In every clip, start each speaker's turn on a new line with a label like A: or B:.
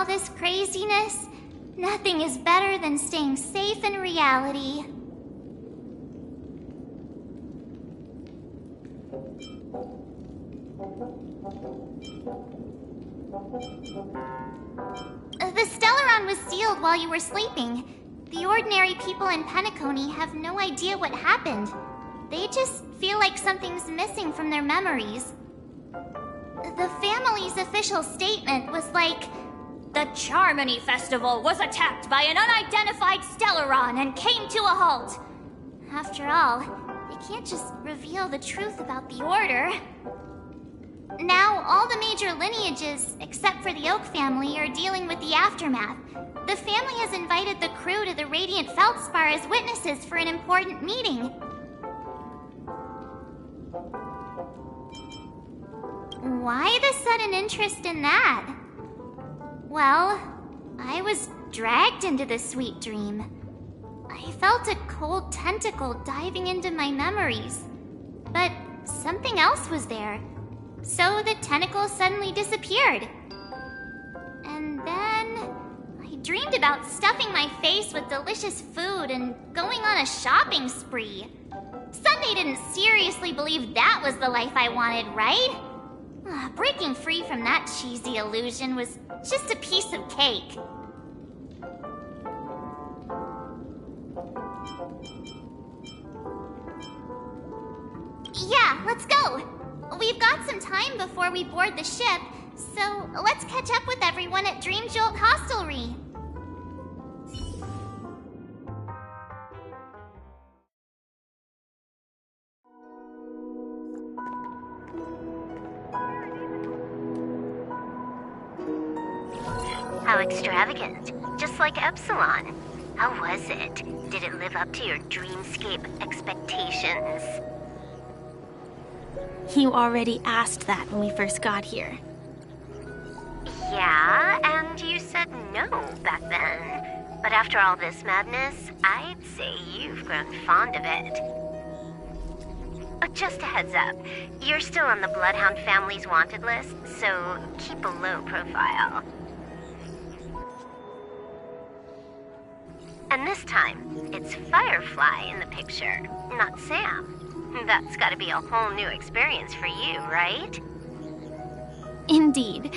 A: this craziness, nothing is better than staying safe in reality. The Stellaron was sealed while you were sleeping. The ordinary people in Penacony have no idea what happened. They just feel like something's missing from their memories. The family's official statement was like, "The Charmony Festival was attacked by an unidentified Stellaron and came to a halt." After all, they can't just reveal the truth about the Order. Now, all the major lineages, except for the Oak family, are dealing with the aftermath. The family has invited the crew to the Radiant Feldspar as witnesses for an important meeting. Why the sudden interest in that? Well, I was dragged into the sweet dream. I felt a cold tentacle diving into my memories. But something else was there. So the tentacle suddenly disappeared. And then I dreamed about stuffing my face with delicious food and going on a shopping spree. Sunday didn't seriously believe that was the life I wanted, right? Breaking free from that cheesy illusion was just a piece of cake. Yeah, let's go. We've got some time before we board the ship, so let's catch up with everyone at Dream Jolt Hostelry.
B: How extravagant. Just like Epsilon. How was it? Did it live up to your dreamscape expectations?
C: You already asked that when we first got here.
B: Yeah, and you said no back then. But after all this madness, I'd say you've grown fond of it. Just a heads up, you're still on the Bloodhound family's wanted list, so keep a low profile. And this time, it's Firefly in the picture, not Sam. That's gotta be a whole new experience for you, right?
C: Indeed.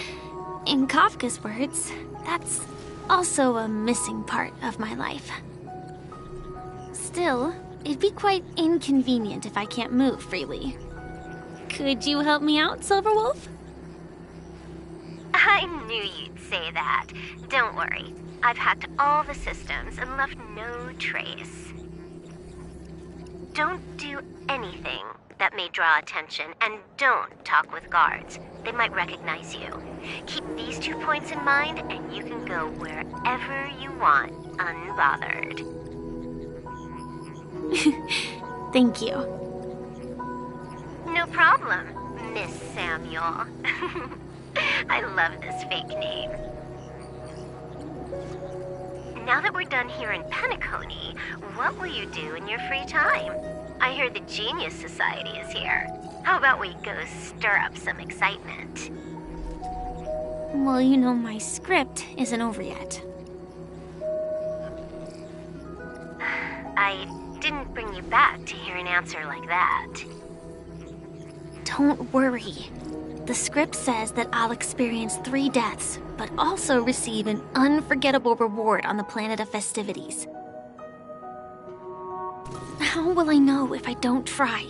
C: In Kafka's words, that's also a missing part of my life. Still, it'd be quite inconvenient if I can't move freely. Could you help me out, Silverwolf?
B: I knew you'd say that. Don't worry. I've hacked all the systems and left no trace. Don't do anything that may draw attention, and don't talk with guards. They might recognize you. Keep these 2 points in mind, and you can go wherever you want, unbothered.
C: Thank you.
B: No problem, Miss Samuel. I love this fake name. Now that we're done here in Penacony, what will you do in your free time? I hear the Genius Society is here. How about we go stir up some excitement?
C: Well, you know my script isn't over yet.
B: I didn't bring you back to hear an answer like that.
C: Don't worry. The script says that I'll experience 3 deaths, but also receive an unforgettable reward on the planet of festivities. How will I know if I don't try?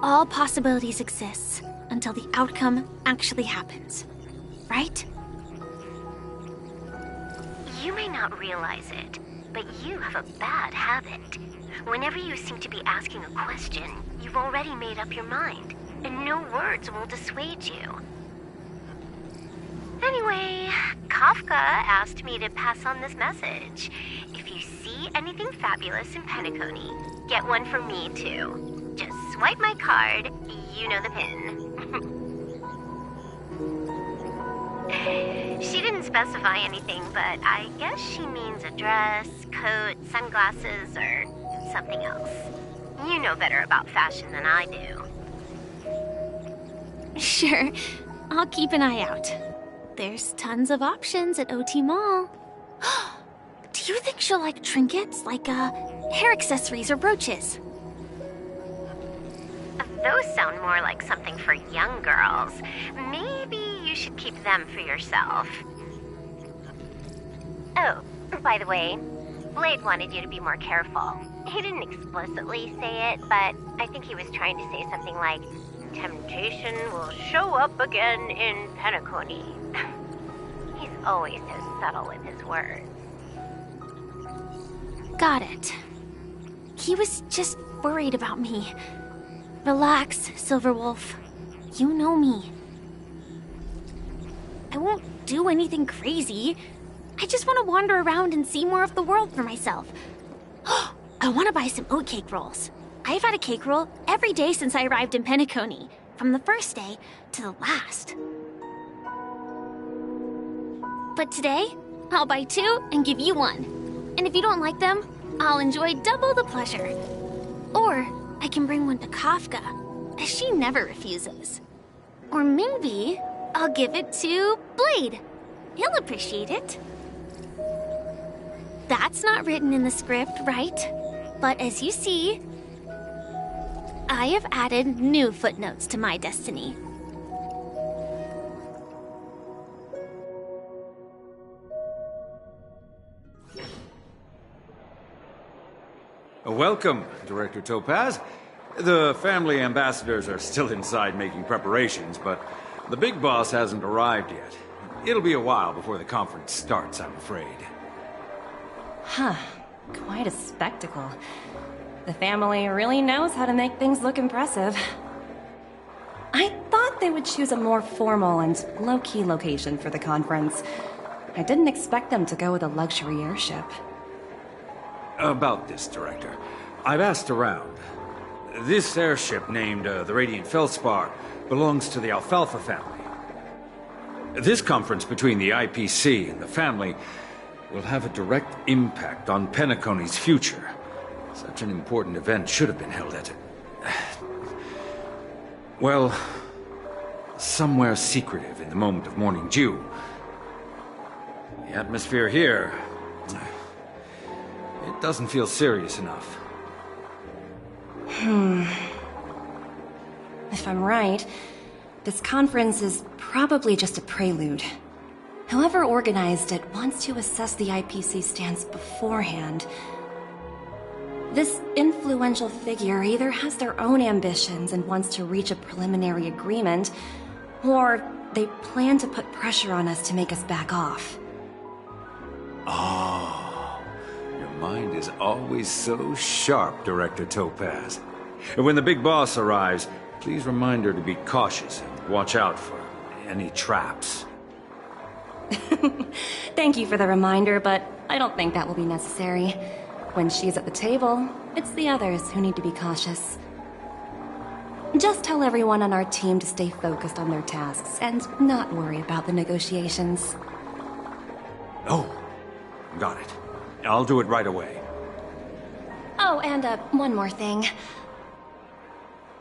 C: All possibilities exist until the outcome actually happens, right?
B: You may not realize it, but you have a bad habit. Whenever you seem to be asking a question, you've already made up your mind, and no words will dissuade you. Anyway, Kafka asked me to pass on this message. If you see anything fabulous in Penacony, get one for me too. Just swipe my card, you know the pin. She didn't specify anything, but I guess she means a dress, coat, sunglasses, or something else. You know better about fashion than I do.
C: Sure, I'll keep an eye out. There's tons of options at OT Mall. Do you think she'll like trinkets, like hair accessories or brooches?
B: Those sound more like something for young girls. Maybe you should keep them for yourself. Oh, by the way, Blade wanted you to be more careful. He didn't explicitly say it, but I think he was trying to say something like, temptation will show up again in Penacony. He's always so subtle with his words.
C: Got it. He was just worried about me. Relax, Silverwolf. You know me. I won't do anything crazy. I just want to wander around and see more of the world for myself. I want to buy some oatcake rolls. I've had a cake roll every day since I arrived in Penacony, from the first day to the last. But today, I'll buy 2 and give you 1. And if you don't like them, I'll enjoy double the pleasure. Or I can bring one to Kafka, as she never refuses. Or maybe I'll give it to Blade. He'll appreciate it. That's not written in the script, right? But as you see, I have added new footnotes to my destiny.
D: Welcome, Director Topaz. The family ambassadors are still inside making preparations, but the big boss hasn't arrived yet. It'll be a while before the conference starts, I'm afraid.
E: Huh. Quite a spectacle. The family really knows how to make things look impressive. I thought they would choose a more formal and low-key location for the conference. I didn't expect them to go with a luxury airship.
D: About this, Director. I've asked around. This airship, named the Radiant Feldspar, belongs to the Alfalfa family. This conference between the IPC and the family will have a direct impact on Penacony's future. Such an important event should have been held at well, somewhere secretive in the moment of morning dew. The atmosphere here, it doesn't feel serious enough.
E: If I'm right, this conference is probably just a prelude. Whoever organized it wants to assess the IPC stance beforehand. This influential figure either has their own ambitions and wants to reach a preliminary agreement, or they plan to put pressure on us to make us back off.
D: Oh, your mind is always so sharp, Director Topaz. And when the big boss arrives, please remind her to be cautious and watch out for any traps.
E: Thank you for the reminder, but I don't think that will be necessary. When she's at the table, it's the others who need to be cautious. Just tell everyone on our team to stay focused on their tasks and not worry about the negotiations.
D: Oh, got it. I'll do it right away.
E: Oh, and one more thing.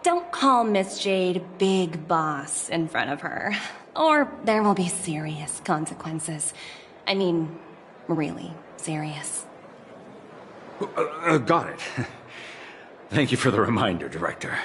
E: Don't call Miss Jade Big Boss in front of her, or there will be serious consequences. I mean, really serious.
D: Got it. Thank you for the reminder, Director.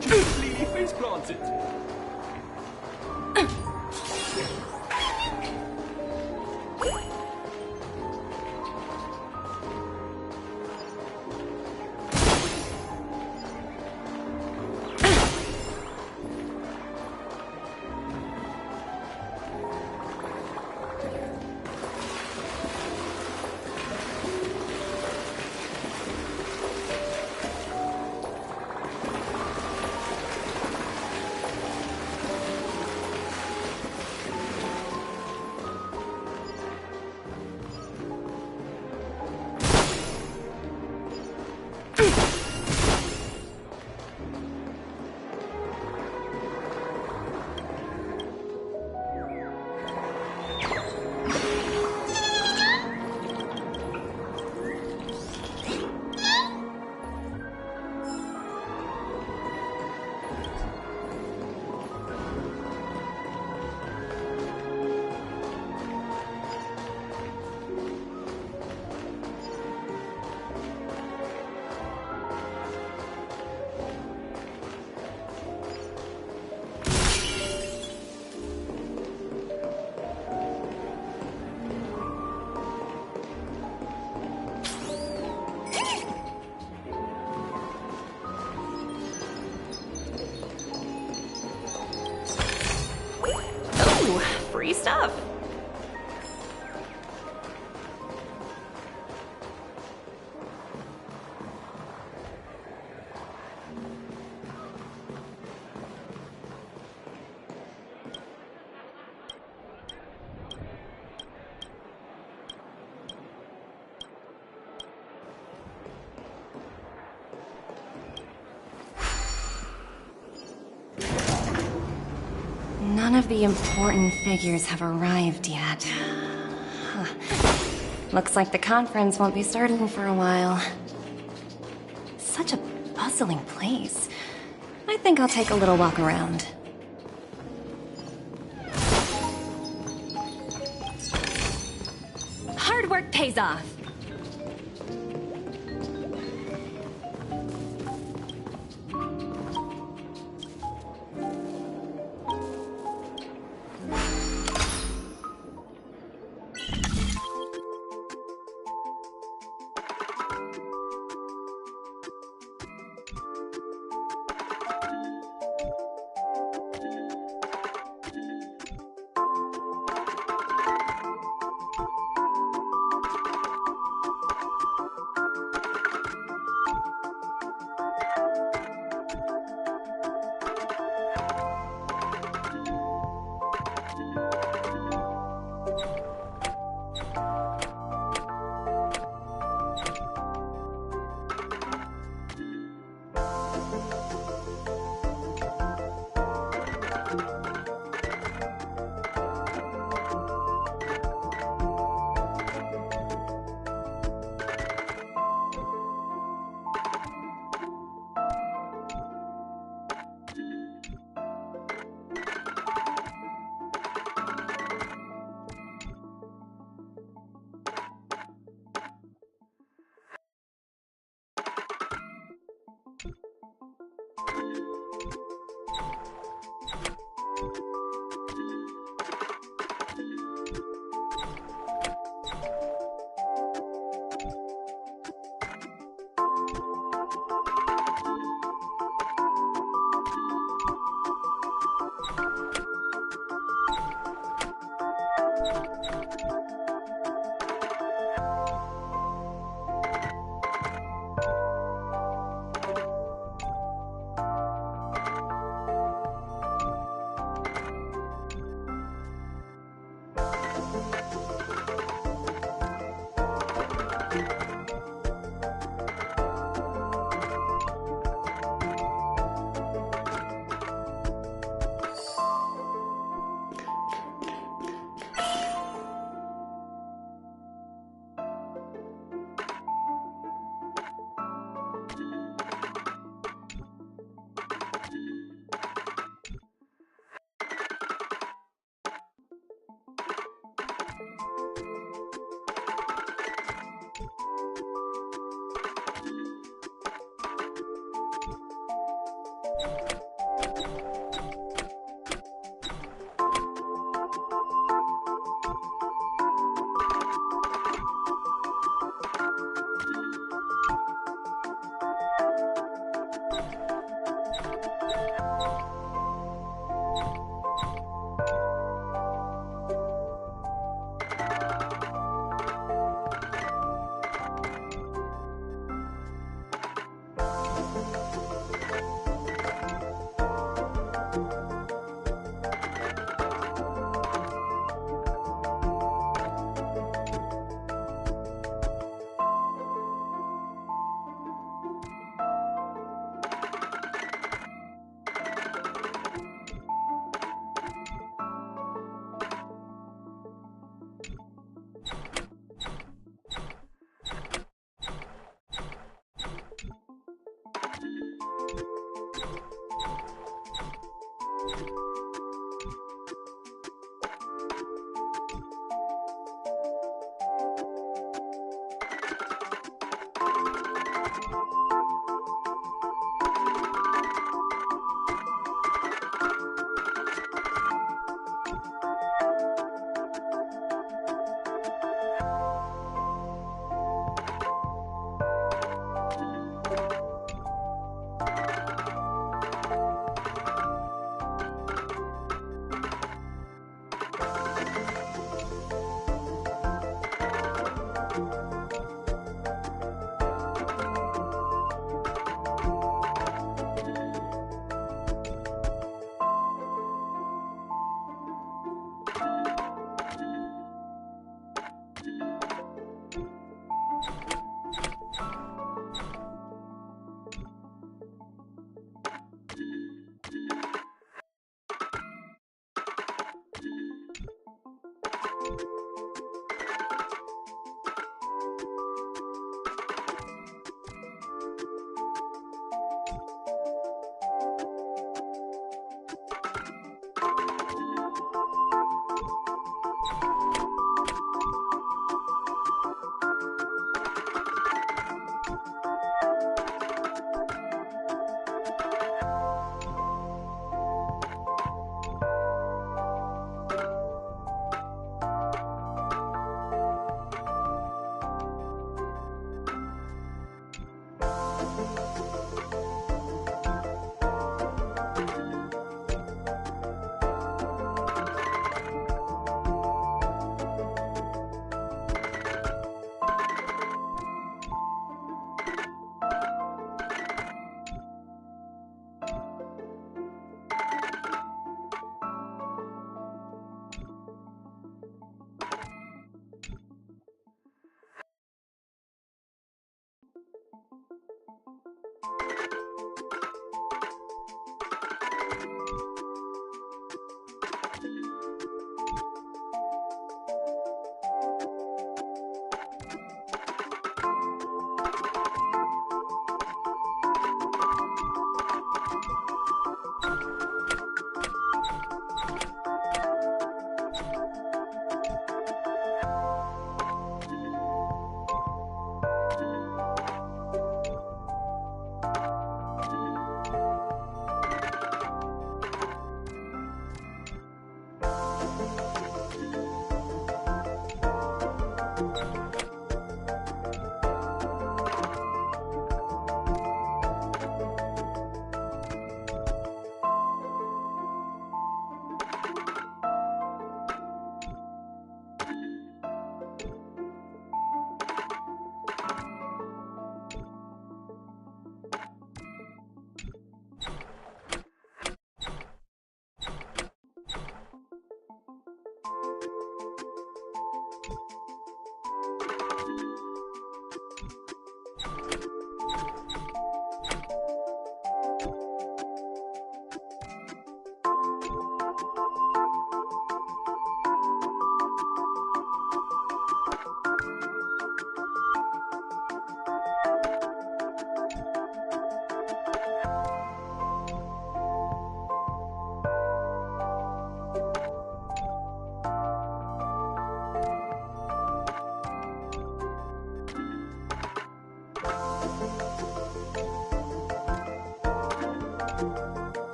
F: Completely face planted.
E: free stuff. None of the important figures have arrived yet. Huh. Looks like the conference won't be starting for a while. Such a bustling place. I think I'll take a little walk around. Hard work pays off.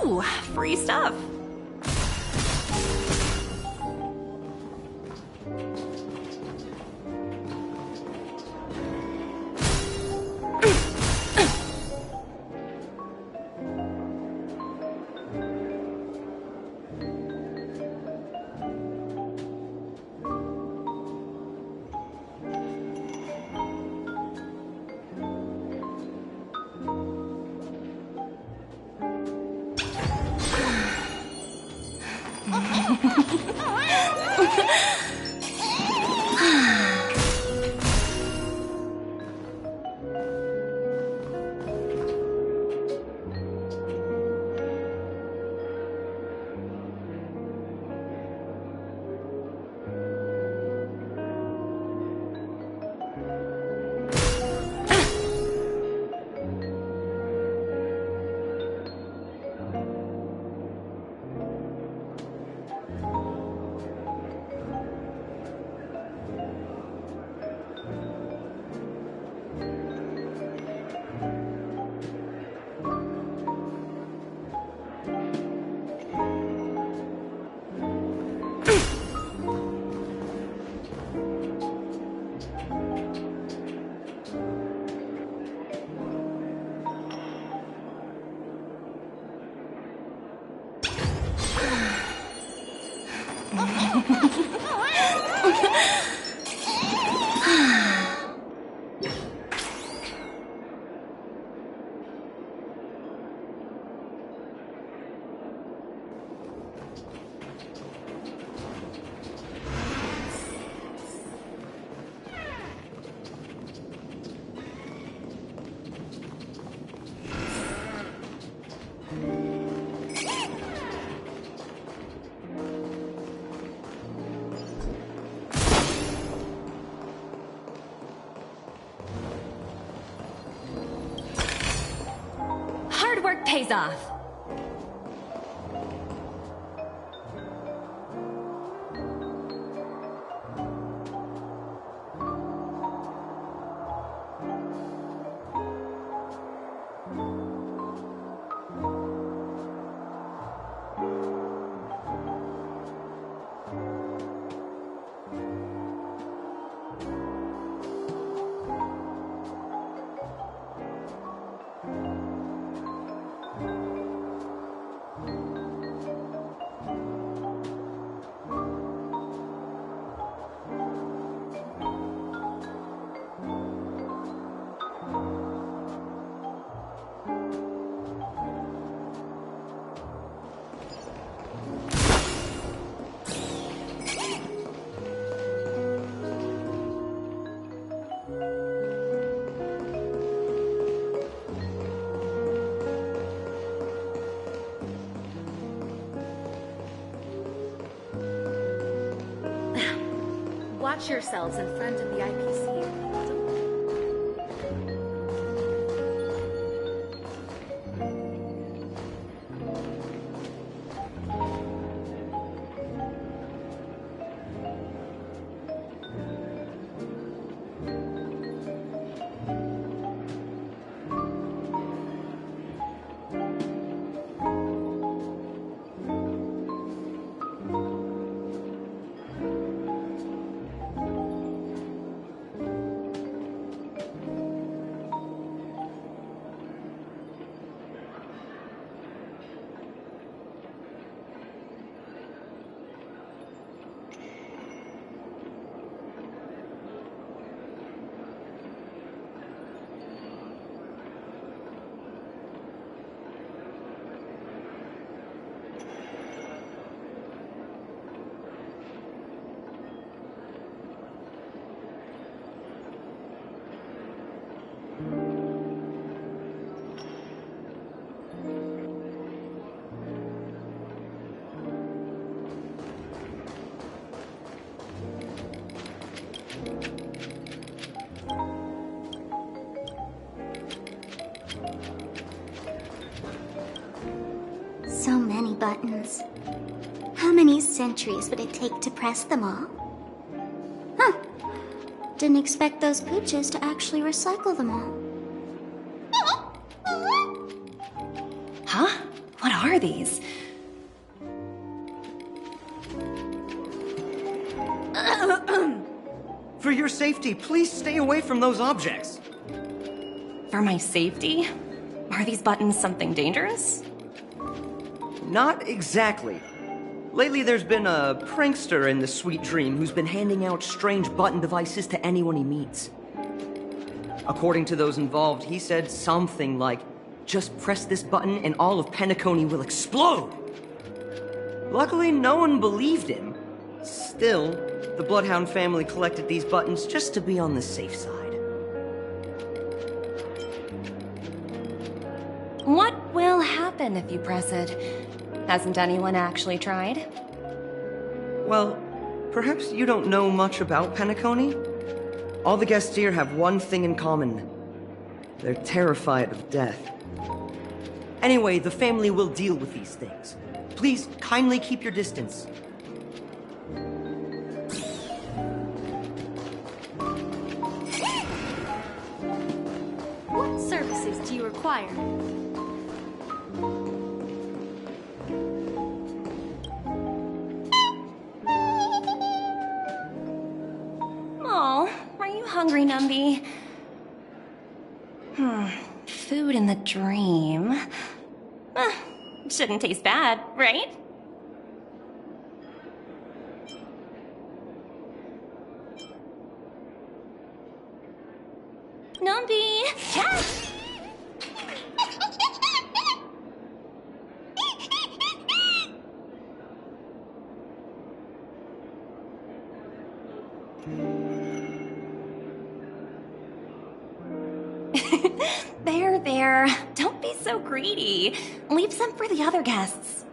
E: Ooh, free stuff. Hard work pays off.
G: Watch yourselves in front of the IPC.
A: buttons. How many centuries would it take to press them all? Huh. Didn't expect those pooches to actually recycle them all.
E: Huh? What are these?
H: For your safety, please stay away from those objects.
E: For my safety? Are these buttons something dangerous?
H: Not exactly. Lately, there's been a prankster in the Sweet Dream who's been handing out strange button devices to anyone he meets. According to those involved, he said something like, "Just press this button and all of Penacony will explode!" Luckily, no one believed him. Still, the Bloodhound family collected these buttons just to be on the safe side.
E: What will happen if you press it? Hasn't anyone actually tried?
H: Well, perhaps you don't know much about Penacony? All the guests here have one thing in common. They're terrified of death. Anyway, the family will deal with these things. Please, kindly keep your distance.
G: What services do you require?
E: Oh, are you hungry, Numby? Food in the dream. Shouldn't taste bad, right? Numby! Yes! There. Don't be so greedy. Leave some for the other guests.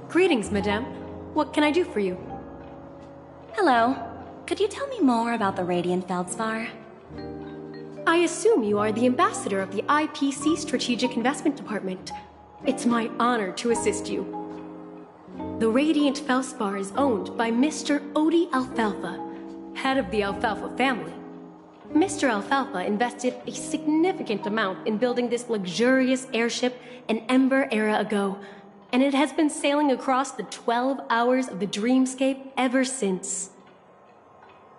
I: Greetings, madame. What can I do for you?
E: Hello. Could you tell me more about the Radiant Feldspar?
I: I assume you are the ambassador of the IPC Strategic Investment Department. It's my honor to assist you. The Radiant Feldspar is owned by Mr. Odie Alfalfa, head of the Alfalfa family. Mr. Alfalfa invested a significant amount in building this luxurious airship an Ember era ago, and it has been sailing across the 12 hours of the dreamscape ever since.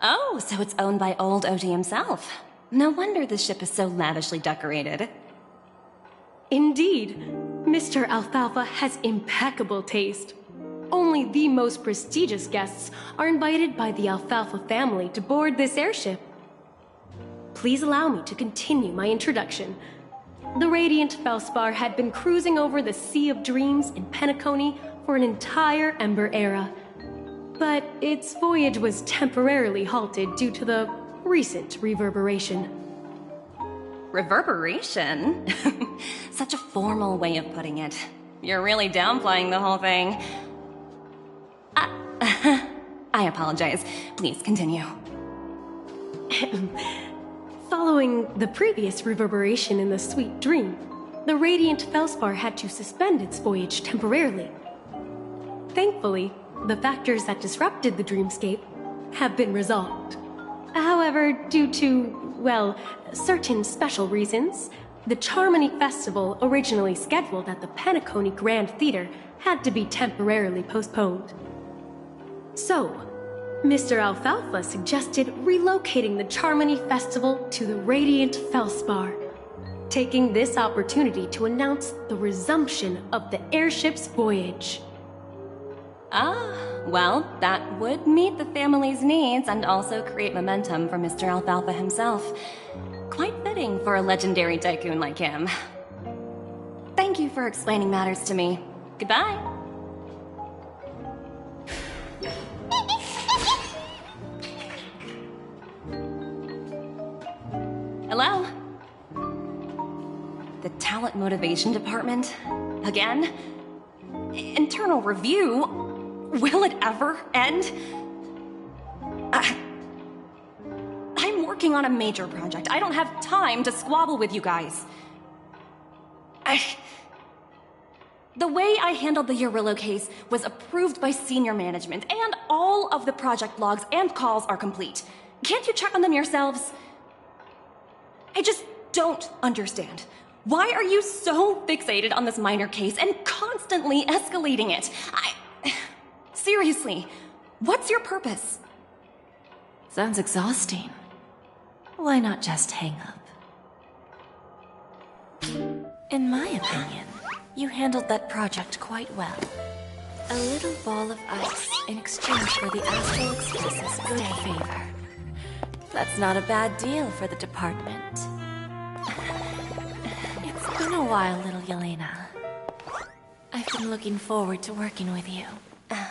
E: Oh, so it's owned by old Odie himself. No wonder the ship is so lavishly decorated.
I: Indeed, Mr. Alfalfa has impeccable taste. Only the most prestigious guests are invited by the Alfalfa family to board this airship. Please allow me to continue my introduction. The Radiant Feldspar had been cruising over the Sea of Dreams in Penacony for an entire Ember era. But its voyage was temporarily halted due to the recent reverberation.
E: Reverberation? Such a formal way of putting it. You're really downplaying the whole thing. I apologize. Please continue.
I: Following the previous reverberation in the sweet dream, the Radiant Felspar had to suspend its voyage temporarily. Thankfully, the factors that disrupted the dreamscape have been resolved. However, due to, well, certain special reasons, the Charmony Festival, originally scheduled at the Penacony Grand Theater, had to be temporarily postponed. So, Mr. Alfalfa suggested relocating the Charmony Festival to the Radiant Felspar, taking this opportunity to announce the resumption of the airship's voyage.
E: Ah, well, that would meet the family's needs and also create momentum for Mr. Alfalfa himself. Quite fitting for a legendary tycoon like him. Thank you for explaining matters to me. Goodbye. Hello? The Talent Motivation Department? Again? Internal review? Will it ever end? I'm working on a major project. I don't have time to squabble with you guys. The way I handled the Urillo case was approved by senior management, and all of the project logs and calls are complete. Can't you check on them yourselves? I just don't understand. Why are you so fixated on this minor case and constantly escalating it? Seriously, what's your purpose?
J: Sounds exhausting. Why not just hang up? In my opinion, you handled that project quite well. A little ball of ice in exchange for the Astral Express's good favor. That's not a bad deal for the department. It's been a while, little Yelena. I've been looking forward to working with you.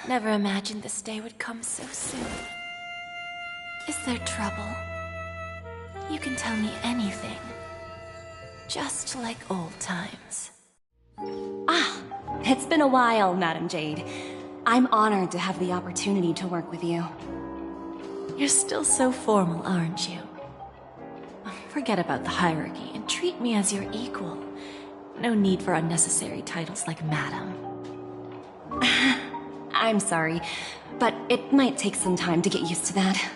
J: Never imagined this day would come so soon. Is there trouble? You can tell me anything. Just like old times.
E: It's been a while, Madam Jade. I'm honored to have the opportunity to work with you.
J: You're still so formal, aren't you? Forget about the hierarchy and treat me as your equal. No need for unnecessary titles like Madam.
E: I'm sorry, but it might take some time to get used to that.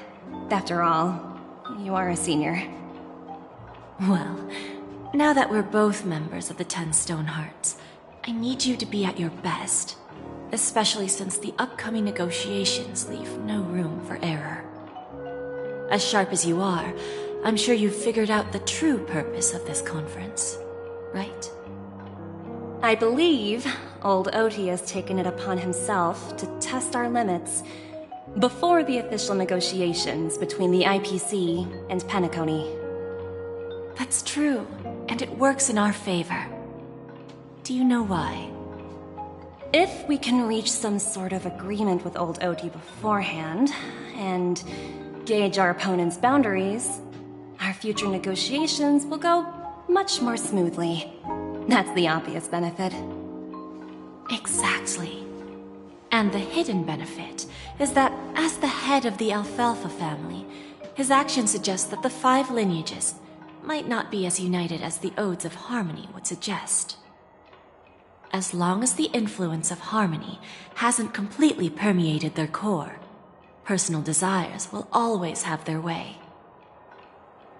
E: After all, you are a senior.
J: Well, now that we're both members of the 10 Stone Hearts, I need you to be at your best, especially since the upcoming negotiations leave no room for error. As sharp as you are, I'm sure you've figured out the true purpose of this conference, right?
E: I believe old Oti has taken it upon himself to test our limits before the official negotiations between the IPC and Penacony.
J: That's true, and it works in our favor. Do you know why?
E: If we can reach some sort of agreement with old Oti beforehand, and gauge our opponent's boundaries, our future negotiations will go much more smoothly. That's the obvious benefit.
J: Exactly. And the hidden benefit is that as the head of the Alfalfa family, his actions suggest that the 5 lineages might not be as united as the Odes of Harmony would suggest. As long as the influence of Harmony hasn't completely permeated their core, personal desires will always have their way.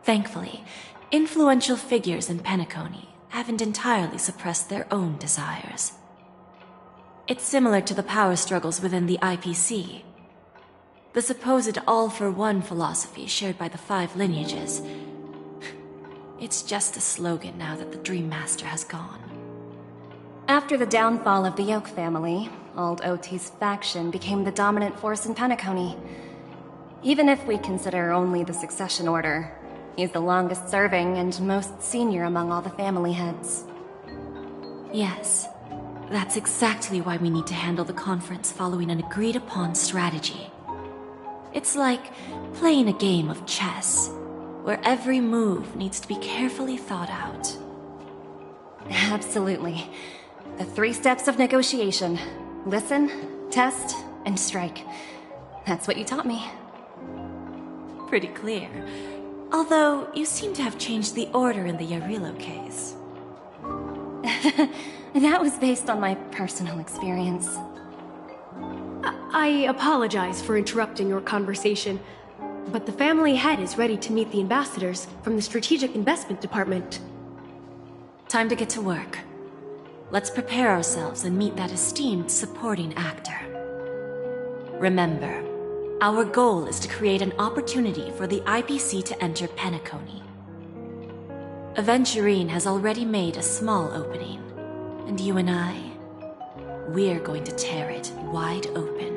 J: Thankfully, influential figures in Penacony haven't entirely suppressed their own desires. It's similar to the power struggles within the IPC. The supposed all-for-one philosophy shared by the 5 lineages. It's just a slogan now that the Dream Master has gone.
E: After the downfall of the Yoke family, old Oti's faction became the dominant force in Penacony. Even if we consider only the succession order, he's the longest serving and most senior among all the family heads.
J: Yes, that's exactly why we need to handle the conference following an agreed-upon strategy. It's like playing a game of chess, where every move needs to be carefully thought out.
E: Absolutely. The 3 steps of negotiation. Listen, test, and strike. That's what you taught me.
J: Pretty clear. Although, you seem to have changed the order in the Yarilo case.
E: That was based on my personal experience.
I: I apologize for interrupting your conversation, but the family head is ready to meet the ambassadors from the Strategic Investment Department.
J: Time to get to work. Let's prepare ourselves and meet that esteemed supporting actor. Remember, our goal is to create an opportunity for the IPC to enter Penacony. Aventurine has already made a small opening, and you and I, we're going to tear it wide open.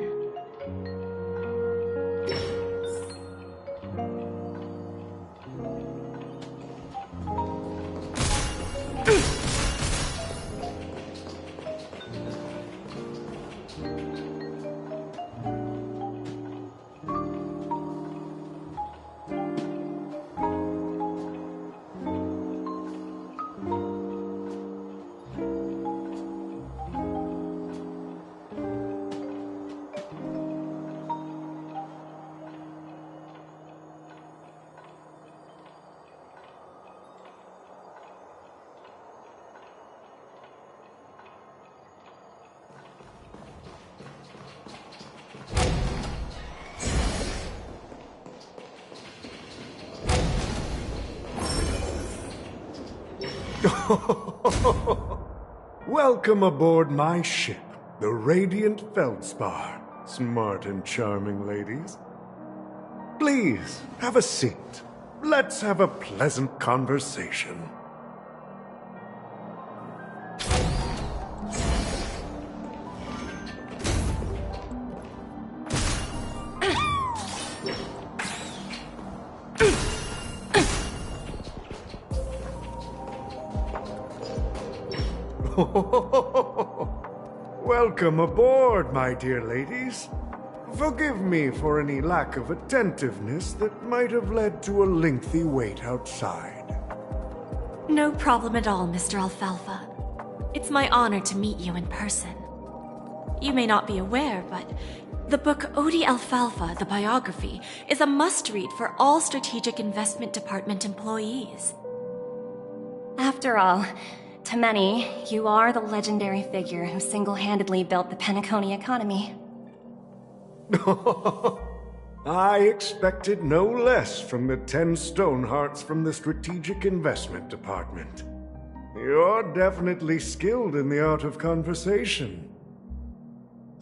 K: Welcome aboard my ship, the Radiant Feldspar. Smart and charming ladies. Please, have a seat. Let's have a pleasant conversation. Welcome aboard, my dear ladies. Forgive me for any lack of attentiveness that might have led to a lengthy wait outside.
J: No problem at all, Mr. Alfalfa. It's my honor to meet you in person. You may not be aware, but the book Odi Alfalfa, the biography, is a must-read for all Strategic Investment Department employees.
E: After all, to many, you are the legendary figure who single-handedly built the Penacony economy.
K: I expected no less from the 10 Stonehearts from the Strategic Investment Department. You're definitely skilled in the art of conversation.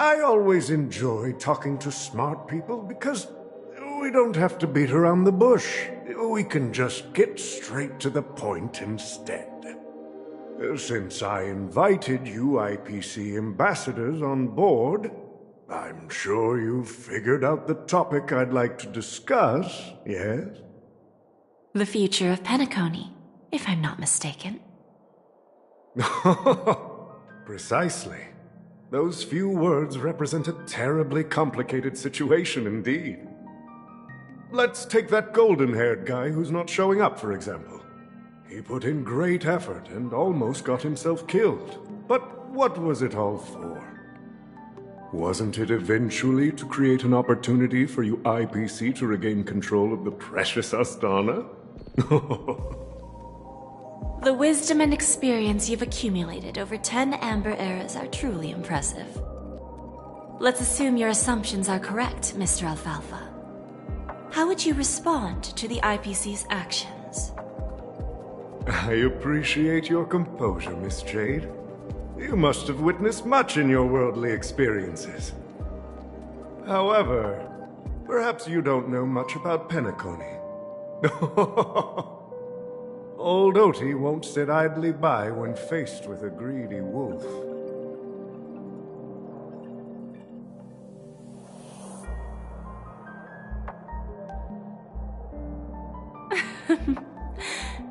K: I always enjoy talking to smart people because we don't have to beat around the bush. We can just get straight to the point instead. Since I invited you IPC ambassadors on board, I'm sure you've figured out the topic I'd like to discuss, yes?
J: The future of Penacony, if I'm not mistaken.
K: Precisely. Those few words represent a terribly complicated situation indeed. Let's take that golden-haired guy who's not showing up, for example. He put in great effort and almost got himself killed. But what was it all for? Wasn't it eventually to create an opportunity for you IPC to regain control of the precious Astana?
J: The wisdom and experience you've accumulated over 10 Amber Eras are truly impressive. Let's assume your assumptions are correct, Mr. Alfalfa. How would you respond to the IPC's actions?
K: I appreciate your composure, Miss Jade. You must have witnessed much in your worldly experiences. However, perhaps you don't know much about Penacony. Old Oti won't sit idly by when faced with a greedy wolf.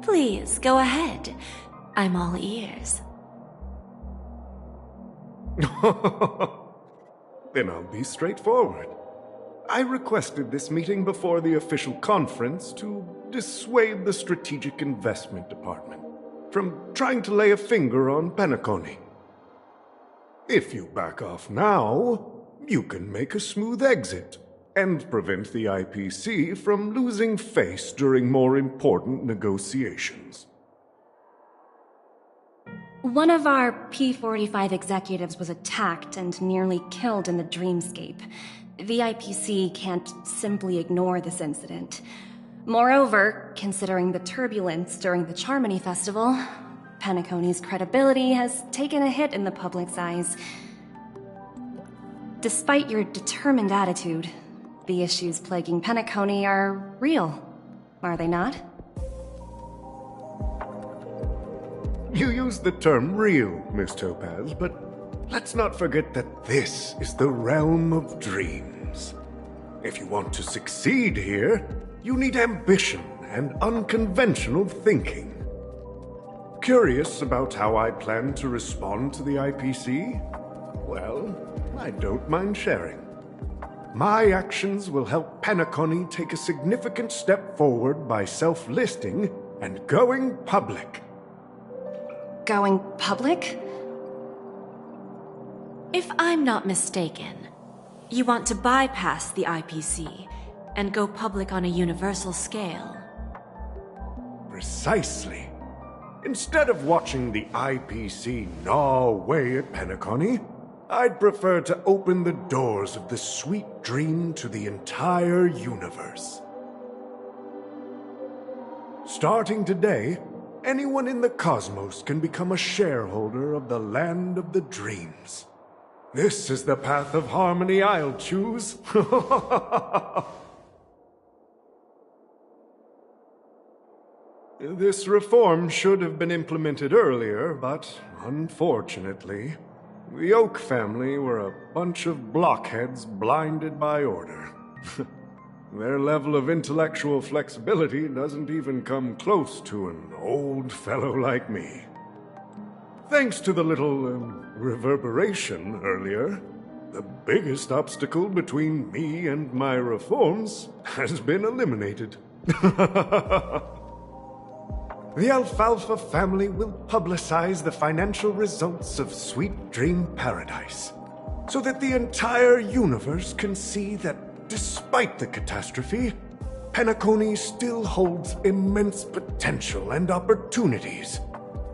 J: Please, go ahead. I'm all ears.
K: Then I'll be straightforward. I requested this meeting before the official conference to dissuade the Strategic Investment Department from trying to lay a finger on Penacony. If you back off now, you can make a smooth exit. and prevent the IPC from losing face during more important negotiations.
E: One of our P-45 executives was attacked and nearly killed in the dreamscape. The IPC can't simply ignore this incident. Moreover, considering the turbulence during the Charmony Festival, Penacony's credibility has taken a hit in the public's eyes. Despite your determined attitude, the issues plaguing Penacony are real, are they not?
K: You use the term real, Miss Topaz, but let's not forget that this is the realm of dreams. If you want to succeed here, you need ambition and unconventional thinking. Curious about how I plan to respond to the IPC? Well, I don't mind sharing. My actions will help Penacony take a significant step forward by self-listing and going public.
E: Going public?
J: If I'm not mistaken, you want to bypass the IPC and go public on a universal scale.
K: Precisely. Instead of watching the IPC gnaw away at Penacony, I'd prefer to open the doors of the sweet dream to the entire universe. Starting today, anyone in the cosmos can become a shareholder of the land of the dreams. This is the path of harmony I'll choose. This reform should have been implemented earlier, but unfortunately, the Oak family were a bunch of blockheads blinded by order. Their level of intellectual flexibility doesn't even come close to an old fellow like me. Thanks to the little reverberation earlier, the biggest obstacle between me and my reforms has been eliminated. The Alfalfa family will publicize the financial results of Sweet Dream Paradise, so that the entire universe can see that despite the catastrophe, Penacony still holds immense potential and opportunities,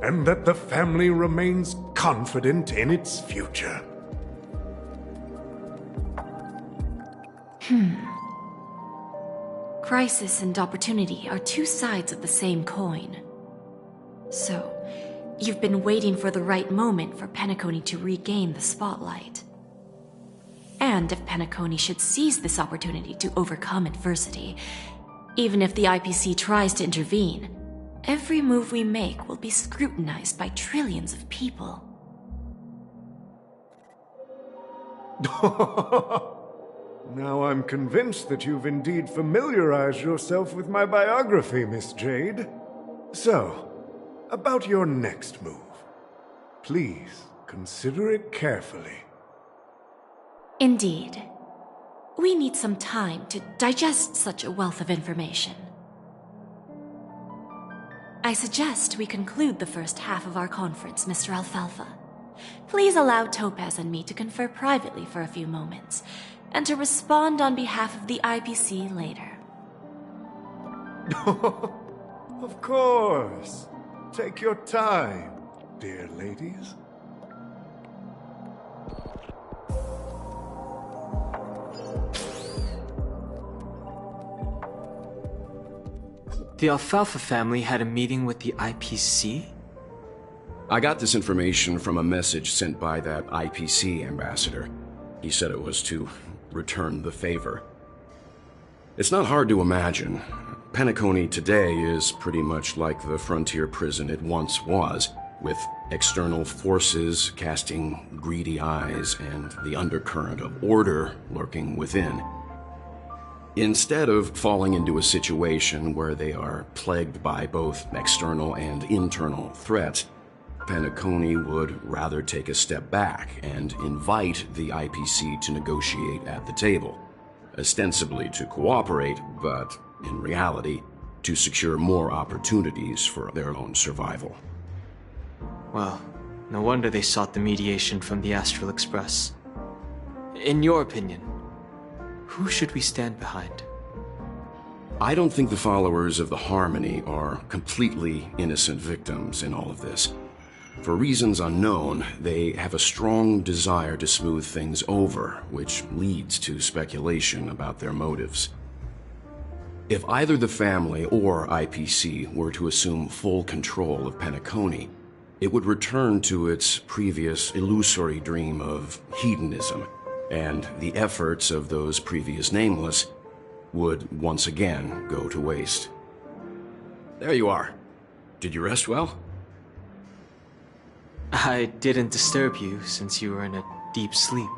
K: and that the family remains confident in its future.
J: Crisis and opportunity are two sides of the same coin. So, you've been waiting for the right moment for Penacony to regain the spotlight. And if Penacony should seize this opportunity to overcome adversity, even if the IPC tries to intervene, every move we make will be scrutinized by trillions of people.
K: Now I'm convinced that you've indeed familiarized yourself with my biography, Miss Jade. So, about your next move. Please, consider it carefully.
J: Indeed. We need some time to digest such a wealth of information. I suggest we conclude the first half of our conference, Mr. Alfalfa. Please allow Topaz and me to confer privately for a few moments, and to respond on behalf of the IPC later.
K: Of course. Take your time, dear ladies.
L: The Alfalfa family had a meeting with the IPC?
M: I got this information from a message sent by that IPC ambassador. He said it was to return the favor. It's not hard to imagine. Penacony today is pretty much like the frontier prison it once was, with external forces casting greedy eyes and the undercurrent of order lurking within. Instead of falling into a situation where they are plagued by both external and internal threats, Penacony would rather take a step back and invite the IPC to negotiate at the table, ostensibly to cooperate, but in reality, to secure more opportunities for their own survival.
L: Well, no wonder they sought the mediation from the Astral Express. In your opinion, Who should we stand behind?
M: I don't think the followers of the Harmony are completely innocent victims in all of this. For reasons unknown, they have a strong desire to smooth things over, which leads to speculation about their motives. If either the family or IPC were to assume full control of Penacony, it would return to its previous illusory dream of hedonism, and the efforts of those previous nameless would once again go to waste. There you are. Did you rest well?
L: I didn't disturb you since you were in a deep sleep.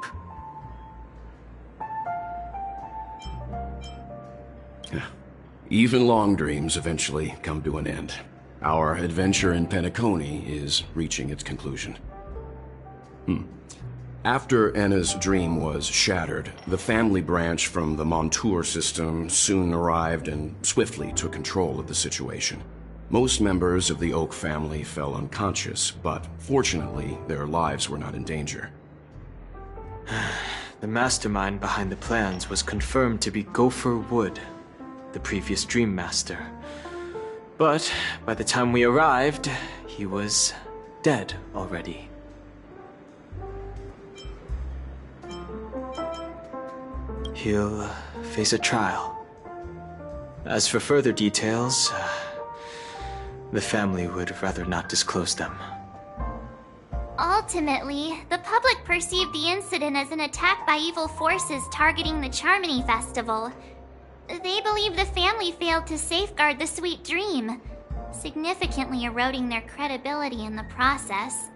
M: Even long dreams eventually come to an end. Our adventure in Penacony is reaching its conclusion. After Enna's dream was shattered, the family branch from the Montour system soon arrived and swiftly took control of the situation. Most members of the Oak family fell unconscious, but fortunately, their lives were not in danger.
L: The mastermind behind the plans was confirmed to be Gopher Wood, the previous Dream Master. But by the time we arrived, he was dead already. He'll face a trial. As for further details, the family would rather not disclose them.
A: Ultimately, the public perceived the incident as an attack by evil forces targeting the Charmony Festival. They believe the family failed to safeguard the sweet dream, significantly eroding their credibility in the process.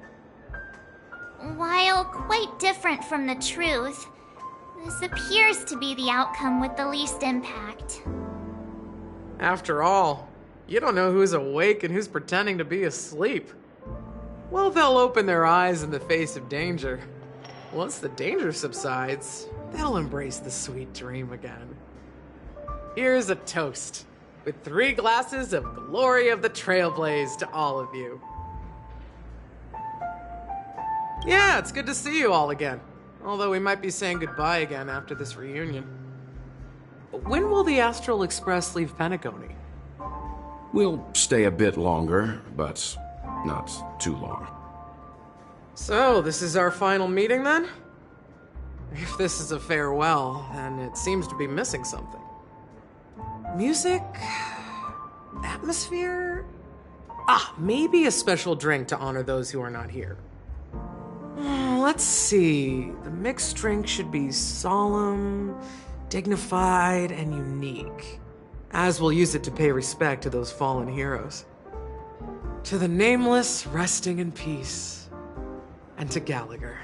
A: While quite different from the truth, this appears to be the outcome with the least impact.
N: After all, you don't know who's awake and who's pretending to be asleep. Well, they'll open their eyes in the face of danger. Once the danger subsides, they'll embrace the sweet dream again. Here's a toast, with 3 glasses of Glory of the Trailblaze to all of you. Yeah, it's good to see you all again. Although we might be saying goodbye again after this reunion. When will the Astral Express leave Penacony?
M: We'll stay a bit longer, but not too long.
N: So, this is our final meeting then? If this is a farewell, then it seems to be missing something. Music? Atmosphere? Maybe a special drink to honor those who are not here. Let's see. The mixed drink should be solemn, dignified, and unique, as we'll use it to pay respect to those fallen heroes. To the nameless, resting in peace, and to Gallagher.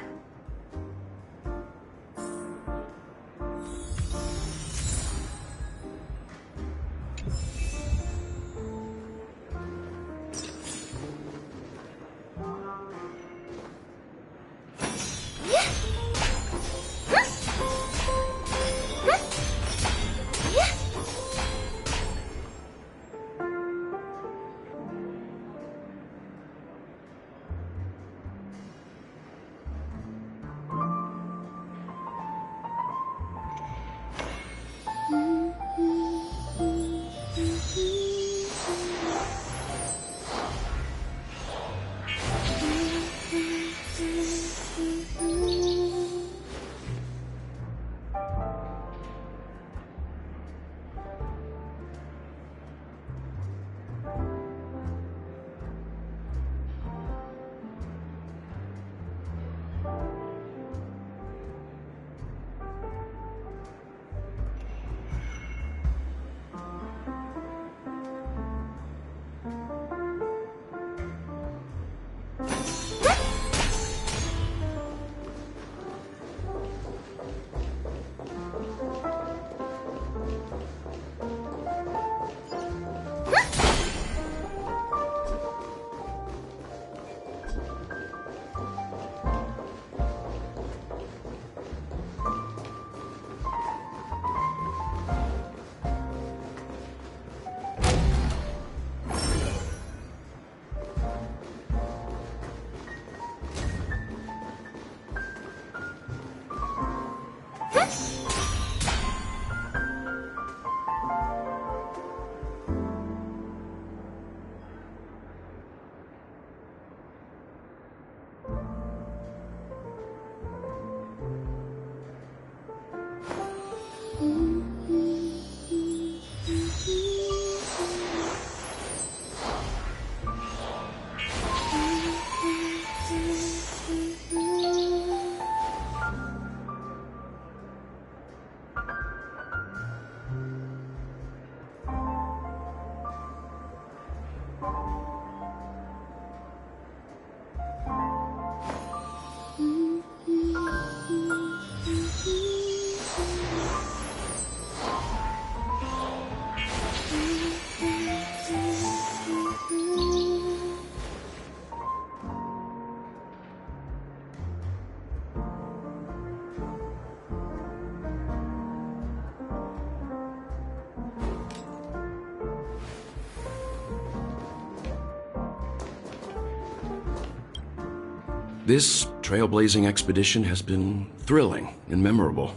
M: This trailblazing expedition has been thrilling and memorable.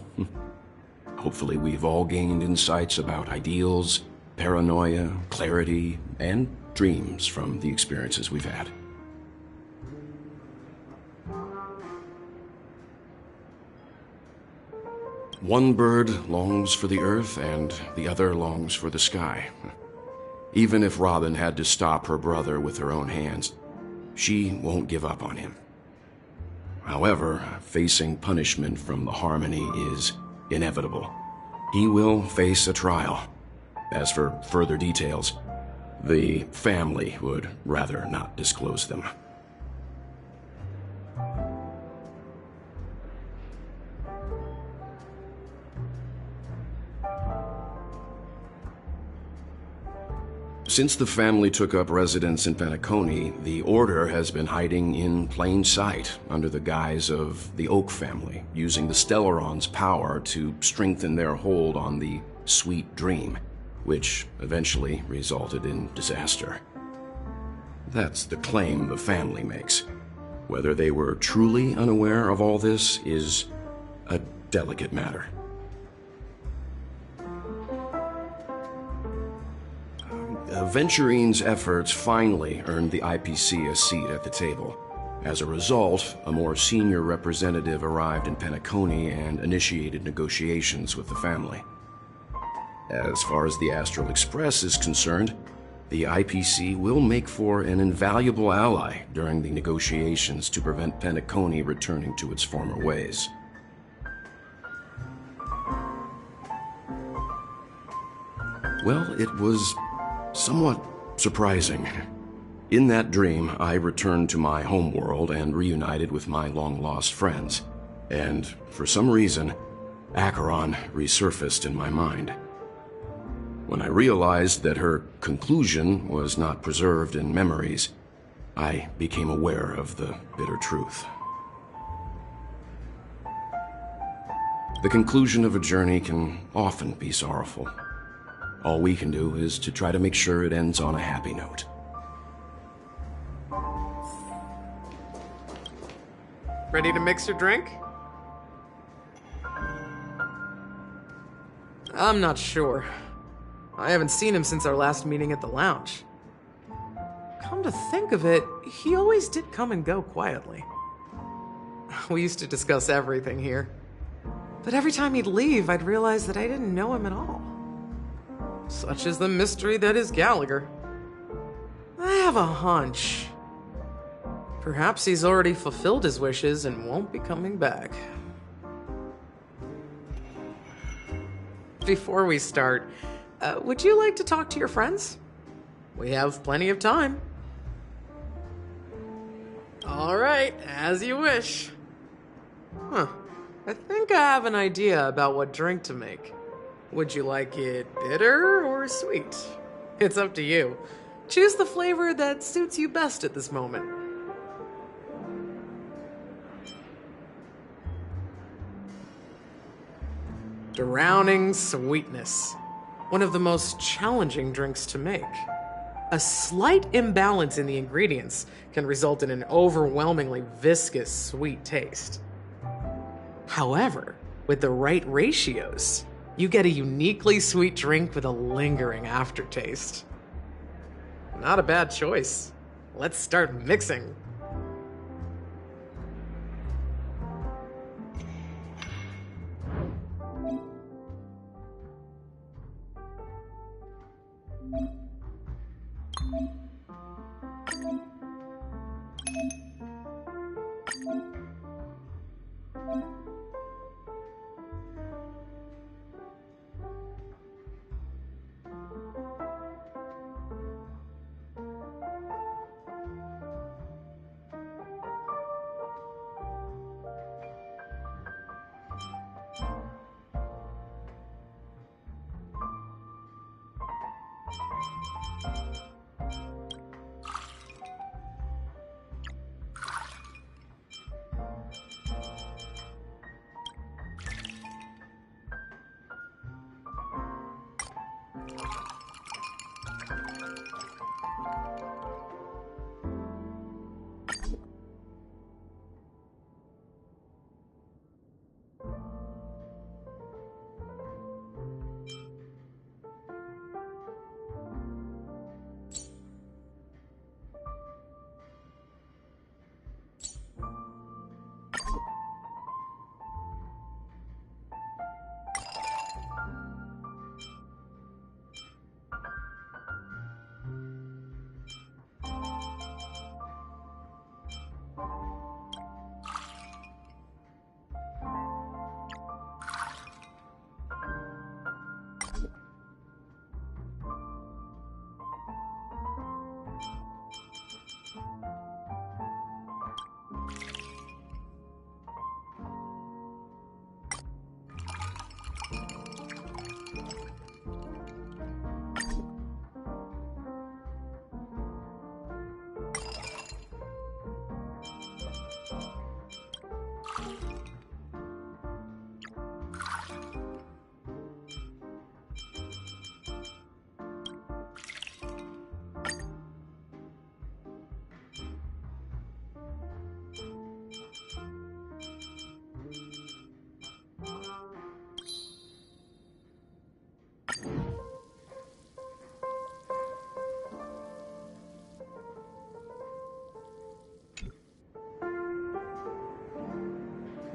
M: Hopefully we've all gained insights about ideals, paranoia, clarity, and dreams from the experiences we've had. One bird longs for the earth and the other longs for the sky. Even if Robin had to stop her brother with her own hands, she won't give up on him. However, facing punishment from the Harmony is inevitable. He will face a trial. As for further details, the family would rather not disclose them. Since the family took up residence in Penacony, the Order has been hiding in plain sight under the guise of the Oak family, using the Stellaron's power to strengthen their hold on the Sweet Dream, which eventually resulted in disaster. That's the claim the family makes. Whether they were truly unaware of all this is a delicate matter. Venturine's efforts finally earned the IPC a seat at the table. As a result, a more senior representative arrived in Penacony and initiated negotiations with the family. As far as the Astral Express is concerned, the IPC will make for an invaluable ally during the negotiations to prevent Penacony returning to its former ways. Well, it was somewhat surprising. In that dream, I returned to my homeworld and reunited with my long-lost friends. And for some reason, Acheron resurfaced in my mind. When I realized that her conclusion was not preserved in memories, I became aware of the bitter truth. The conclusion of a journey can often be sorrowful. All we can do is to try to make sure it ends on a happy note.
N: Ready to mix your drink? I'm not sure. I haven't seen him since our last meeting at the lounge. Come to think of it, he always did come and go quietly. We used to discuss everything here. But every time he'd leave, I'd realize that I didn't know him at all. Such is the mystery that is Gallagher. I have a hunch. Perhaps he's already fulfilled his wishes and won't be coming back. Before we start, would you like to talk to your friends? We have plenty of time. All right, as you wish. I think I have an idea about what drink to make. Would you like it bitter or sweet? It's up to you. Choose the flavor that suits you best at this moment. Drowning sweetness. One of the most challenging drinks to make. A slight imbalance in the ingredients can result in an overwhelmingly viscous sweet taste. However, with the right ratios, you get a uniquely sweet drink with a lingering aftertaste. Not a bad choice. Let's start mixing.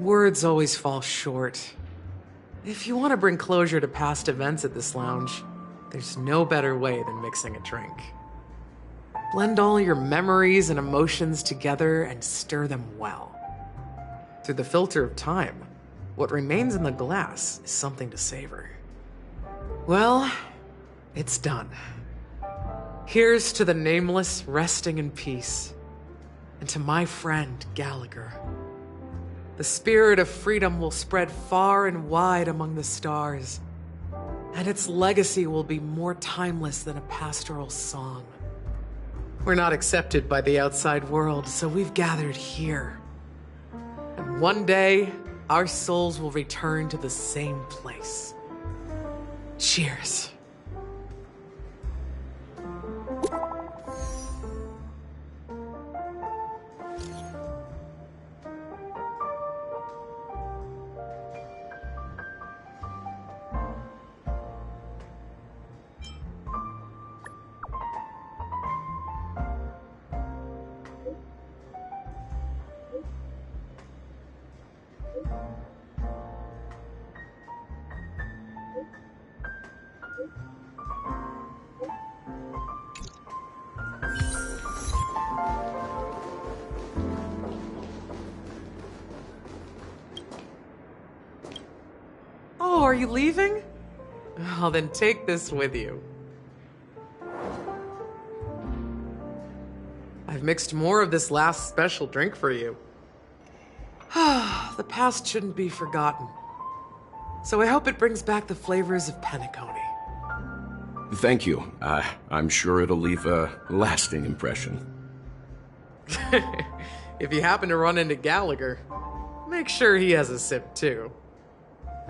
N: Words always fall short. If you want to bring closure to past events at this lounge, there's no better way than mixing a drink. Blend all your memories and emotions together and stir them well. Through the filter of time, what remains in the glass is something to savor. Well, it's done. Here's to the nameless resting in peace, and to my friend Gallagher. The spirit of freedom will spread far and wide among the stars, and its legacy will be more timeless than a pastoral song. We're not accepted by the outside world, so we've gathered here. And one day, our souls will return to the same place. Cheers. Oh, are you leaving? Oh, then take this with you. I've mixed more of this last special drink for you. The past shouldn't be forgotten. So I hope it brings back the flavors of Penacony.
M: Thank you. I'm sure it'll leave a lasting impression.
N: If you happen to run into Gallagher, make sure he has a sip too.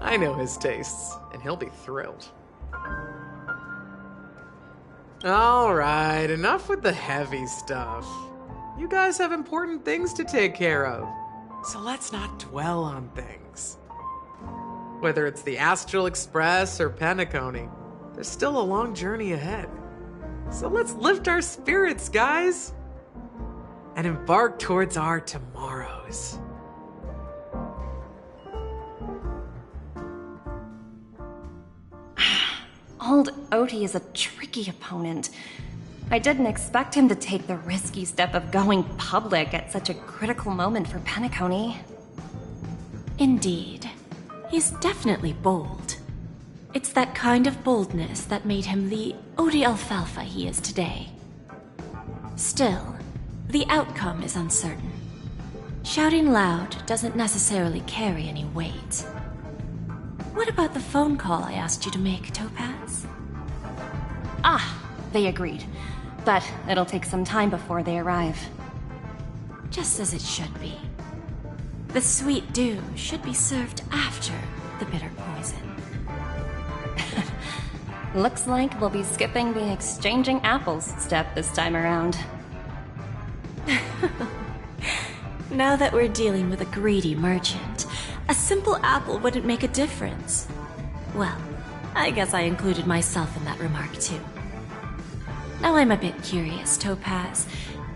N: I know his tastes, and he'll be thrilled. Alright, enough with the heavy stuff. You guys have important things to take care of, so let's not dwell on things. Whether it's the Astral Express or Penacony, there's still a long journey ahead. So let's lift our spirits, guys, and embark towards our tomorrows.
E: Old Odie is a tricky opponent. I didn't expect him to take the risky step of going public at such a critical moment for Penacony.
J: Indeed. He's definitely bold. It's that kind of boldness that made him the Odie Alfalfa he is today. Still, the outcome is uncertain. Shouting loud doesn't necessarily carry any weight. What about the phone call I asked you to make, Topaz?
E: They agreed. But it'll take some time before they arrive.
J: Just as it should be. The sweet dew should be served after the bitter poison.
E: Looks like we'll be skipping the exchanging apples step this time around.
J: Now that we're dealing with a greedy merchant, a simple apple wouldn't make a difference. Well, I guess I included myself in that remark too. Now I'm a bit curious, Topaz.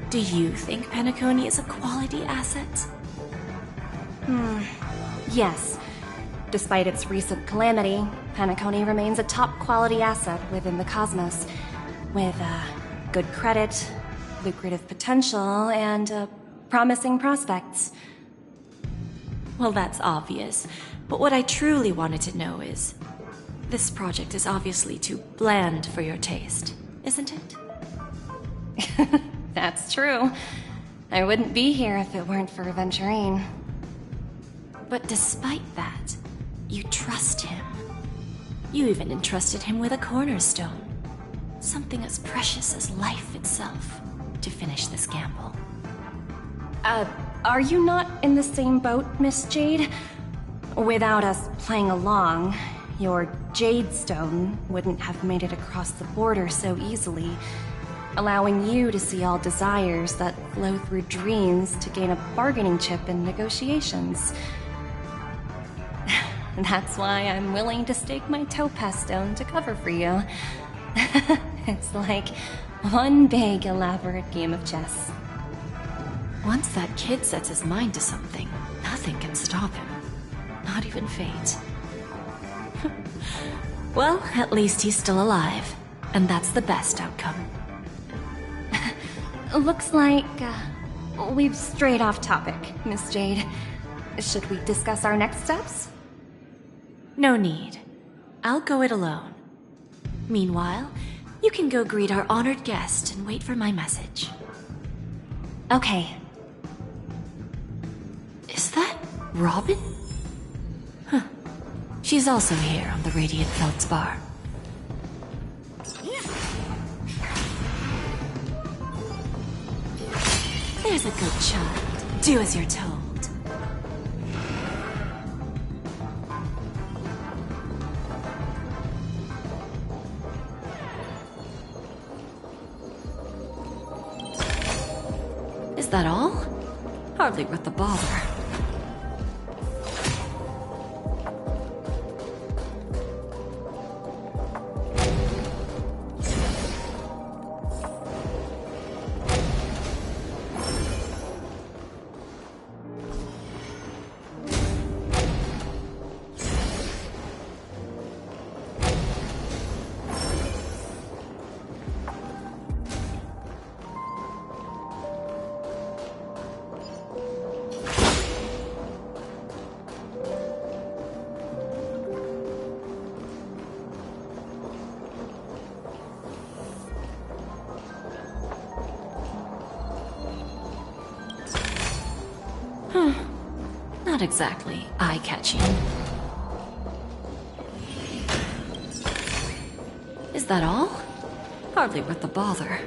J: Do you think Penacony is a quality asset?
E: Yes. Despite its recent calamity, Penacony remains a top quality asset within the cosmos, with good credit, lucrative potential, and promising prospects.
J: Well, that's obvious, but what I truly wanted to know is, this project is obviously too bland for your taste, isn't it?
E: That's true. I wouldn't be here if it weren't for Aventurine.
J: But despite that, you trust him. You even entrusted him with a cornerstone. Something as precious as life itself, to finish this gamble.
E: Are you not in the same boat, Miss Jade? Without us playing along, your Jade Stone wouldn't have made it across the border so easily, allowing you to see all desires that flow through dreams to gain a bargaining chip in negotiations. That's why I'm willing to stake my Topaz Stone to cover for you. It's like one big, elaborate game of chess.
J: Once that kid sets his mind to something, nothing nothing can stop him. Not even fate. Well, at least he's still alive. And that's the best outcome.
E: Looks like we've strayed off topic, Miss Jade. Should we discuss our next steps?
J: No need. I'll go it alone. Meanwhile, you can go greet our honored guest and wait for my message.
E: Okay.
J: Is that Robin? Huh. She's also here on the Radiant Feldspar. There's a good child. Do as you're told. Is that all? Hardly worth the bother. Not exactly eye-catching. Is that all? Hardly worth the bother.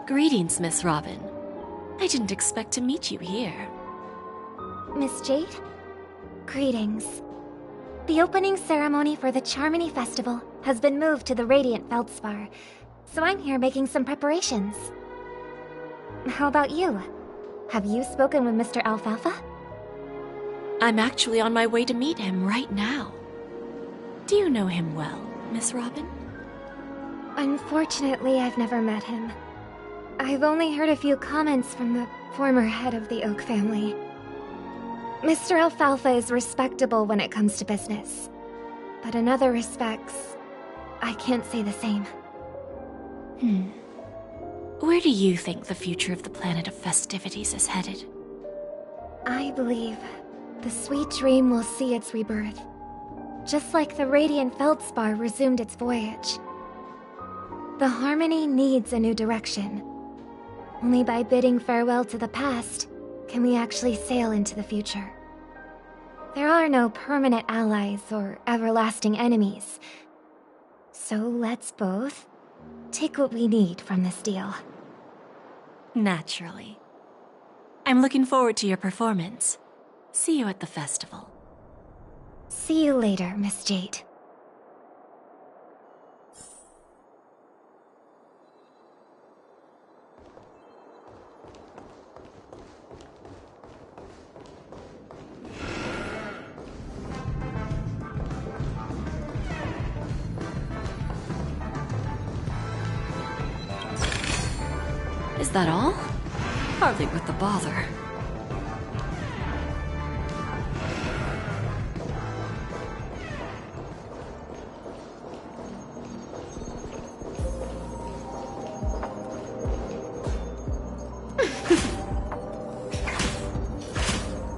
J: Greetings, Miss Robin. I didn't expect to meet you here.
A: Miss Jade? Greetings. The opening ceremony for the Charmony Festival has been moved to the Radiant Feldspar, so I'm here making some preparations. How about you? Have you spoken with Mr. Alfalfa?
J: I'm actually on my way to meet him right now. Do you know him well, Miss Robin?
A: Unfortunately, I've never met him. I've only heard a few comments from the former head of the Oak family. Mr. Alfalfa is respectable when it comes to business. But in other respects, I can't say the same.
J: Where do you think the future of the planet of festivities is headed?
A: I believe the sweet dream will see its rebirth, just like the Radiant Feldspar resumed its voyage. The Harmony needs a new direction. Only by bidding farewell to the past can we actually sail into the future. There are no permanent allies or everlasting enemies. So let's both take what we need from this deal.
J: Naturally. I'm looking forward to your performance. See you at the festival.
A: See you later, Miss Jade.
E: that all? Hardly worth the bother.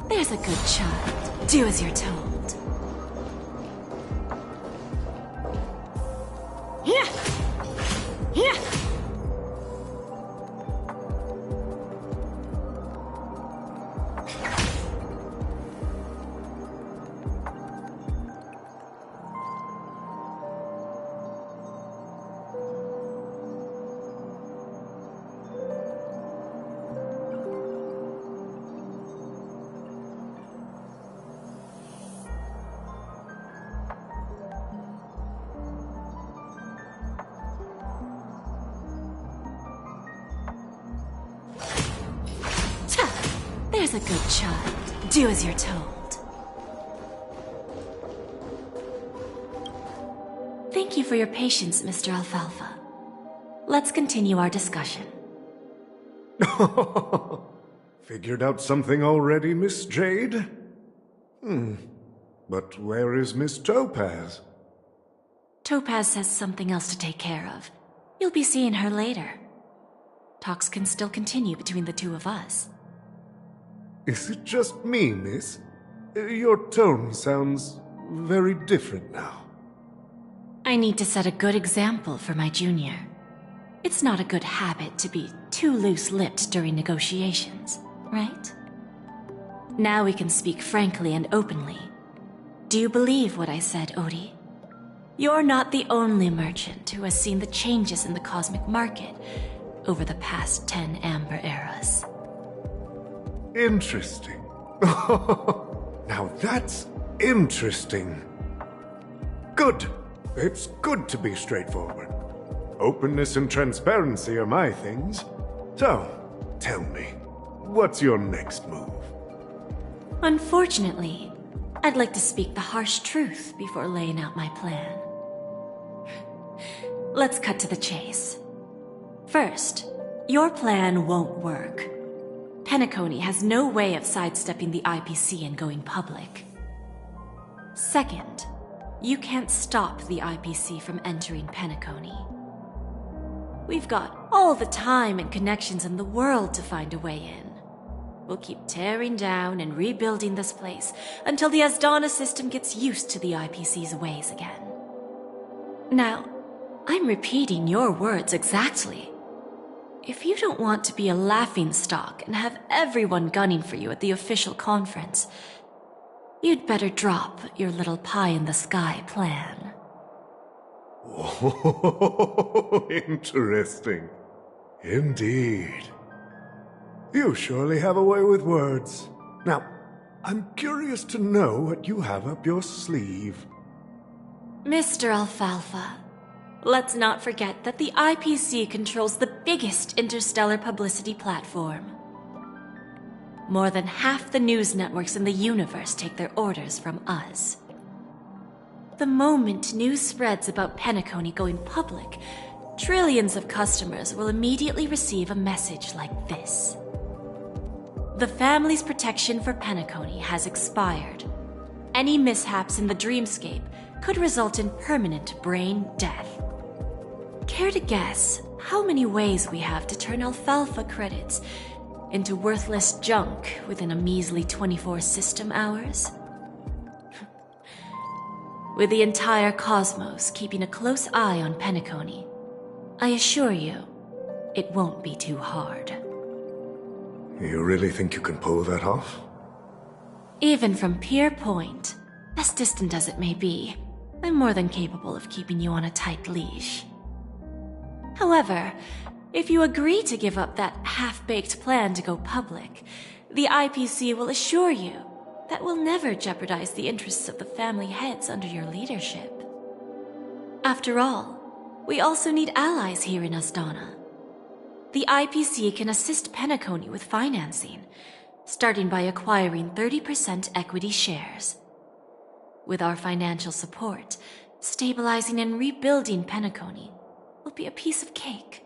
J: There's a good child. Do as you're told.
I: Yeah! Yeah!
J: There's a good child. Do as you're told. Thank you for your patience, Mr. Alfalfa. Let's continue our discussion.
K: Figured out something already, Miss Jade? But where is Miss Topaz?
J: Topaz has something else to take care of. You'll be seeing her later. Talks can still continue between the two of us.
K: Is it just me, miss? Your tone sounds very different now.
J: I need to set a good example for my junior. It's not a good habit to be too loose-lipped during negotiations, right? Now we can speak frankly and openly. Do you believe what I said, Odie? You're not the only merchant who has seen the changes in the cosmic market over the past 10 Amber Eras.
K: Interesting. Now that's interesting. Good. It's good to be straightforward. Openness and transparency are my things. So, tell me, what's your next move?
J: Unfortunately, I'd like to speak the harsh truth before laying out my plan. Let's cut to the chase. First, your plan won't work. Penacony has no way of sidestepping the IPC and going public. Second, you can't stop the IPC from entering Penacony. We've got all the time and connections in the world to find a way in. We'll keep tearing down and rebuilding this place until the Asdana system gets used to the IPC's ways again. Now, I'm repeating your words exactly. If you don't want to be a laughingstock and have everyone gunning for you at the official conference, you'd better drop your little pie-in-the-sky plan.
K: Oh, interesting. Indeed. You surely have a way with words. Now, I'm curious to know what you have up your sleeve.
J: Mr. Alfalfa, let's not forget that the IPC controls the biggest interstellar publicity platform. More than half the news networks in the universe take their orders from us. The moment news spreads about Penacony going public, trillions of customers will immediately receive a message like this. The family's protection for Penacony has expired. Any mishaps in the dreamscape could result in permanent brain death. Care to guess how many ways we have to turn Alfalfa credits into worthless junk within a measly 24 system hours? With the entire cosmos keeping a close eye on Penacony, I assure you, it won't be too hard.
K: You really think you can pull that off?
J: Even from Pier Point, as distant as it may be, I'm more than capable of keeping you on a tight leash. However, if you agree to give up that half-baked plan to go public, the IPC will assure you that we'll never jeopardize the interests of the family heads under your leadership. After all, we also need allies here in Asdana. The IPC can assist Penacony with financing, starting by acquiring 30% equity shares. With our financial support, stabilizing and rebuilding Penacony will be a piece of cake.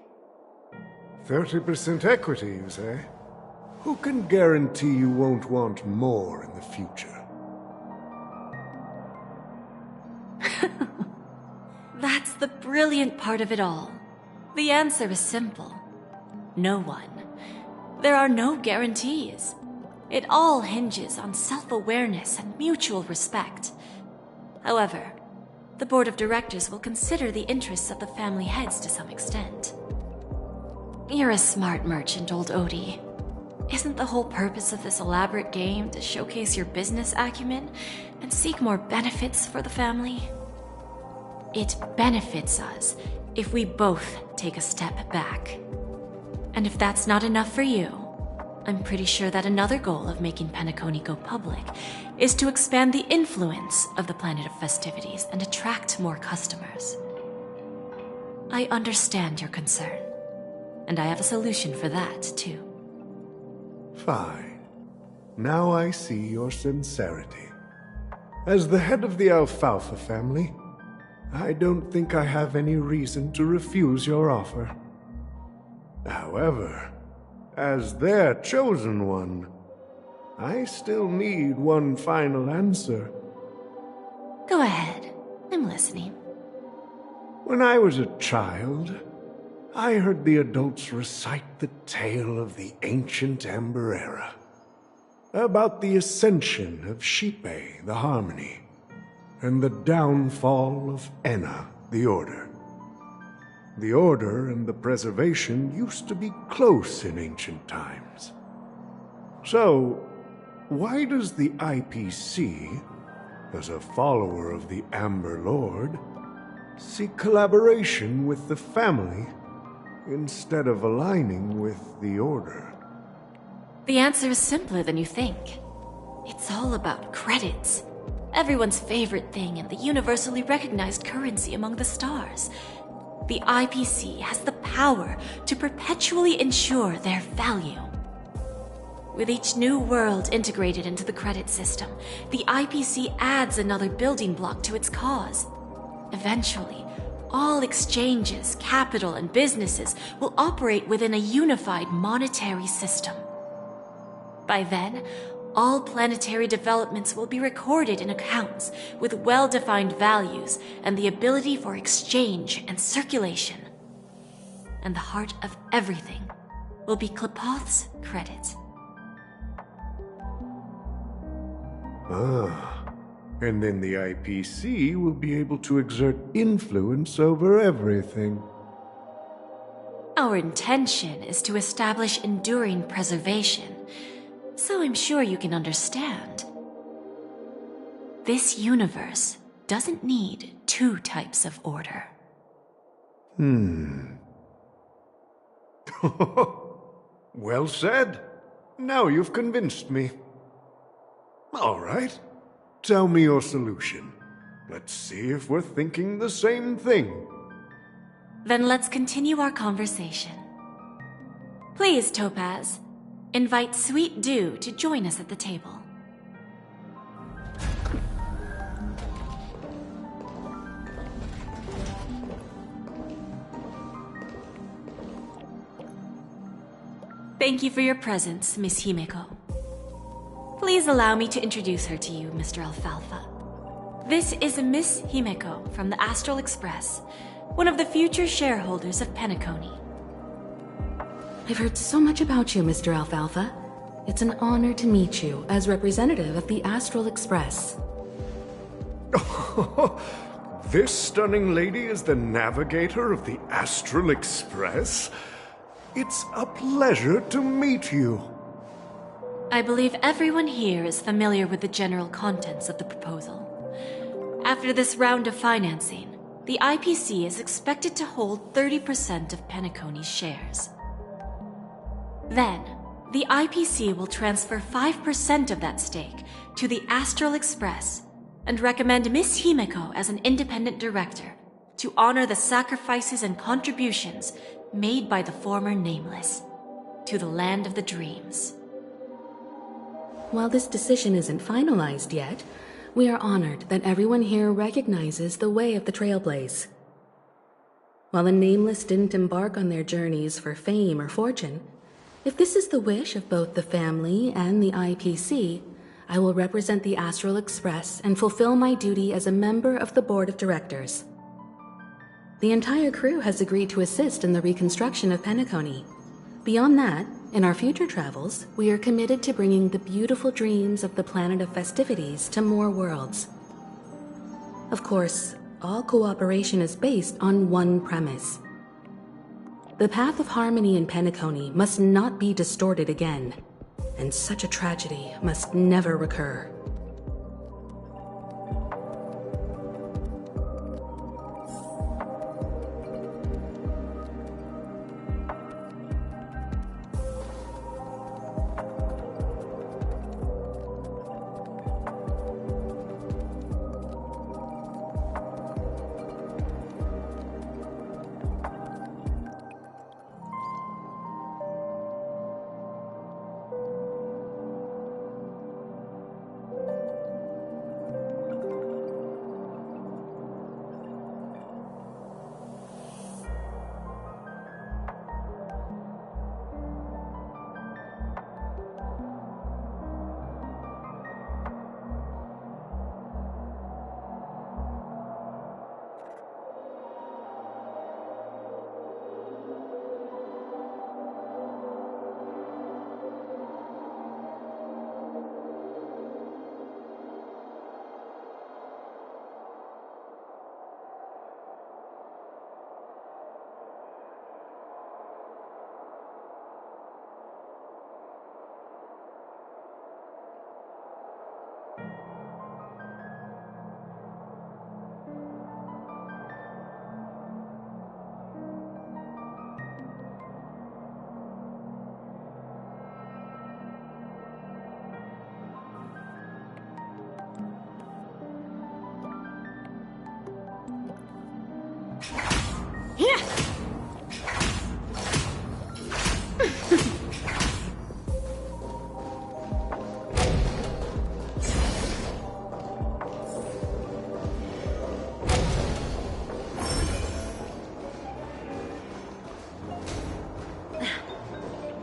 K: 30% equity, you say? Who can guarantee you won't want more in the future?
J: That's the brilliant part of it all. The answer is simple. No one. There are no guarantees. It all hinges on self-awareness and mutual respect. However, the board of directors will consider the interests of the family heads to some extent. You're a smart merchant, old Odie. Isn't the whole purpose of this elaborate game to showcase your business acumen and seek more benefits for the family? It benefits us if we both take a step back. And if that's not enough for you, I'm pretty sure that another goal of making Penacony go public is to expand the influence of the Planet of Festivities and attract more customers. I understand your concern, and I have a solution for that, too.
K: Fine. Now I see your sincerity. As the head of the Alfalfa family, I don't think I have any reason to refuse your offer. However, as their chosen one, I still need one final answer.
J: Go ahead. I'm listening.
K: When I was a child, I heard the adults recite the tale of the ancient Amber Era, about the ascension of Shipe, the Harmony, and the downfall of Enna, the Order. The Order and the Preservation used to be close in ancient times. So, why does the IPC, as a follower of the Amber Lord, seek collaboration with the family instead of aligning with the Order?
J: The answer is simpler than you think. It's all about credits. Everyone's favorite thing and the universally recognized currency among the stars. The IPC has the power to perpetually ensure their value. With each new world integrated into the credit system, the IPC adds another building block to its cause. Eventually, all exchanges, capital, and businesses will operate within a unified monetary system. By then, all planetary developments will be recorded in accounts with well-defined values and the ability for exchange and circulation. And the heart of everything will be Klepoth's credit.
K: And then the IPC will be able to exert influence over everything.
J: Our intention is to establish enduring preservation, so I'm sure you can understand. This universe doesn't need two types of order.
K: Well said. Now you've convinced me. All right. Tell me your solution. Let's see if we're thinking the same thing.
J: Then let's continue our conversation. Please, Topaz, invite Sweet Dew to join us at the table. Thank you for your presence, Miss Himeko. Please allow me to introduce her to you, Mr. Alfalfa. This is Miss Himeko from the Astral Express, one of the future shareholders of Penacony.
G: I've heard so much about you, Mr. Alfalfa. It's an honor to meet you as representative of the Astral Express.
K: This stunning lady is the navigator of the Astral Express? It's a pleasure to meet you.
J: I believe everyone here is familiar with the general contents of the proposal. After this round of financing, the IPC is expected to hold 30% of Penacony's shares. Then, the IPC will transfer 5% of that stake to the Astral Express and recommend Miss Himeko as an independent director to honor the sacrifices and contributions made by the former Nameless to the land of the dreams.
G: While this decision isn't finalized yet, we are honored that everyone here recognizes the way of the Trailblaze. While the Nameless didn't embark on their journeys for fame or fortune, if this is the wish of both the family and the IPC, I will represent the Astral Express and fulfill my duty as a member of the board of directors. The entire crew has agreed to assist in the reconstruction of Penacony. Beyond that, in our future travels, we are committed to bringing the beautiful dreams of the planet of festivities to more worlds. Of course, all cooperation is based on one premise. The path of harmony in Penacony must not be distorted again, and such a tragedy must never recur.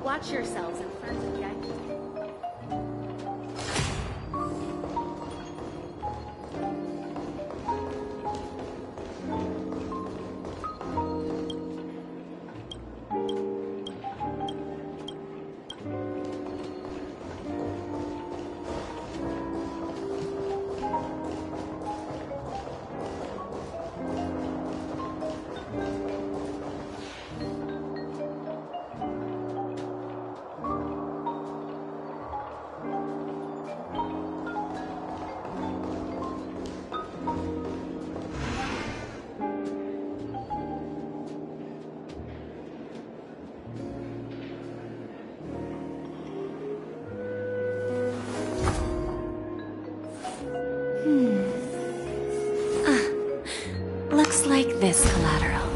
C: Watch yourselves in front of the IP.
J: Looks like this collateral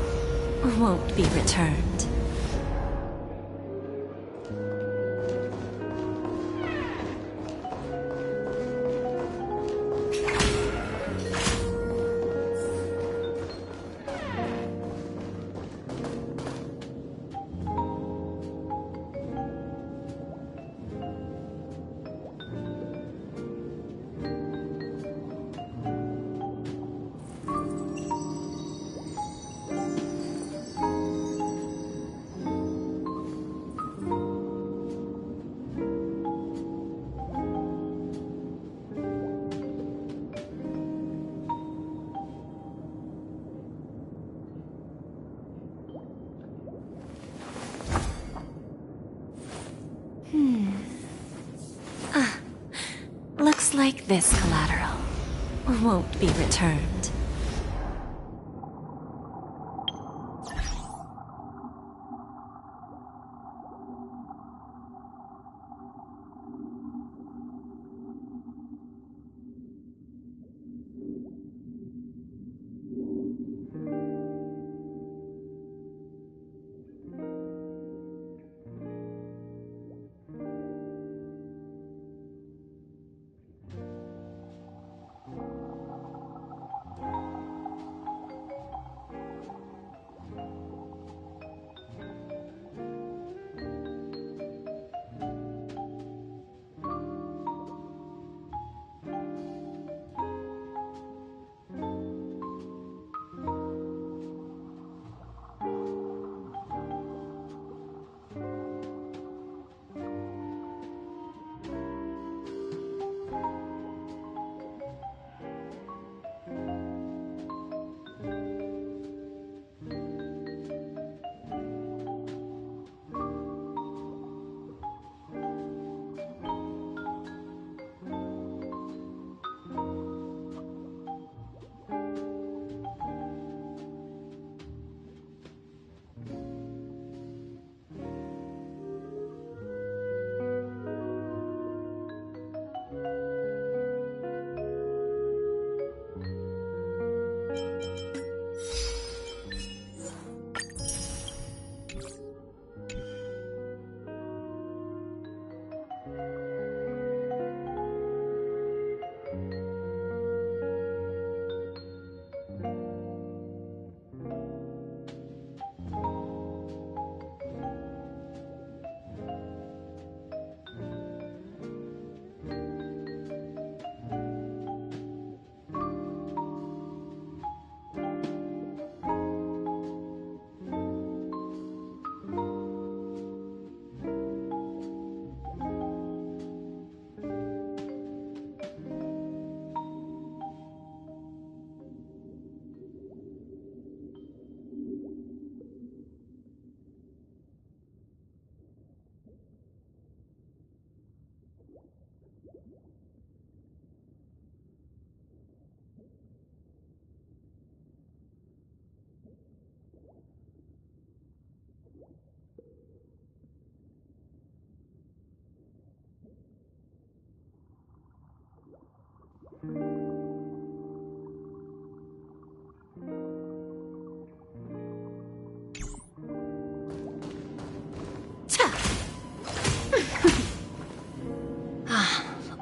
J: won't be returned. Looks like this collateral won't be returned.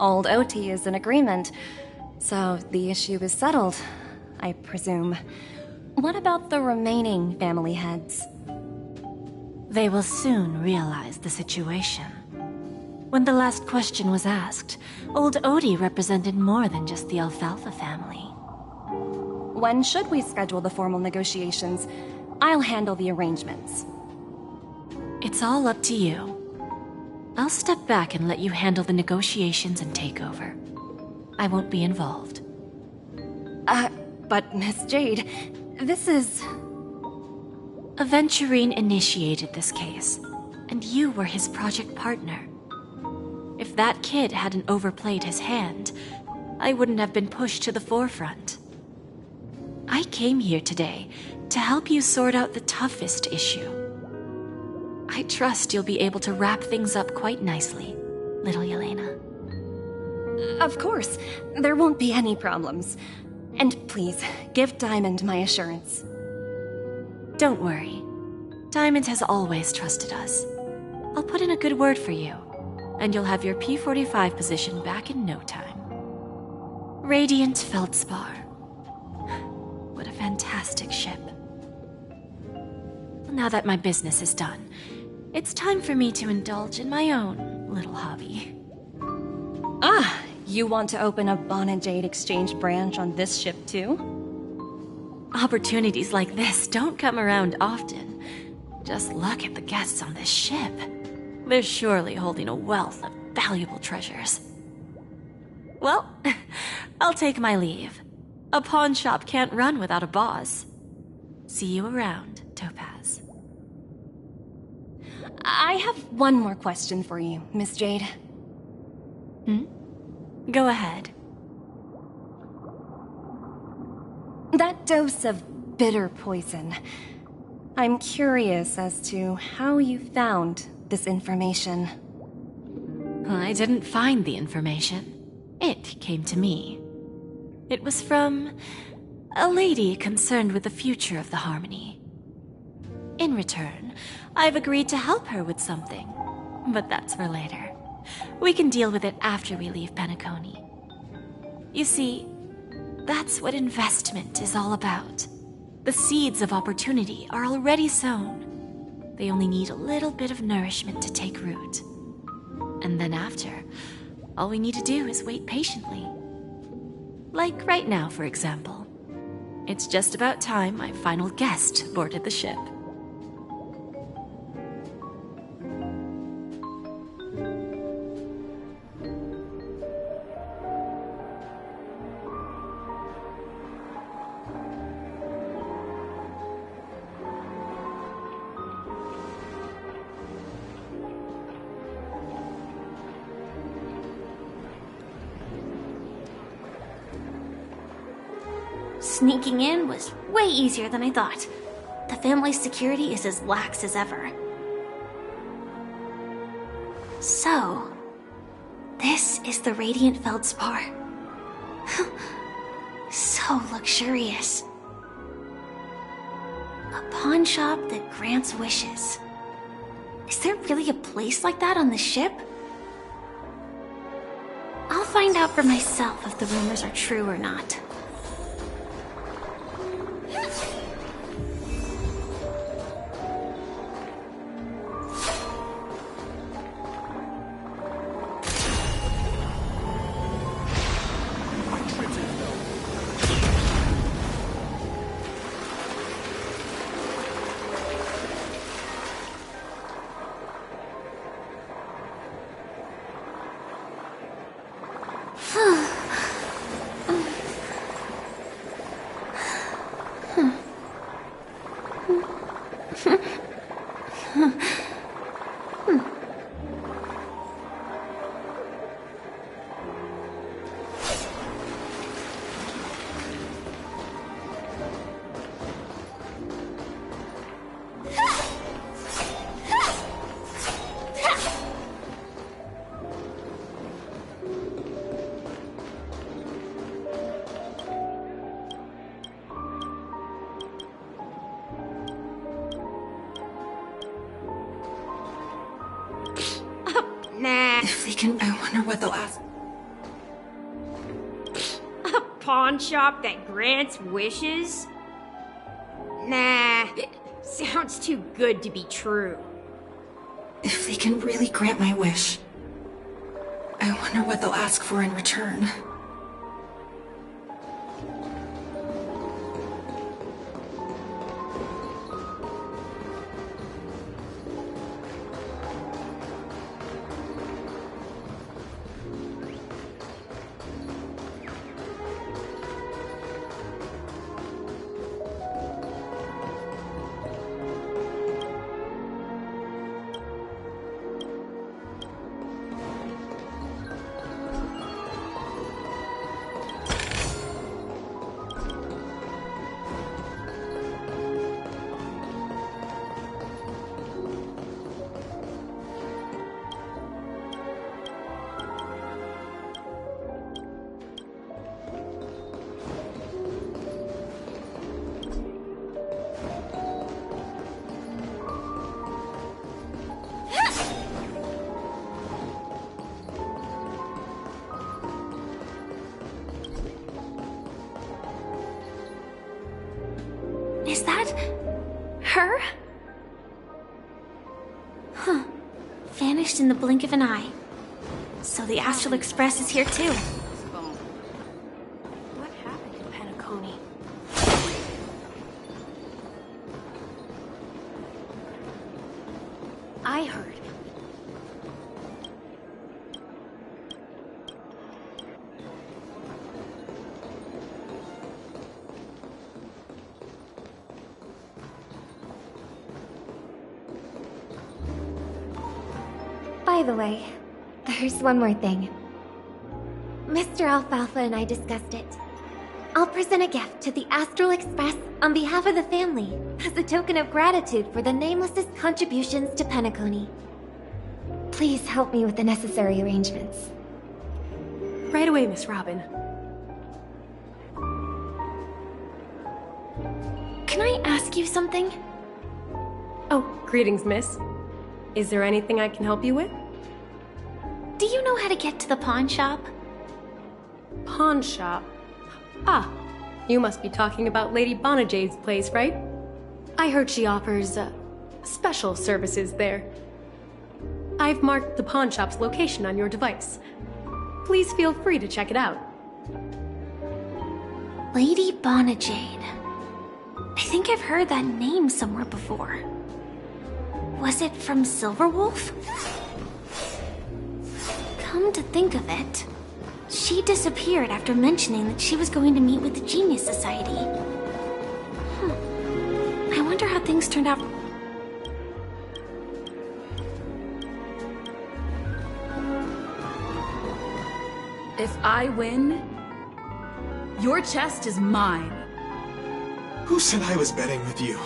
E: Old OT is in agreement, so the issue is settled, I presume. What about the remaining family heads?
J: They will soon realize the situation. When the last question was asked, old Odie represented more than just the Alfalfa family.
E: When should we schedule the formal negotiations? I'll handle the arrangements.
J: It's all up to you. I'll step back and let you handle the negotiations and takeover. I won't be involved.
E: But Miss Jade, this is...
J: Aventurine initiated this case, and you were his project partner. If that kid hadn't overplayed his hand, I wouldn't have been pushed to the forefront. I came here today to help you sort out the toughest issue. I trust you'll be able to wrap things up quite nicely, little Yelena.
E: Of course, there won't be any problems. And please, give Diamond my assurance.
J: Don't worry. Diamond has always trusted us. I'll put in a good word for you, and you'll have your P-45 position back in no time. Radiant Feldspar. What a fantastic ship. Now that my business is done, it's time for me to indulge in my own little hobby.
E: Ah, you want to open a Bon and Jade exchange branch on this ship too?
J: Opportunities like this don't come around often. Just look at the guests on this ship. They're surely holding a wealth of valuable treasures. Well, I'll take my leave. A pawn shop can't run without a boss. See you around, Topaz.
E: I have one more question for you, Miss Jade.
J: Go ahead.
E: That dose of bitter poison. I'm curious as to how you found this information.
J: I didn't find the information. It came to me. It was from a lady concerned with the future of the Harmony. In return, I've agreed to help her with something, but that's for later. We can deal with it after we leave Penacony. You see, that's what investment is all about. The seeds of opportunity are already sown. They only need a little bit of nourishment to take root. And then after, all we need to do is wait patiently. Like right now, for example. It's just about time my final guest boarded the ship.
C: Sneaking in was way easier than I thought. The family's security is as lax as ever. So, this is the Radiant Feldspar. So luxurious. A pawn shop that grants wishes. Is there really a place like that on the ship? I'll find out for myself if the rumors are true or not.
I: If they can, I wonder what they'll ask.
O: pawn shop that grants wishes? Nah, sounds too good to be true.
E: If they can really grant my wish, I wonder what they'll ask for in return.
C: Is that her? Huh. Vanished in the blink of an eye. So the Astral Express is here too.
I: What happened in Penacony? I heard.
P: By the way, there's one more thing. Mr. Alfalfa and I discussed it. I'll present a gift to the Astral Express on behalf of the family as a token of gratitude for the Nameless's contributions to Penacony. Please help me with the necessary arrangements.
I: Right away, Miss Robin.
C: Can I ask you something?
I: Oh, greetings, miss. Is there anything I can help you with?
C: Do you know how to get to the pawn shop?
I: Pawn shop? Ah, you must be talking about Lady Bonajade's place, right? I heard she offers, special services there. I've marked the pawn shop's location on your device. Please feel free to check it out.
C: Lady Bonajade. I think I've heard that name somewhere before. Was it from Silverwolf? Come to think of it, she disappeared after mentioning that she was going to meet with the Genius Society. I wonder how things turned out.
Q: If I win, your chest is mine.
R: Who said I was betting with you?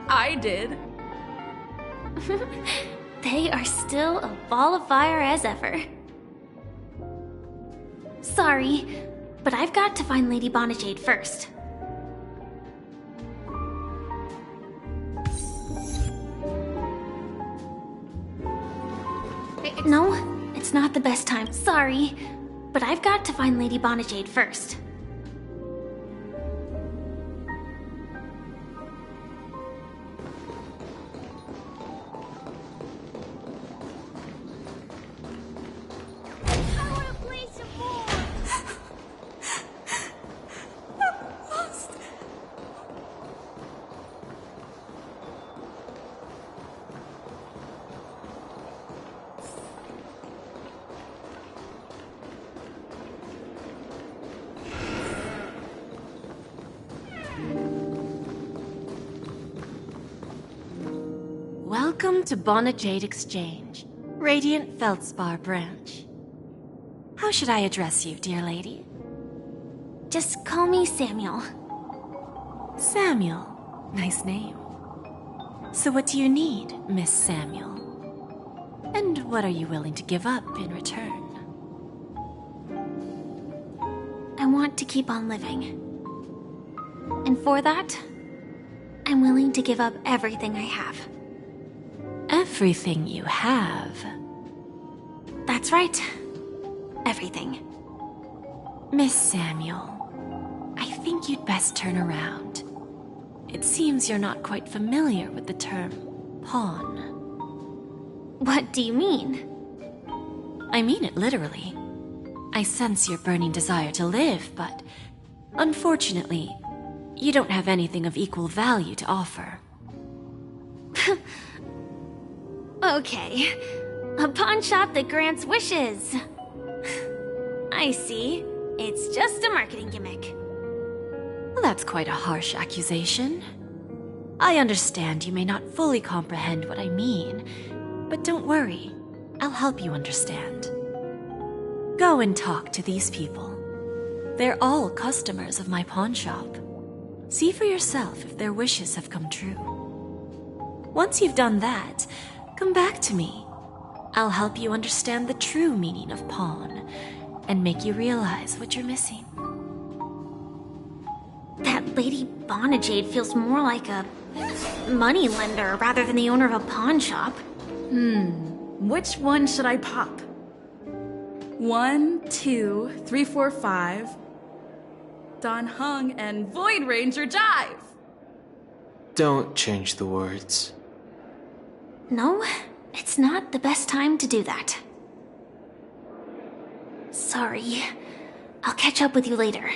Q: I did.
C: They are still a ball of fire as ever. Sorry, but I've got to find Lady Bonajade first. No, it's not the best time. Sorry, but I've got to find Lady Bonajade first.
J: Welcome to Bonajade Exchange, Radiant Feldspar branch. How should I address you, dear lady?
C: Just call me Samuel.
J: Samuel. Nice name. So what do you need, Miss Samuel? And what are you willing to give up in return?
C: I want to keep on living. And for that, I'm willing to give up everything I have.
J: Everything you have?
C: That's right. Everything.
J: Miss Samuel, I think you'd best turn around. It seems you're not quite familiar with the term pawn.
C: What do you mean?
J: I mean it literally. I sense your burning desire to live, but unfortunately, you don't have anything of equal value to offer.
C: Okay. A pawn shop that grants wishes. I see. It's just a marketing gimmick.
J: That's quite a harsh accusation. I understand you may not fully comprehend what I mean, but don't worry. I'll help you understand. Go and talk to these people. They're all customers of my pawn shop. See for yourself if their wishes have come true. Once you've done that, come back to me. I'll help you understand the true meaning of pawn and make you realize what you're missing.
C: That Lady Bonajade feels more like a money lender rather than the owner of a pawn shop.
Q: Which one should I pop? 1, 2, 3, 4, 5. Don Hung and Void Ranger Jive.
L: Don't change the words.
C: No, it's not the best time to do that. Sorry. I'll catch up with you later.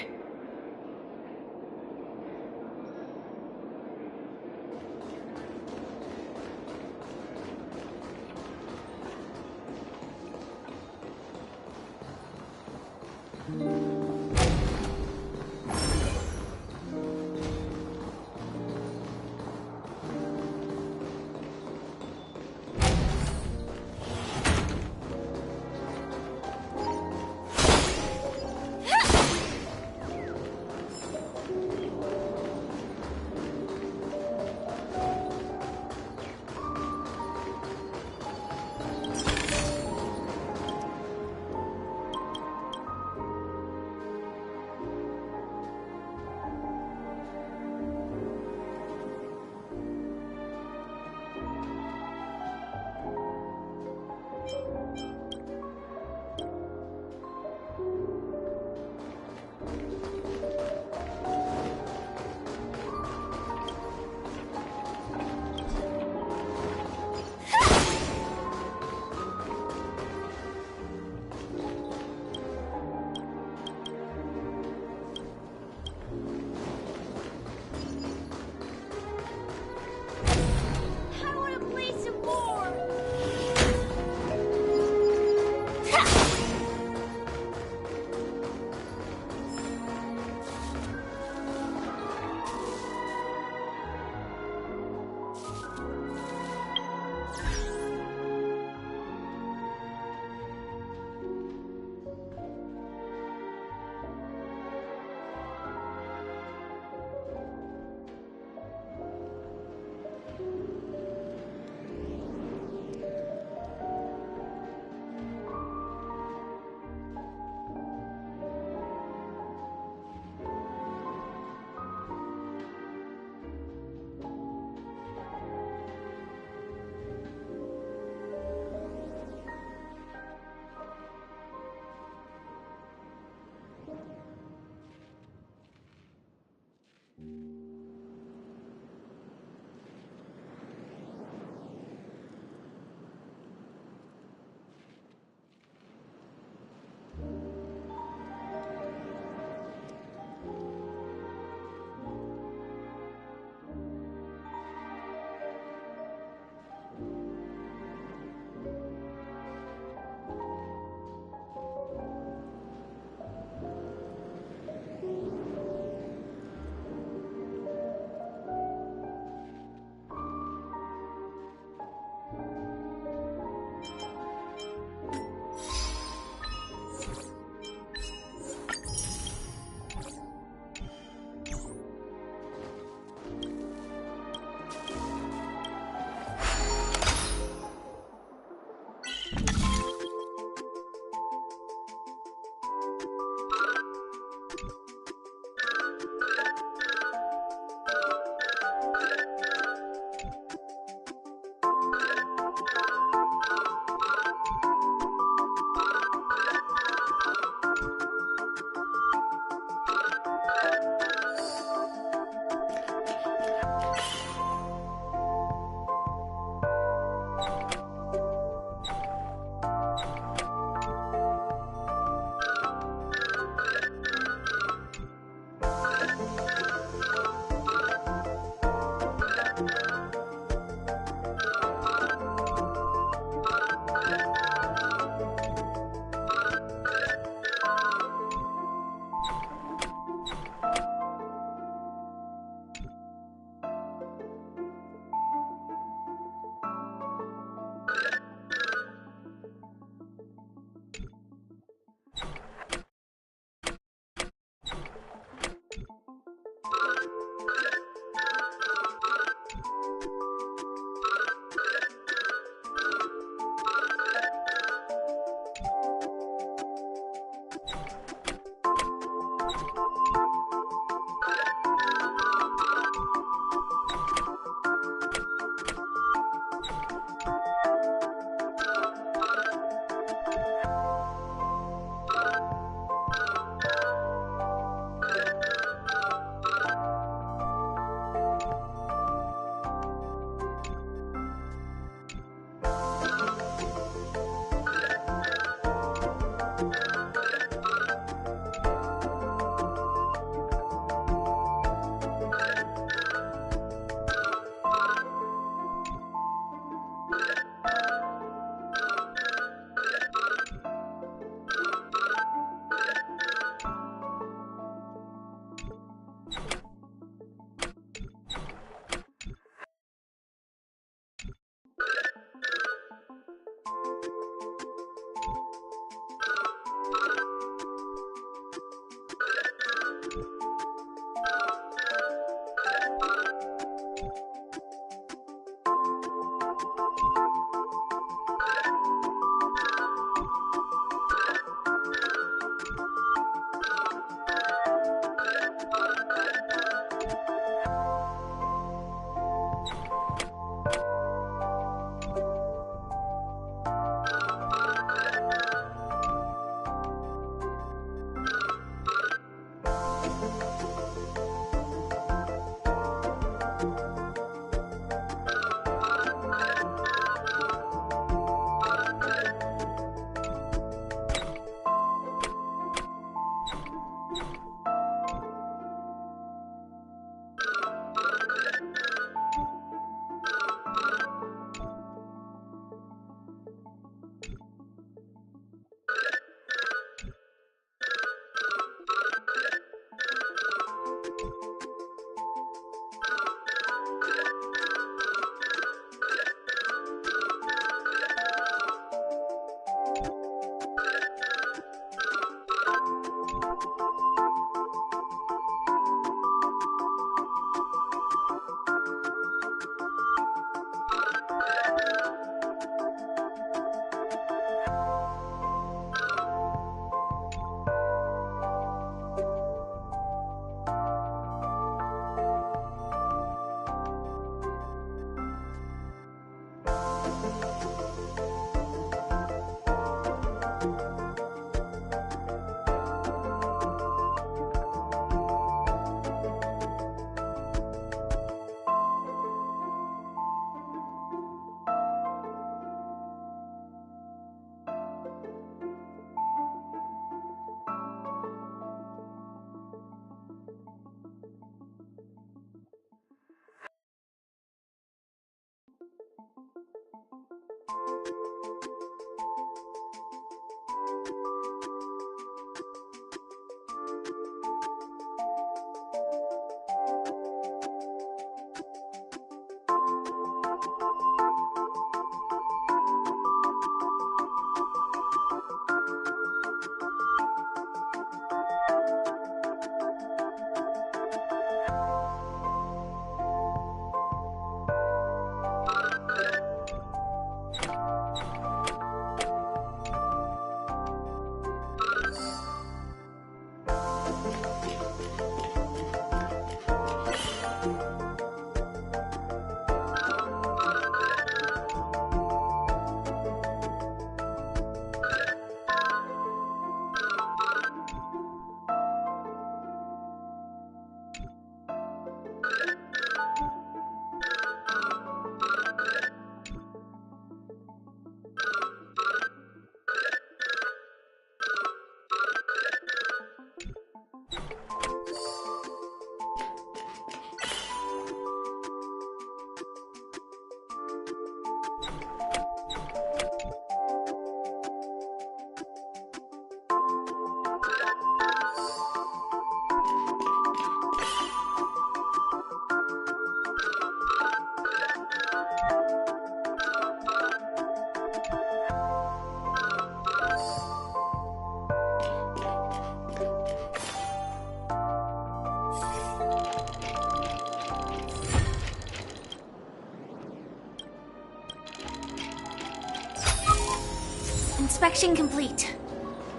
C: Inspection complete.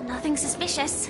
C: Nothing suspicious.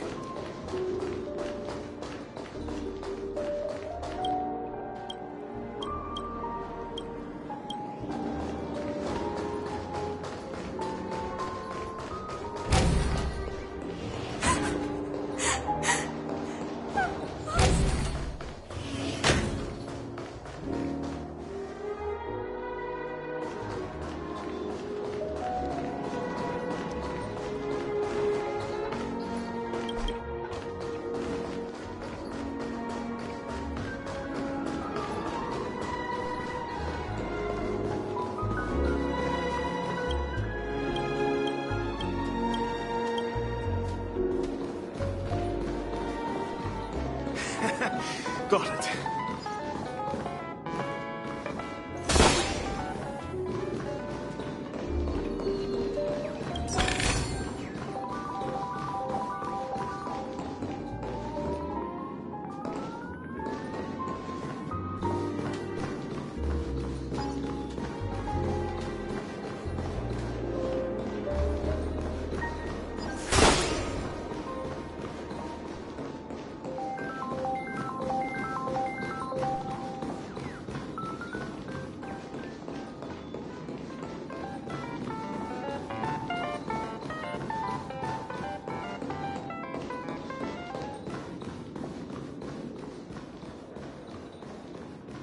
R: Got it.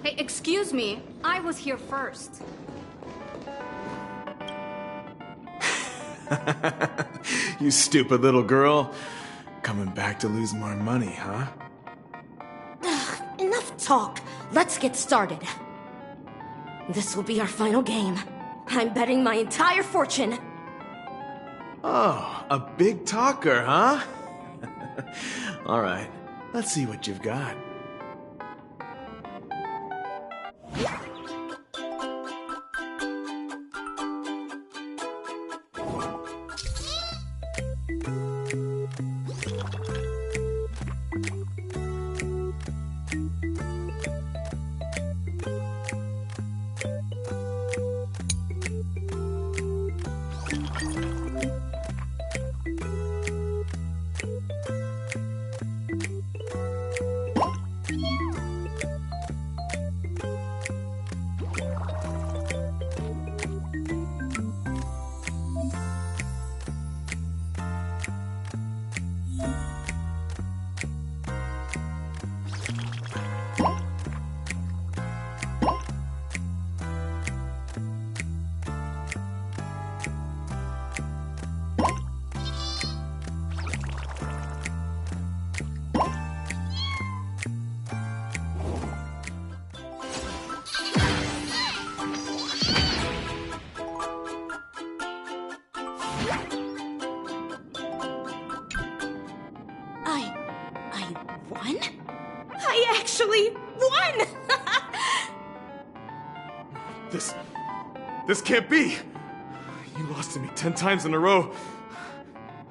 S: Hey, excuse me. I was here first.
R: You stupid little girl. Coming back to lose more money, huh?
T: Enough talk. Let's get started. This will be our final game. I'm betting my entire fortune.
R: Oh, a big talker, huh? All right, let's see what you've got.
T: Won? I actually won!
R: This can't be! You lost to me 10 times in a row.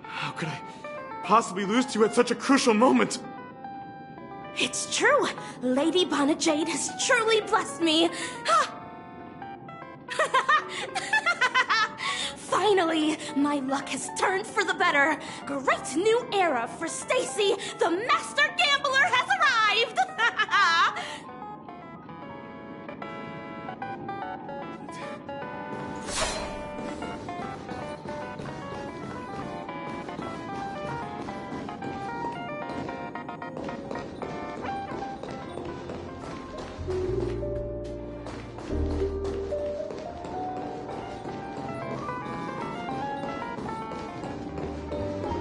R: How could I possibly lose to you at such a crucial moment?
T: It's true! Lady Bonajade has truly blessed me! Finally, my luck has turned for the better. Great new era for Stacy. The master gambler has arrived.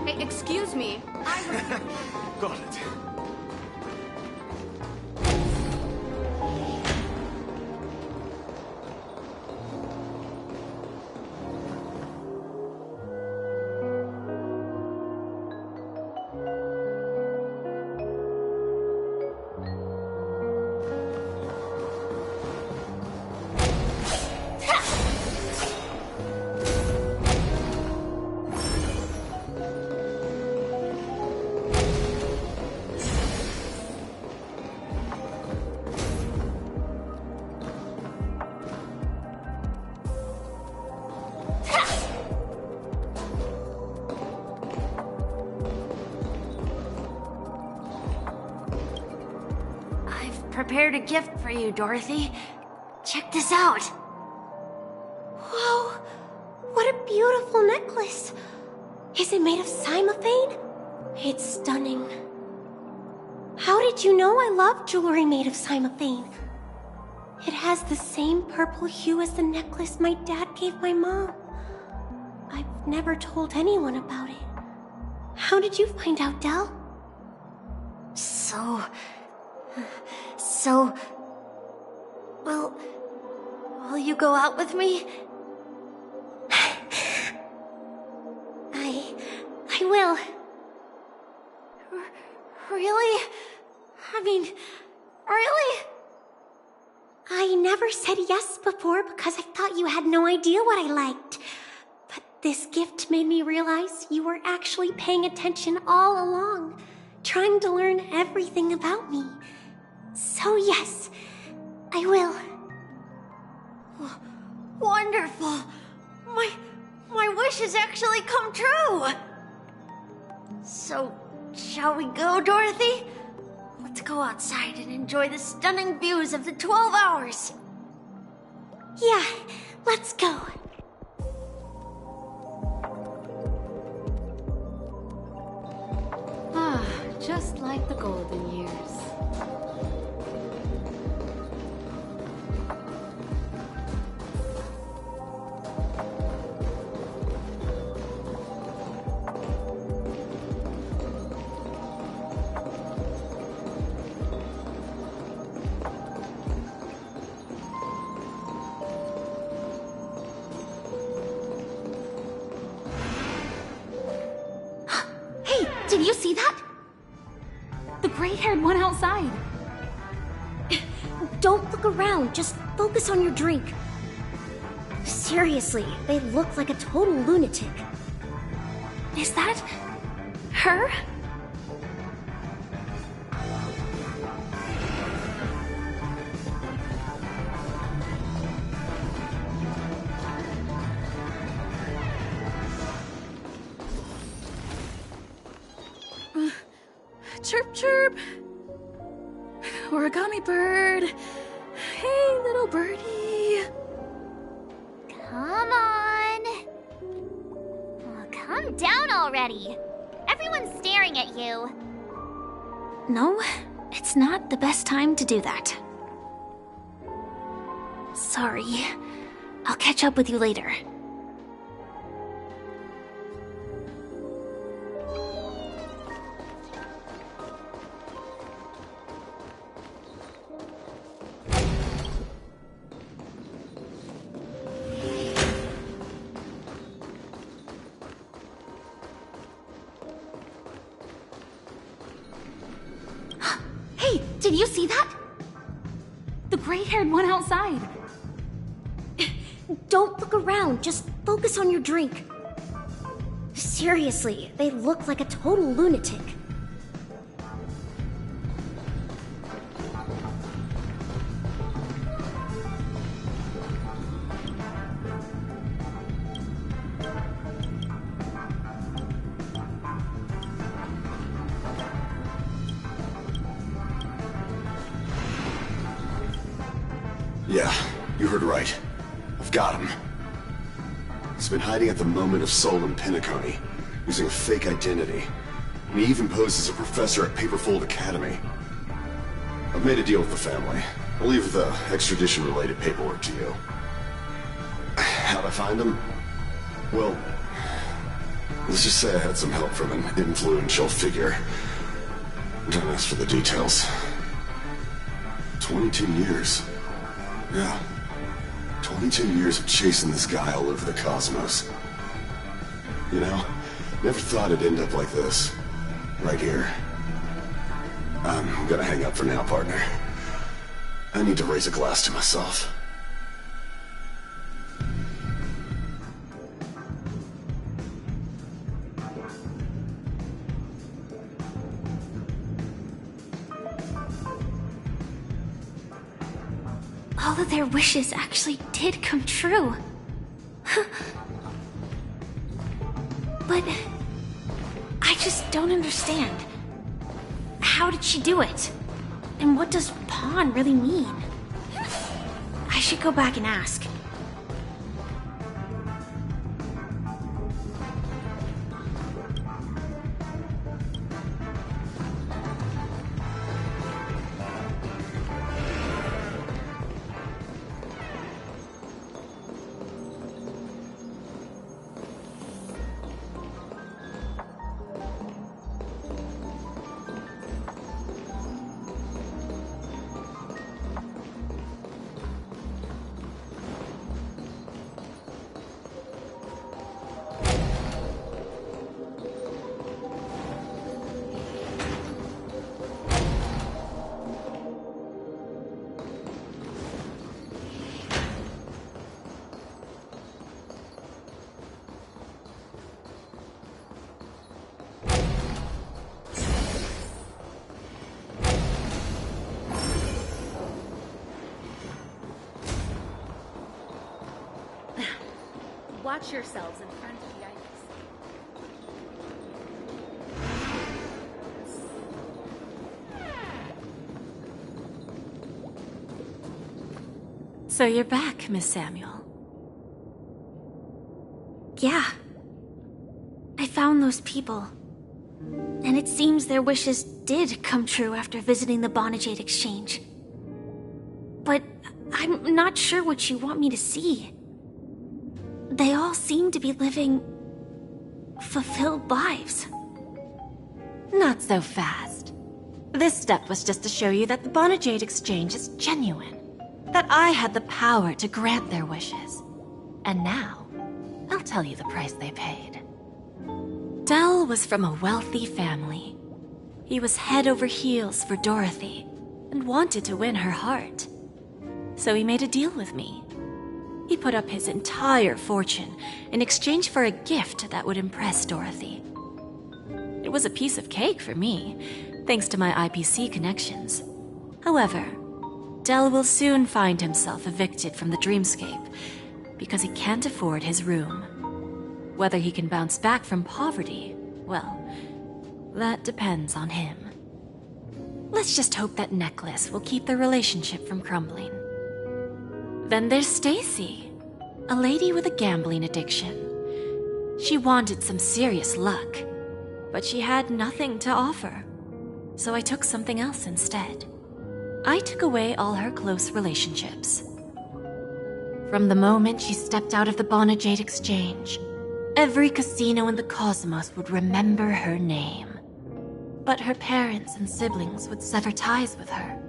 S: Hey, excuse me.
R: Got it.
C: prepared a gift for you, Dorothy. Check this out.
P: Whoa! What a beautiful necklace! Is it made of cymophane? It's stunning. How did you know I love jewelry made of cymophane? It has the same purple hue as the necklace my dad gave my mom. I've never told anyone about it. How did you find out, Del?
C: Will you go out with me?
P: I will.
C: Really? I mean, really?
P: I never said yes before because I thought you had no idea what I liked. But this gift made me realize you were actually paying attention all along, trying to learn everything about me. So yes, I will.
C: Wonderful. My wish has actually come true. So, shall we go, Dorothy? Let's go outside and enjoy the stunning views of the 12 hours.
P: Yeah, let's go.
B: Just like the golden years.
T: Hey, did you see that? The gray-haired one outside.
P: Don't look around, just focus on your drink. Seriously, they look like a total lunatic.
C: Is that her?
Q: Chirp, chirp. Origami bird. Hey, little birdie.
A: Come on. Oh, calm down already. Everyone's staring at you.
C: No, it's not the best time to do that. Sorry. I'll catch up with you later.
T: Hey, did you see that? The gray-haired one outside.
P: Don't look around, just focus on your drink. Seriously, they look like a total lunatic.
U: Yeah, you heard right. I've got him. He's been hiding at the Moment of Soul in Penacony, using a fake identity. And he even posed as a professor at Paperfold Academy. I've made a deal with the family. I'll leave the extradition-related paperwork to you. How'd I find him? Well, let's just say I had some help from an influential figure. Don't ask for the details. 22 years. Yeah. 22 years of chasing this guy all over the cosmos. You know, never thought it'd end up like this. Right here. I'm gonna hang up for now, partner. I need to raise a glass to myself.
C: All of their wishes actually did come true. But I just don't understand. How did she do it? And what does pawn really mean? I should go back and ask.
Q: Watch yourselves in front of the IPC.
J: So you're back, Miss Samuel.
C: Yeah. I found those people. And it seems their wishes did come true after visiting the Bonajade Exchange. But I'm not sure what you want me to see. They all seem to be living fulfilled lives.
J: Not so fast. This step was just to show you that the Bonajade Exchange is genuine. That I had the power to grant their wishes. And now, I'll tell you the price they paid. Dell was from a wealthy family. He was head over heels for Dorothy and wanted to win her heart. So he made a deal with me. He put up his entire fortune in exchange for a gift that would impress Dorothy. It was a piece of cake for me, thanks to my IPC connections. However, Dell will soon find himself evicted from the dreamscape because he can't afford his room. Whether he can bounce back from poverty, well, that depends on him. Let's just hope that necklace will keep their relationship from crumbling. Then there's Stacy, a lady with a gambling addiction. She wanted some serious luck, but she had nothing to offer. So I took something else instead. I took away all her close relationships. From the moment she stepped out of the Bonajade Exchange, every casino in the cosmos would remember her name. But her parents and siblings would sever ties with her,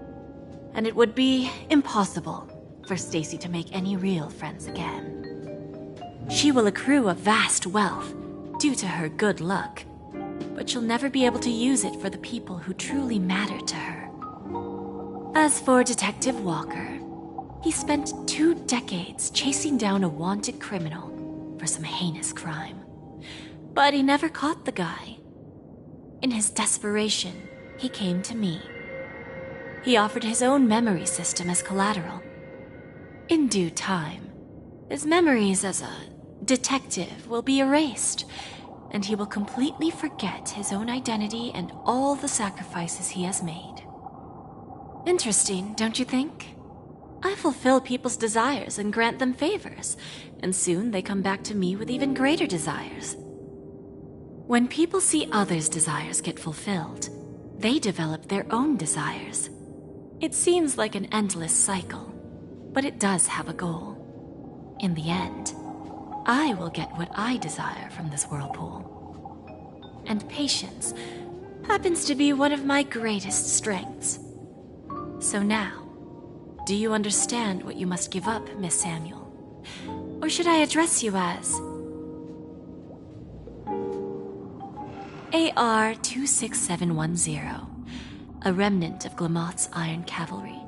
J: and it would be impossible for Stacy to make any real friends again. She will accrue a vast wealth due to her good luck, but she'll never be able to use it for the people who truly matter to her. As for Detective Walker, he spent 2 decades chasing down a wanted criminal for some heinous crime. But he never caught the guy. In his desperation, he came to me. He offered his own memory system as collateral. In due time, his memories as a detective will be erased, and he will completely forget his own identity and all the sacrifices he has made. Interesting, don't you think? I fulfill people's desires and grant them favors, and soon they come back to me with even greater desires. When people see others' desires get fulfilled, they develop their own desires. It seems like an endless cycle, but it does have a goal. In the end, I will get what I desire from this whirlpool. And patience happens to be one of my greatest strengths. So now, do you understand what you must give up, Miss Samuel? Or should I address you as AR-26710, a remnant of Glamoth's Iron Cavalry?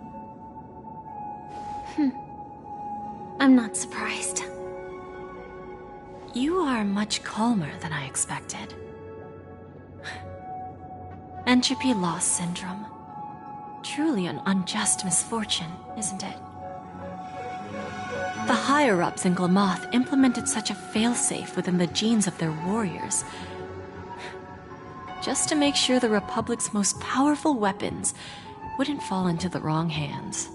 C: I'm not surprised.
J: You are much calmer than I expected. Entropy loss syndrome. Truly an unjust misfortune, isn't it? The higher-ups in Glamoth implemented such a failsafe within the genes of their warriors, just to make sure the Republic's most powerful weapons wouldn't fall into the wrong hands.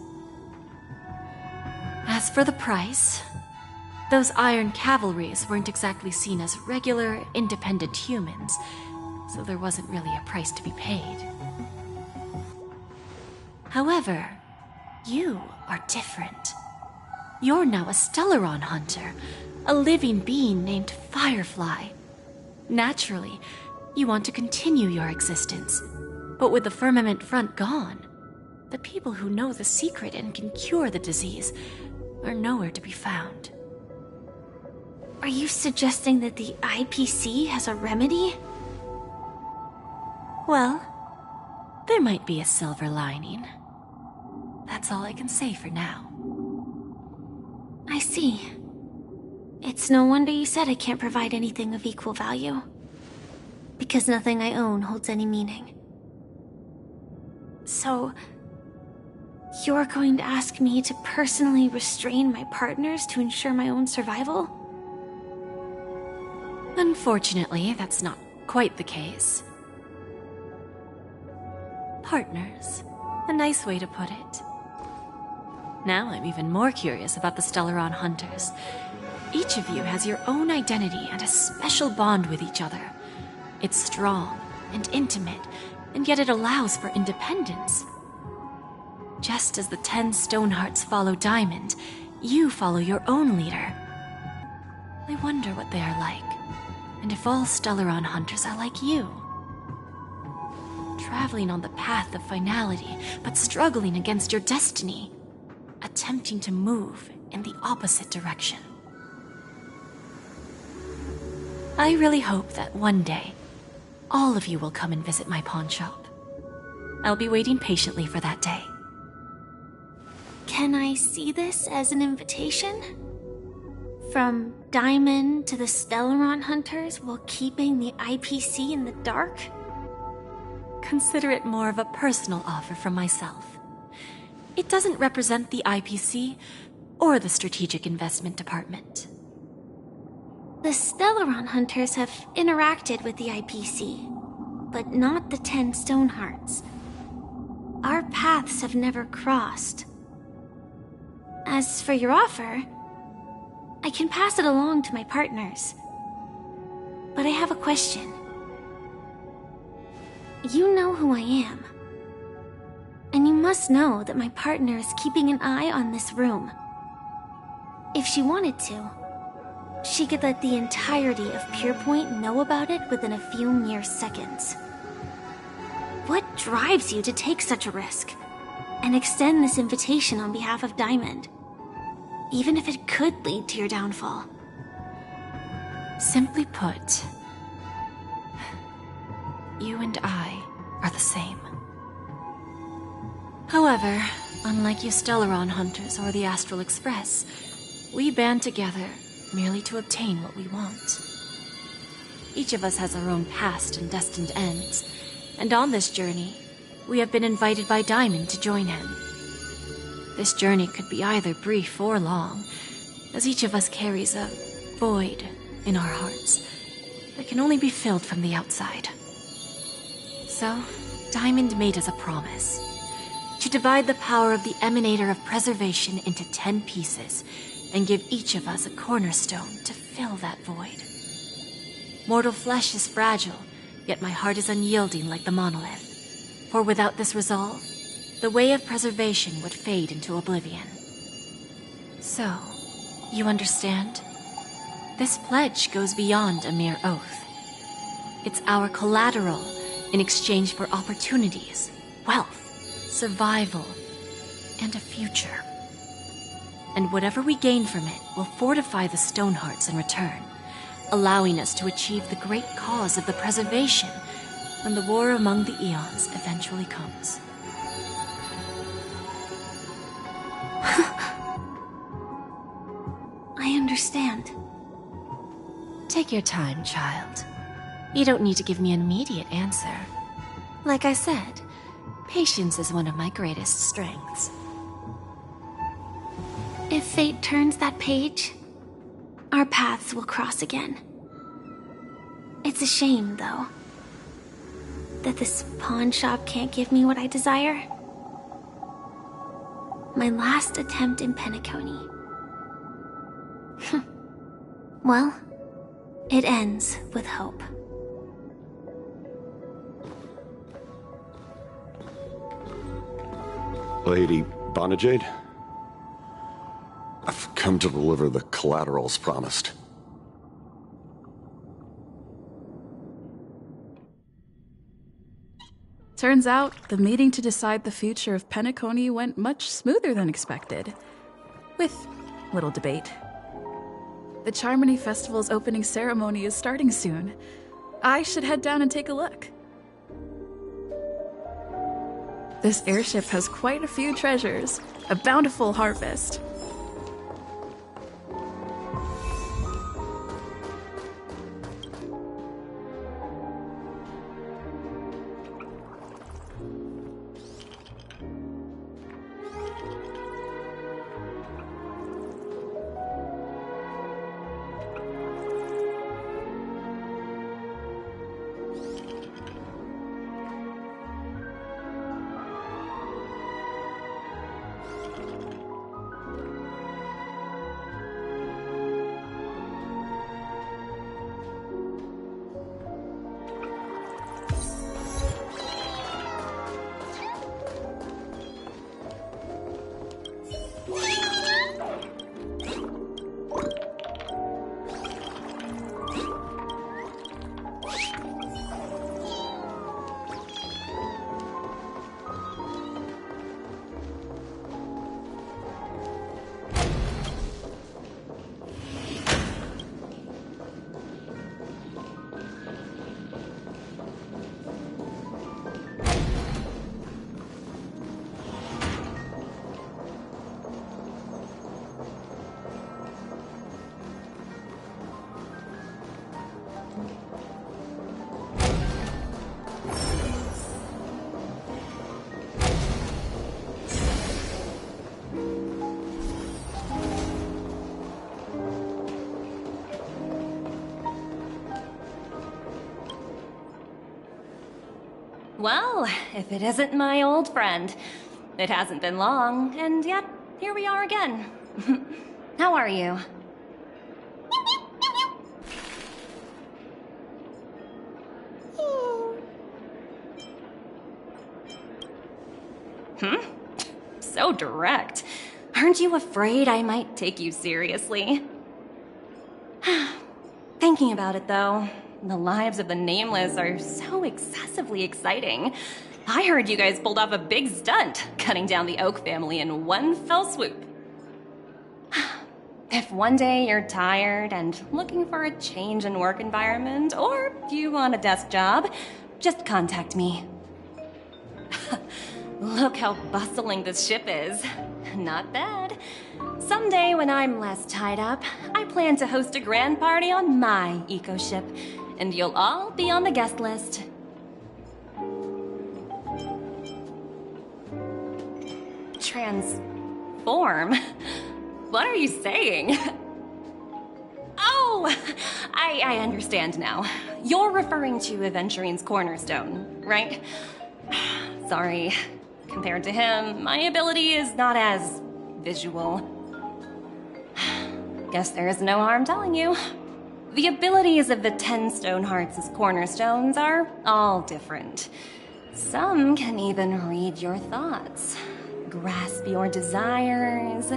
J: As for the price, those Iron Cavalries weren't exactly seen as regular, independent humans, so there wasn't really a price to be paid. However, you are different. You're now a Stellaron hunter, a living being named Firefly. Naturally, you want to continue your existence, but with the firmament front gone, the people who know the secret and can cure the disease are nowhere to be found.
C: Are you suggesting that the IPC has a remedy?
J: Well, there might be a silver lining. That's all I can say for now.
C: I see. It's no wonder you said I can't provide anything of equal value. Because nothing I own holds any meaning. So, you're going to ask me to personally restrain my partners to ensure my own survival?
J: Unfortunately, that's not quite the case. Partners. A nice way to put it. Now I'm even more curious about the Stellaron Hunters. Each of you has your own identity and a special bond with each other. It's strong and intimate, and yet it allows for independence. Just as the 10 Stonehearts follow Diamond, you follow your own leader. I wonder what they are like, and if all Stellaron Hunters are like you. Traveling on the path of finality, but struggling against your destiny. Attempting to move in the opposite direction. I really hope that one day, all of you will come and visit my pawn shop. I'll be waiting patiently for that day.
C: Can I see this as an invitation? From Diamond to the Stellaron Hunters while keeping the IPC in the dark?
J: Consider it more of a personal offer from myself. It doesn't represent the IPC or the Strategic Investment Department.
C: The Stellaron Hunters have interacted with the IPC, but not the 10 Stonehearts. Our paths have never crossed. As for your offer, I can pass it along to my partners. But I have a question. You know who I am. And you must know that my partner is keeping an eye on this room. If she wanted to, she could let the entirety of Purepoint know about it within a few mere seconds. What drives you to take such a risk and extend this invitation on behalf of Diamond, even if it could lead to your downfall?
J: Simply put, you and I are the same. However, unlike you Stellaron Hunters or the Astral Express, we band together merely to obtain what we want. Each of us has our own past and destined ends, and on this journey, we have been invited by Diamond to join him. This journey could be either brief or long, as each of us carries a void in our hearts that can only be filled from the outside. So, Diamond made us a promise to divide the power of the Emanator of Preservation into 10 pieces and give each of us a cornerstone to fill that void. Mortal flesh is fragile, yet my heart is unyielding like the monolith. For without this resolve, the way of preservation would fade into oblivion. So, you understand? This pledge goes beyond a mere oath. It's our collateral in exchange for opportunities, wealth, survival, and a future. And whatever we gain from it will fortify the Stonehearts in return, allowing us to achieve the great cause of the preservation when the war among the eons eventually comes.
C: I understand.
J: Take your time, child. You don't need to give me an immediate answer. Like I said, patience is one of my greatest strengths.
C: If fate turns that page, our paths will cross again. It's a shame, though, that this pawn shop can't give me what I desire. My last attempt in Penacony. Well, it ends with hope.
U: Lady Bonajade? I've come to deliver the collaterals promised.
Q: Turns out, the meeting to decide the future of Penacony went much smoother than expected. With little debate. The Charmony Festival's opening ceremony is starting soon. I should head down and take a look. This airship has quite a few treasures. A bountiful harvest.
E: Well, if it isn't my old friend. It hasn't been long, and yet, here we are again. How are you? So direct. Aren't you afraid I might take you seriously? Thinking about it, though, the lives of the Nameless are so excessively exciting. I heard you guys pulled off a big stunt, cutting down the Oak family in one fell swoop. If one day you're tired and looking for a change in work environment, or you want a desk job, just contact me. Look how bustling this ship is. Not bad. Someday when I'm less tied up, I plan to host a grand party on my eco-ship, and you'll all be on the guest list. Transform? What are you saying? Oh, I understand now. You're referring to Aventurine's cornerstone, right? Sorry. Compared to him, my ability is not as visual. Guess there is no harm telling you. The abilities of the 10 Stonehearts' cornerstones are all different. Some can even read your thoughts, grasp your desires.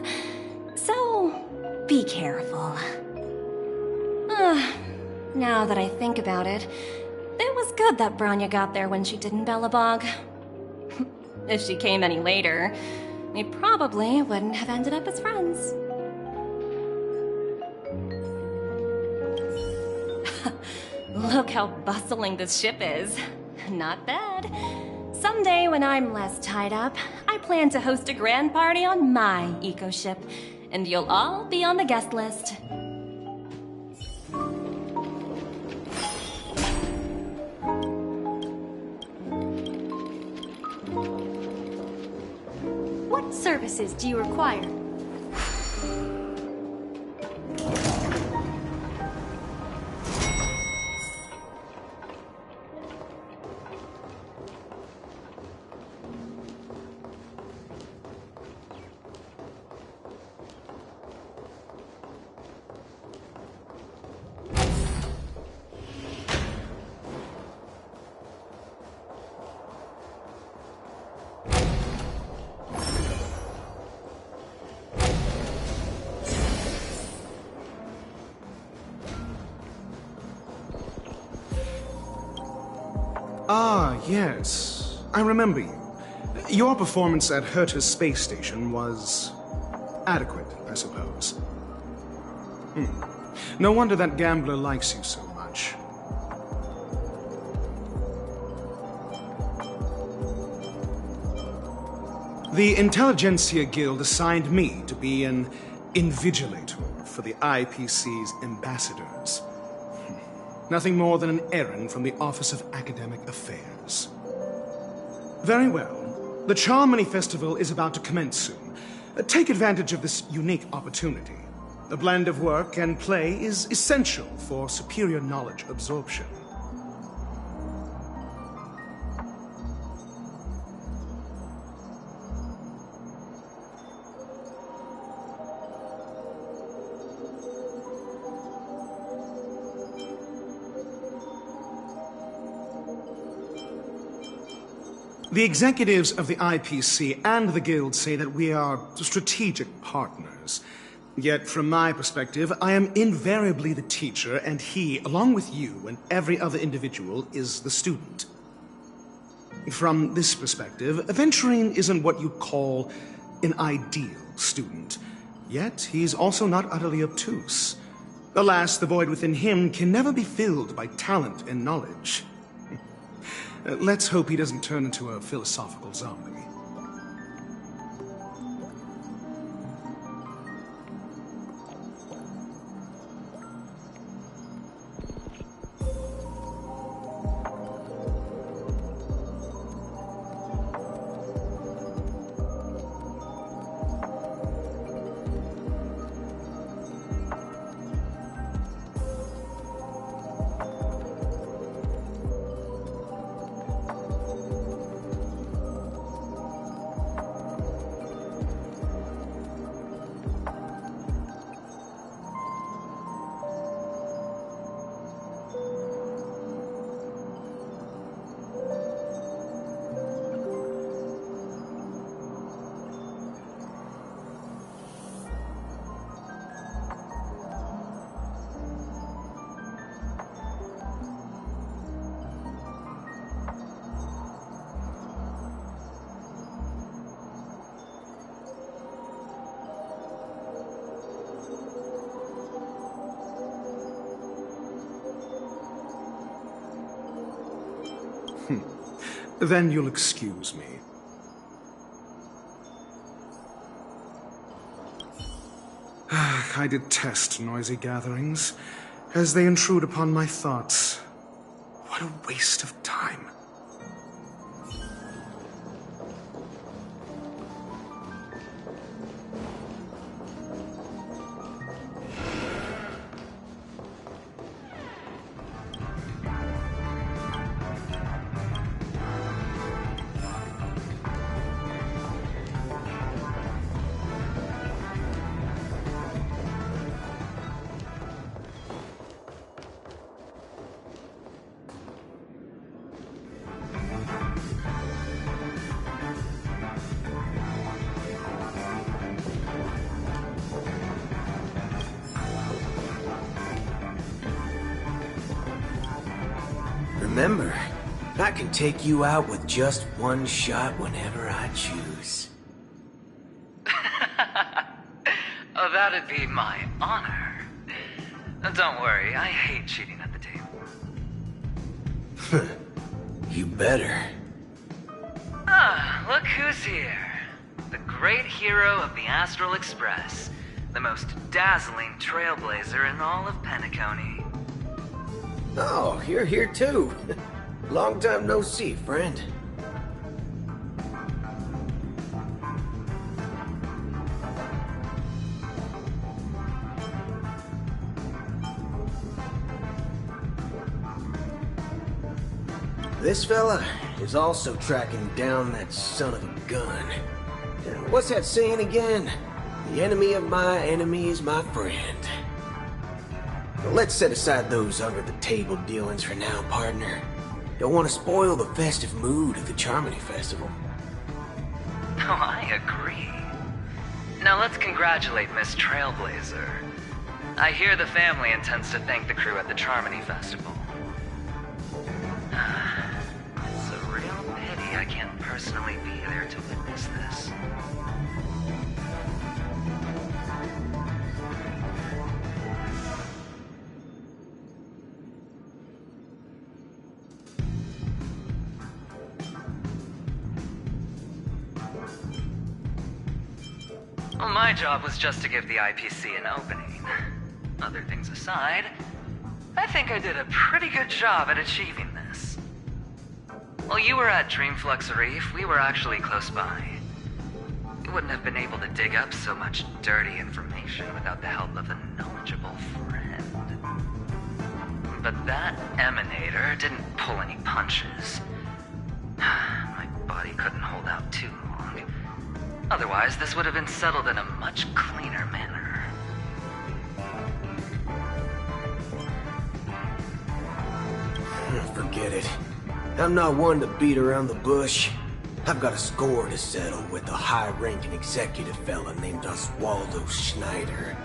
E: So, be careful. Now that I think about it, it was good that Branya got there when she did in Bellabog. If she came any later, we probably wouldn't have ended up as friends. Look how bustling this ship is. Not bad. Someday when I'm less tied up, I plan to host a grand party on my eco-ship, and you'll all be on the guest list.
O: What services do you require?
D: Ah, yes. I remember you. Your performance at Herta's space station was adequate, I suppose. No wonder that gambler likes you so much. The Intelligentsia Guild assigned me to be an invigilator for the IPC's ambassadors. Nothing more than an errand from the Office of Academic Affairs. Very well. The Charmony Festival is about to commence soon. Take advantage of this unique opportunity. A blend of work and play is essential for superior knowledge absorption. The executives of the IPC and the Guild say that we are strategic partners. Yet, from my perspective, I am invariably the teacher, and he, along with you and every other individual, is the student. From this perspective, Aventurine isn't what you'd call an ideal student. Yet, he's also not utterly obtuse. Alas, the void within him can never be filled by talent and knowledge. Let's hope he doesn't turn into a philosophical zombie. Then you'll excuse me. I detest noisy gatherings, as they intrude upon my thoughts. What a waste of time.
V: Remember, I can take you out with just one shot whenever I choose.
W: Oh, that'd be my honor. Don't worry, I hate cheating at the table.
V: You better.
W: Ah, look who's here. The great hero of the Astral Express. The most dazzling trailblazer in all of Penacony.
V: Oh, you're here too. Long time no see, friend. This fella is also tracking down that son of a gun. What's that saying again? The enemy of my enemy is my friend. Let's set aside those under-the-table dealings for now, partner. Don't want to spoil the festive mood of the Charmony Festival.
W: Oh, I agree. Now let's congratulate Miss Trailblazer. I hear the family intends to thank the crew at the Charmony Festival. It's a personally be there to witness this. Well, my job was just to give the IPC an opening. Other things aside, I think I did a pretty good job at achieving this. While you were at Dreamflux Reef, we were actually close by. You wouldn't have been able to dig up so much dirty information without the help of a knowledgeable friend. But that emanator didn't pull any punches. My body couldn't hold out too long. Otherwise, this would have been settled in a much cleaner manner.
V: Forget it. I'm not one to beat around the bush. I've got a score to settle with a high-ranking executive fella named Oswaldo Schneider.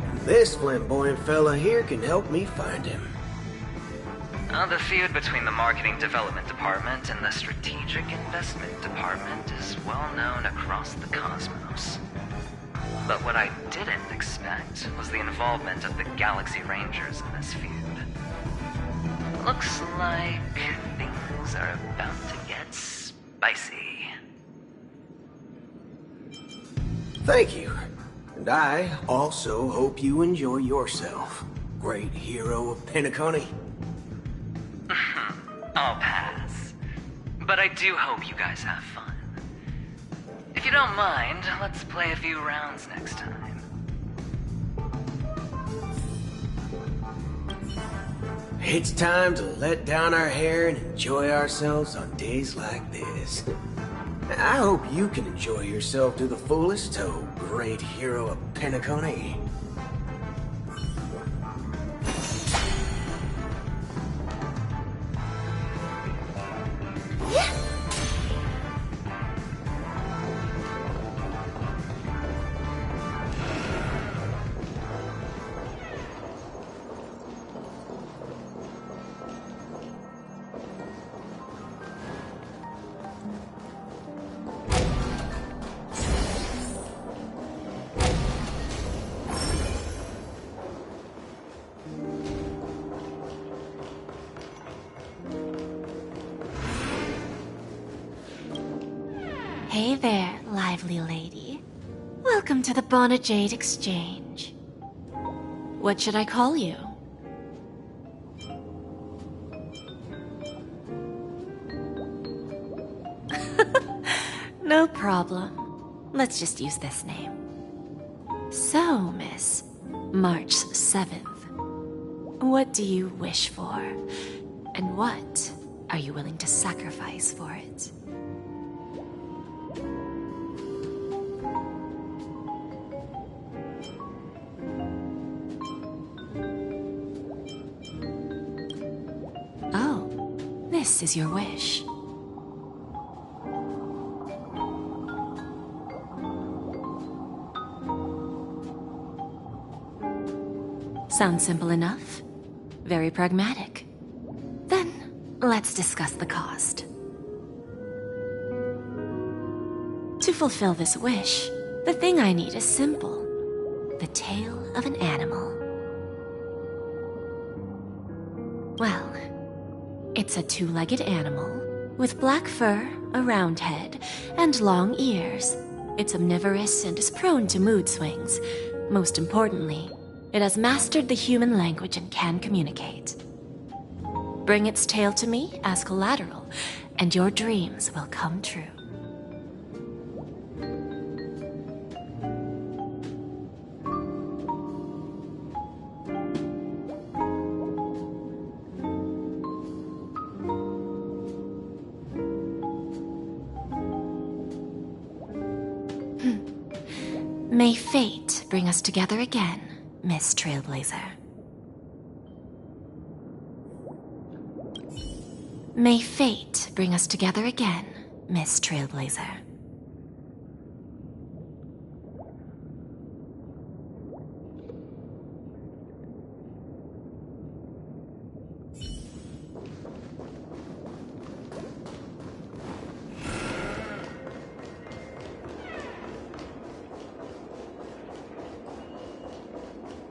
V: And this flamboyant fella here can help me find him.
W: The feud between the Marketing Development Department and the Strategic Investment Department is well known across the cosmos. But what I didn't expect was the involvement of the Galaxy Rangers in this feud. Looks like things are about to get spicy.
V: Thank you. And I also hope you enjoy yourself, great hero of Penacony.
W: I'll pass. But I do hope you guys have fun. If you don't mind, let's play a few rounds next time.
V: It's time to let down our hair and enjoy ourselves on days like this. I hope you can enjoy yourself to the fullest, oh great hero of Penacony.
J: Hey there, lively lady. Welcome to the Bonajade Exchange. What should I call you? No problem. Let's just use this name. So, Miss, March 7th. What do you wish for? And what are you willing to sacrifice for it? Oh, this is your wish. Sounds simple enough. Very pragmatic. Then, let's discuss the cost. To fulfill this wish, the thing I need is simple. The tail of an animal. Well, it's a two-legged animal with black fur, a round head, and long ears. It's omnivorous and is prone to mood swings. Most importantly, it has mastered the human language and can communicate. Bring its tail to me as collateral, and your dreams will come true. May fate bring us together again, Miss Trailblazer. May fate bring us together again, Miss Trailblazer.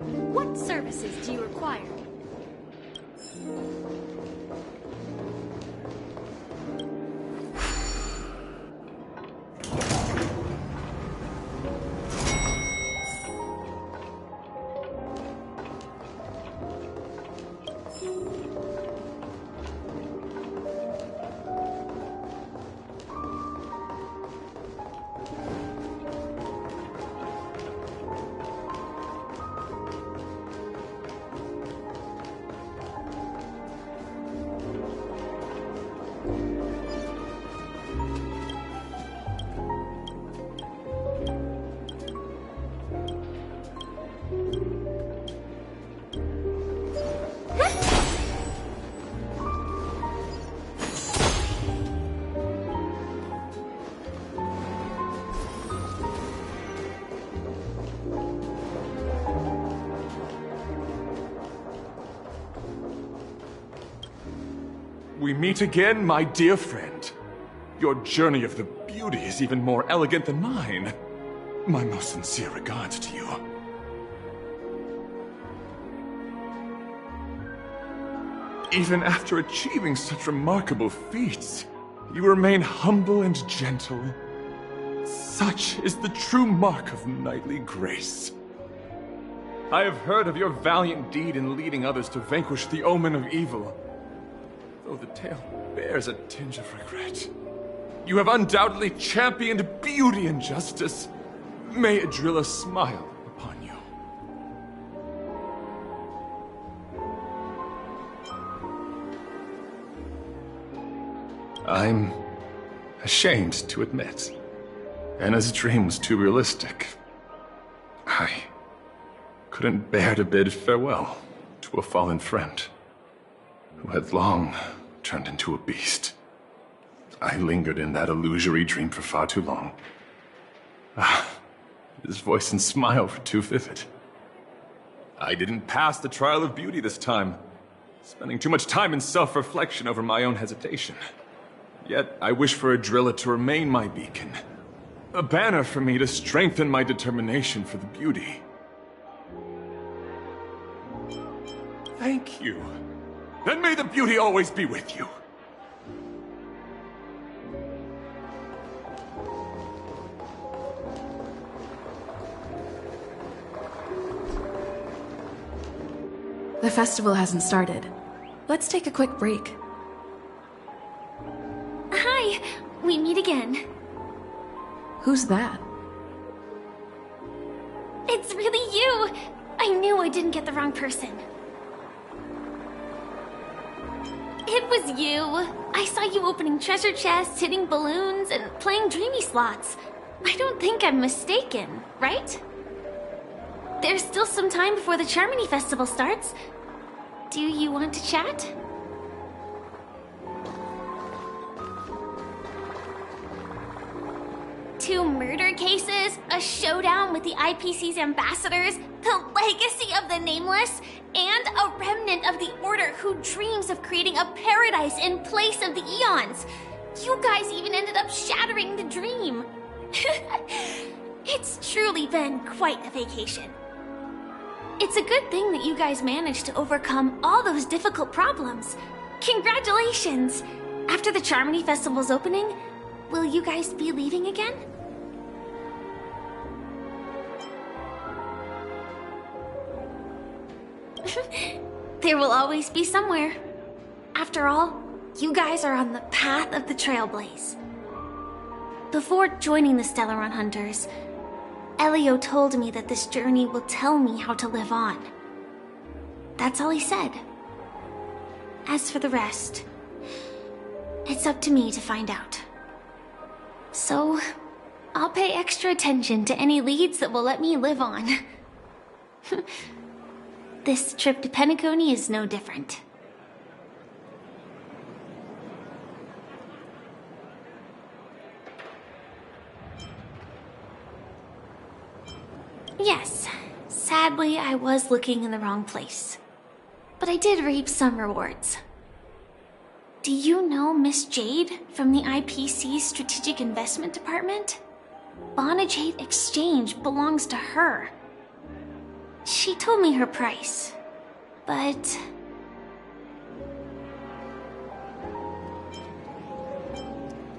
O: What services do you require?
R: We meet again, my dear friend. Your journey of the beauty is even more elegant than mine. My most sincere regards to you. Even after achieving such remarkable feats, you remain humble and gentle. Such is the true mark of knightly grace. I have heard of your valiant deed in leading others to vanquish the omen of evil, though the tale bears a tinge of regret. You have undoubtedly championed beauty and justice. May Adrilla smile upon you. I'm ashamed to admit, Anna's dream was too realistic. I couldn't bear to bid farewell to a fallen friend who had long turned into a beast. I lingered in that illusory dream for far too long. His voice and smile were too vivid. I didn't pass the trial of beauty this time, spending too much time in self-reflection over my own hesitation. Yet I wish for Adrilla to remain my beacon, a banner for me to strengthen my determination for the beauty. Thank you. Then may the beauty always be with you.
Q: The festival hasn't started. Let's take a quick break.
C: Hi, we meet again.
Q: Who's that?
C: It's really you! I knew I didn't get the wrong person. It was you. I saw you opening treasure chests, hitting balloons, and playing dreamy slots. I don't think I'm mistaken, right? There's still some time before the Charmony Festival starts. Do you want to chat? Two murder cases, a showdown with the IPC's ambassadors, the legacy of the Nameless, and a remnant of the Order who dreams of creating a paradise in place of the Eons. You guys even ended up shattering the dream. It's truly been quite a vacation. It's a good thing that you guys managed to overcome all those difficult problems. Congratulations! After the Charmony Festival's opening, will you guys be leaving again? There will always be somewhere. After all, you guys are on the path of the Trailblaze. Before joining the Stellaron Hunters, Elio told me that this journey will tell me how to live on. That's all he said. As for the rest, it's up to me to find out. So, I'll pay extra attention to any leads that will let me live on. This trip to Penacony is no different. Yes, sadly I was looking in the wrong place. But I did reap some rewards. Do you know Miss Jade from the IPC's Strategic Investment Department? Bonajade Exchange belongs to her. She told me her price, but...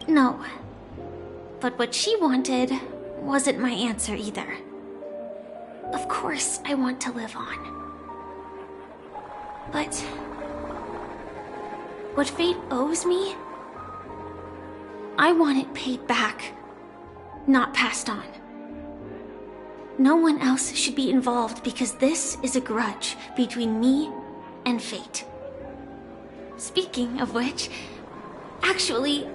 C: No. But what she wanted wasn't my answer either. Of course, I want to live on. But... what fate owes me? I want it paid back, not passed on. No one else should be involved because this is a grudge between me and fate. Speaking of which, actually,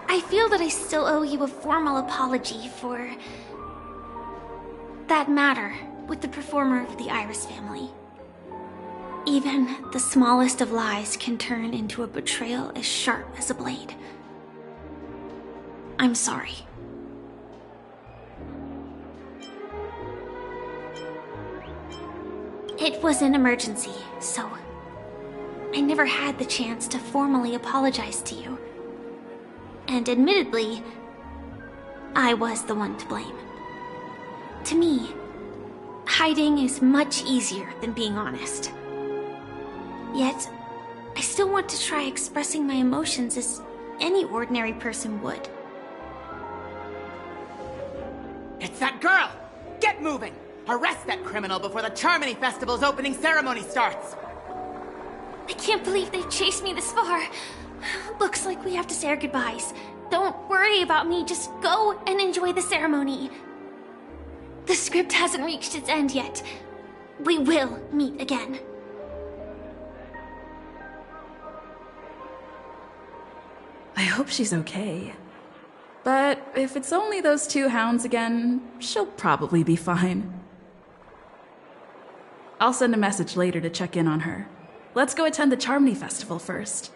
C: I feel that I still owe you a formal apology for that matter with the performer of the Iris family. Even the smallest of lies can turn into a betrayal as sharp as a blade. I'm sorry. It was an emergency, so I never had the chance to formally apologize to you. And admittedly, I was the one to blame. To me, hiding is much easier than being honest. Yet, I still want to try expressing my emotions as any ordinary person would.
F: It's that girl! Get moving! Arrest that criminal before the Charmony Festival's opening ceremony starts!
C: I can't believe they've chased me this far. Looks like we have to say our goodbyes. Don't worry about me, just go and enjoy the ceremony. The script hasn't reached its end yet. We will meet again.
Q: I hope she's okay. But if it's only those two hounds again, she'll probably be fine. I'll send a message later to check in on her. Let's go attend the Charmony Festival first.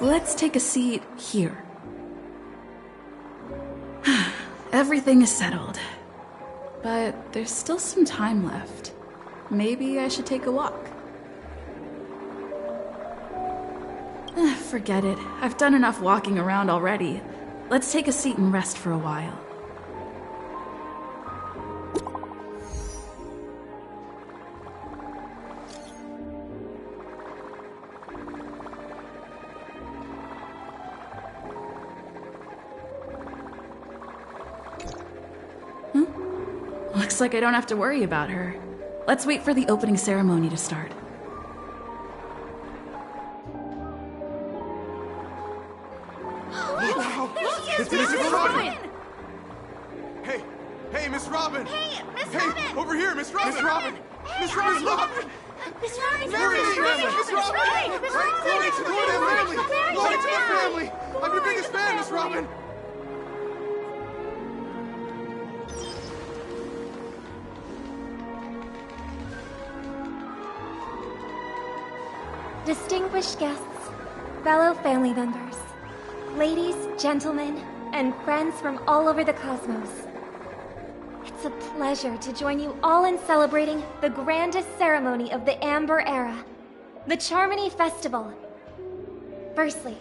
Q: Let's take a seat here. Everything is settled. But there's still some time left. Maybe I should take a walk. Forget it. I've done enough walking around already. Let's take a seat and rest for a while. Looks like I don't have to worry about her. Let's wait for the opening ceremony to start.
H: It's Miss Robin! Hey, Miss Robin!
T: Hey, Miss Robin!
H: Over here, Miss Robin! Miss Robin! Miss Robin!
T: Miss Robin!
H: Glory to the family! Miss Robin! Glory to the family! Glory to the family! I'm your biggest fan, Miss Robin!
P: Distinguished guests, fellow family members, ladies, gentlemen, and friends from all over the cosmos. It's a pleasure to join you all in celebrating the grandest ceremony of the Amber Era, the Charmony Festival. Firstly,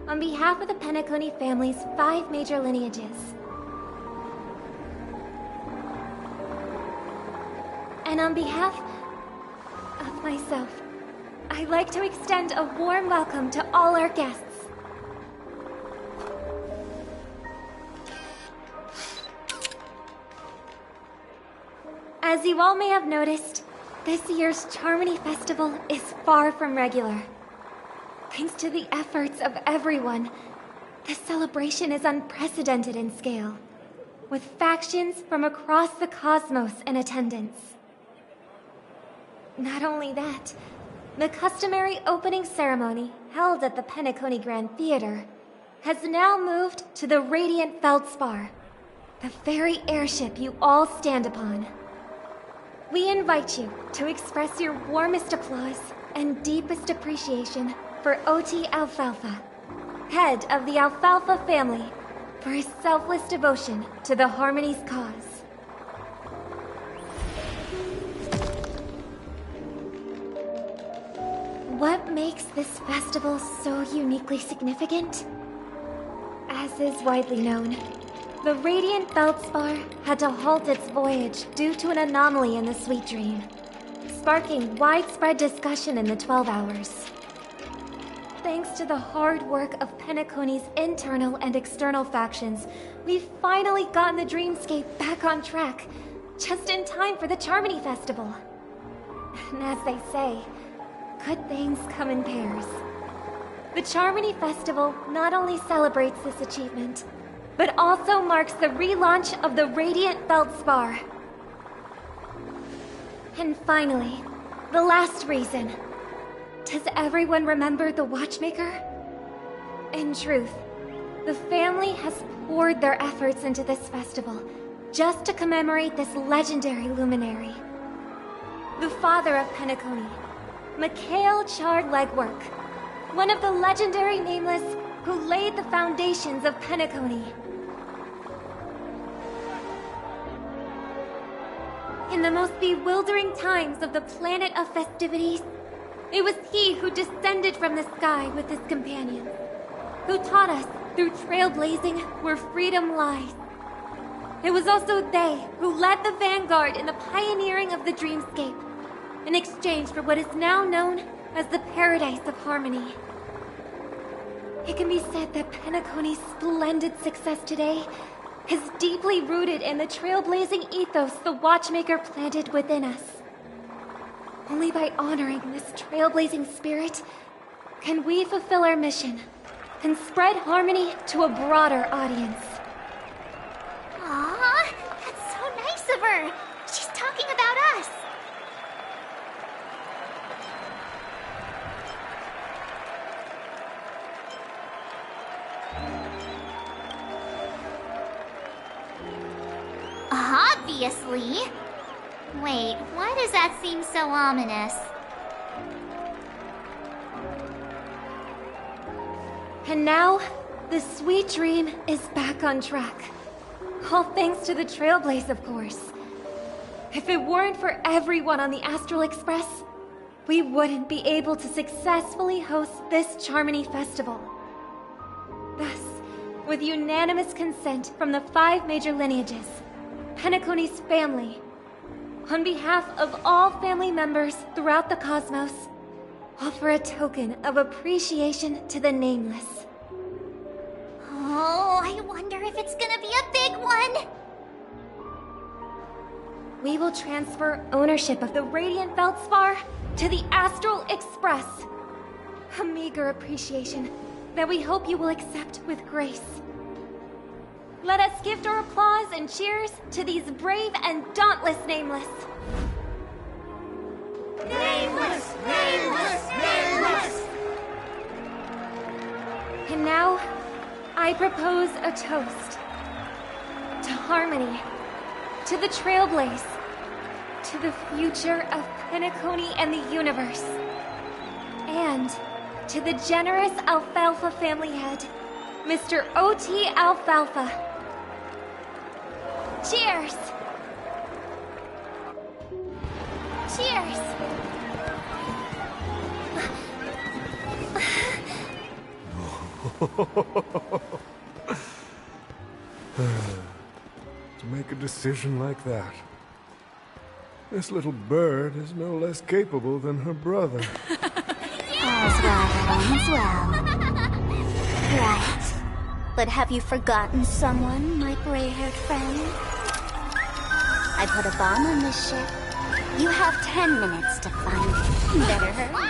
P: on behalf of the Penacony family's 5 major lineages, and on behalf of myself, I'd like to extend a warm welcome to all our guests. As you all may have noticed, this year's Charmony Festival is far from regular. Thanks to the efforts of everyone, this celebration is unprecedented in scale, with factions from across the cosmos in attendance. Not only that, the customary opening ceremony held at the Penacony Grand Theater has now moved to the Radiant Feldspar, the very airship you all stand upon. We invite you to express your warmest applause and deepest appreciation for OT Alfalfa, head of the Alfalfa family, for his selfless devotion to the Harmony's cause. What makes this festival so uniquely significant? As is widely known, the Radiant Feldspar had to halt its voyage due to an anomaly in the Sweet Dream, sparking widespread discussion in the 12 Hours. Thanks to the hard work of Penacony's internal and external factions, we've finally gotten the Dreamscape back on track, just in time for the Charmony Festival. And as they say, good things come in pairs. The Charmony Festival not only celebrates this achievement, but also marks the relaunch of the Radiant Feldspar. And finally, the last reason. Does everyone remember the Watchmaker? In truth, the family has poured their efforts into this festival just to commemorate this legendary luminary. The father of Penacony, Mikhail Chard Legwork, one of the legendary Nameless who laid the foundations of Penacony. In the most bewildering times of the planet of festivities, it was he who descended from the sky with his companions, who taught us through trailblazing where freedom lies. It was also they who led the vanguard in the pioneering of the Dreamscape, in exchange for what is now known as the Paradise of Harmony. It can be said that Penacony's splendid success today is deeply rooted in the trailblazing ethos the Watchmaker planted within us. Only by honoring this trailblazing spirit can we fulfill our mission and spread harmony to a broader audience.
A: Aw, that's so nice of her. She's talking about us. Obviously. Wait, why does that seem so ominous?
P: And now, the Sweet Dream is back on track. All thanks to the Trailblaze, of course. If it weren't for everyone on the Astral Express, we wouldn't be able to successfully host this Charmony Festival. Thus, with unanimous consent from the 5 major lineages, Penacony's family, on behalf of all family members throughout the cosmos, offer a token of appreciation to the Nameless.
A: Oh, I wonder if it's gonna be a big one.
P: We will transfer ownership of the Radiant Feldspar to the Astral Express. A meager appreciation that we hope you will accept with grace. Let us gift our applause and cheers to these brave and dauntless Nameless.
H: Nameless! Nameless! Nameless!
P: And now, I propose a toast. To harmony, to the Trailblaze, to the future of Penacony and the universe, and to the generous Alfalfa family head, Mr. O.T. Alfalfa. Cheers! Cheers!
K: To make a decision like that. This little bird is no less capable than her brother.
M: All's well. Right. But have you forgotten someone, my gray-haired friend? I put a bomb on this ship. You have 10 minutes to find it. Better hurry.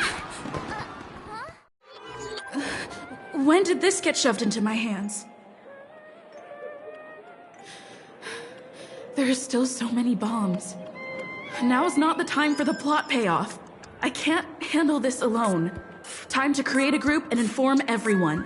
Q: When did this get shoved into my hands? There are still so many bombs. Now is not the time for the plot payoff. I can't handle this alone. Time to create a group and inform everyone.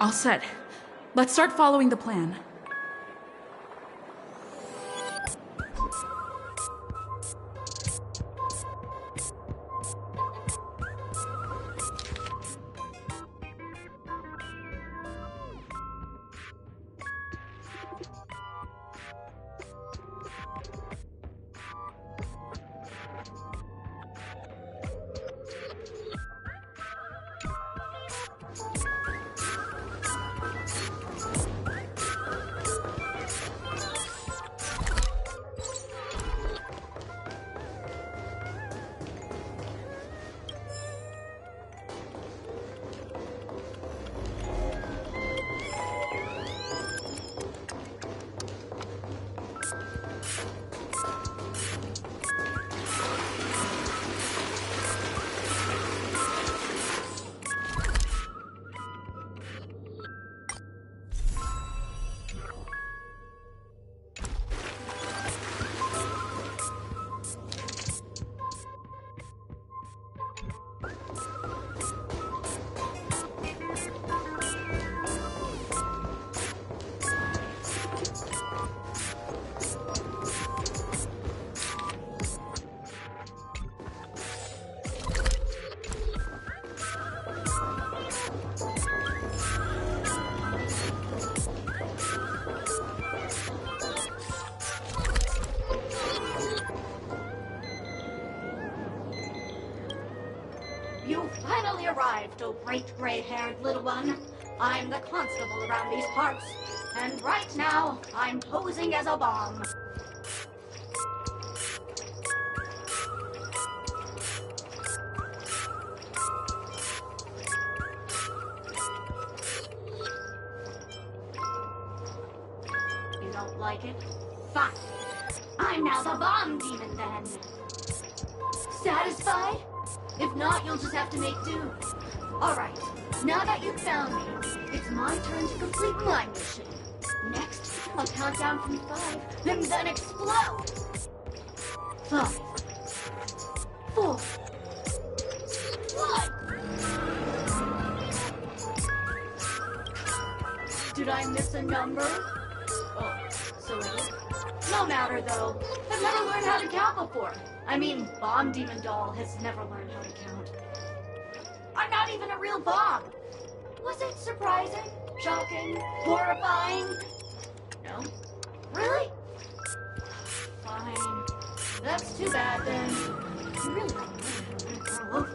Q: All set. Let's start following the plan.
T: You finally arrived, oh great gray-haired little one. I'm the constable around these parts, and right now, I'm posing as a bomb. don't like it. Fine. I'm now the bomb demon then. Satisfied? If not, you'll just have to make do. Alright, now that you've found me, it's my turn to complete my mission. Next, I'll count down from 5, and then explode! 5, 4, 1. Did I miss a number? Oh, so it is. No matter though. I've never learned how to count before. I mean, Bomb Demon Doll has never learned how to count. I'm not even a real bomb. Was it surprising? Shocking? Horrifying? No? Really? Fine. That's too bad then. You really don't know how to grow up.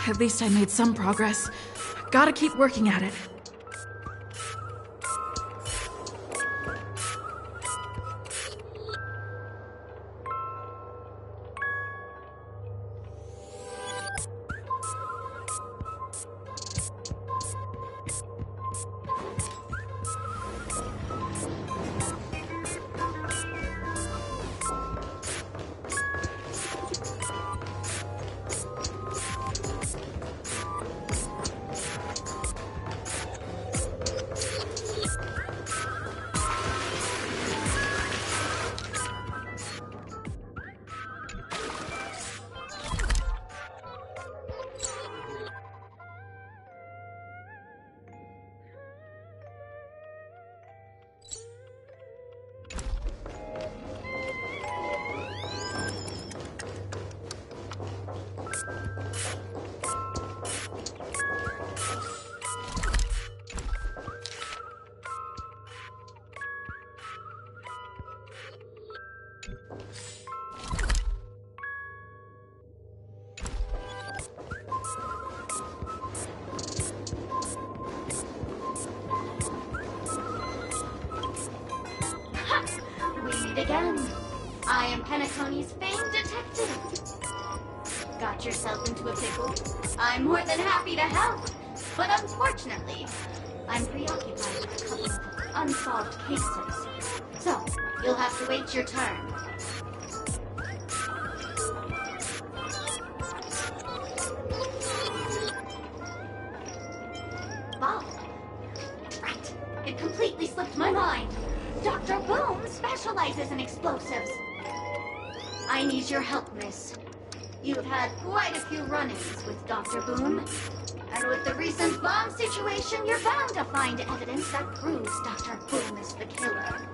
Q: At least I made some progress. Gotta keep working at it.
T: Again. I am Penacony's famed detective. Got yourself into a pickle? I'm more than happy to help. But unfortunately, I'm preoccupied with a couple of unsolved cases. So, you'll have to wait your turn. Wow. Right. It completely slipped my mind. Dr. Boom specializes in explosives. I need your help, miss. You've had quite a few run-ins with Dr. Boom. And with the recent bomb situation, you're bound to find evidence that proves Dr. Boom is the killer.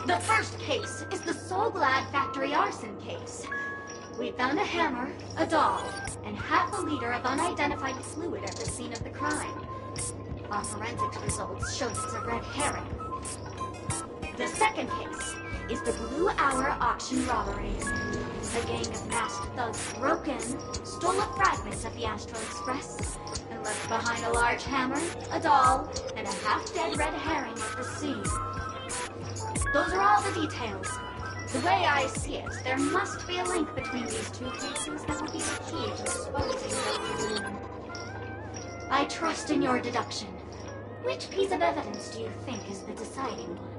T: The first case is the So Glad factory arson case. We found a hammer, a doll, and half a liter of unidentified fluid at the scene of the crime. Our forensics results showed it's a red herring. The second case is the Blue Hour auction robbery. A gang of masked thugs broke in, stole a fragment of the Astral Express, and left behind a large hammer, a doll, and a half-dead red herring at the scene. Those are all the details. The way I see it, there must be a link between these two cases that will be the key to exposing Dr. Boom. I trust in your deduction. Which piece of evidence do you think is the deciding one?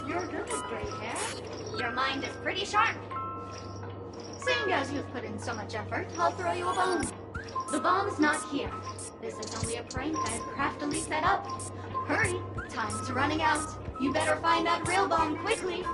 T: You're good, gray hair. Your mind is pretty sharp. Same And as you've put in so much effort, I'll throw you a bone. The bomb's not here. This is only a prank I've craftily set up. Hurry, time's running out. You better find that real bomb quickly.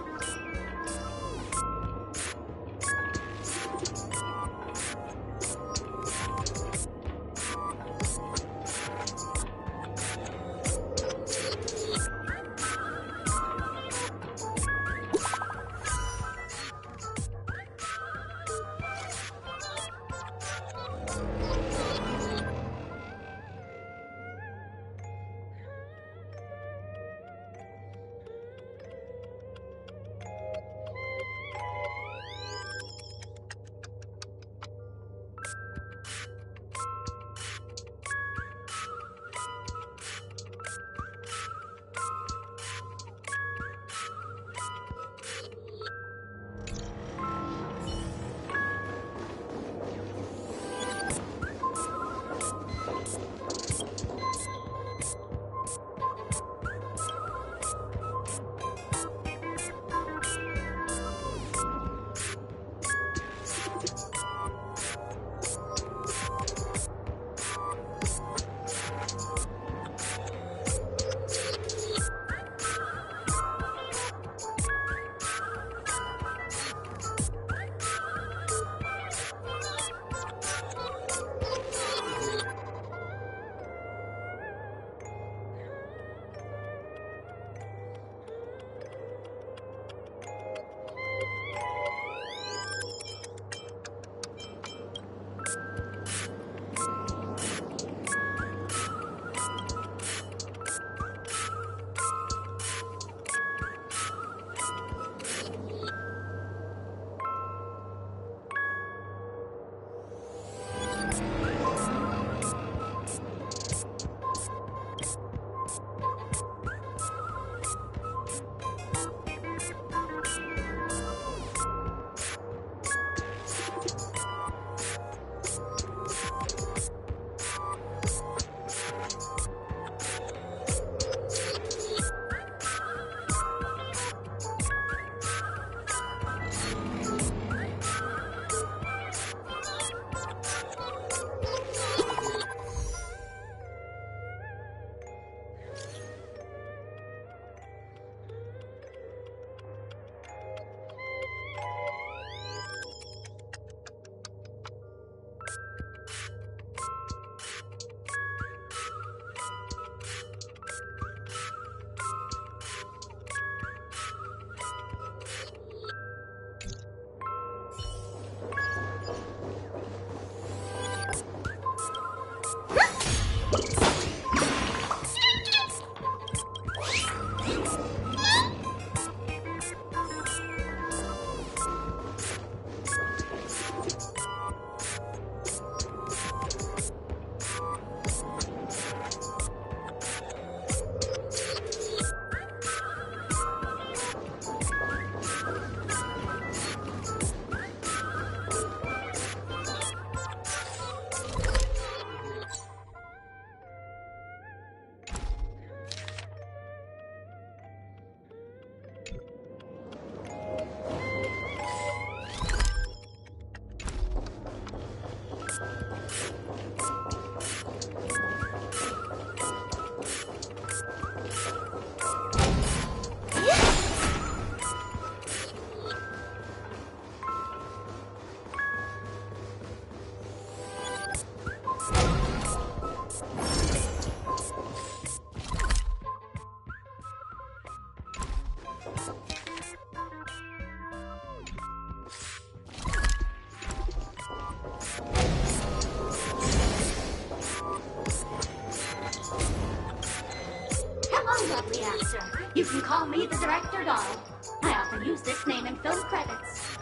T: You can call me the Director Doll. I often use this name in film credits.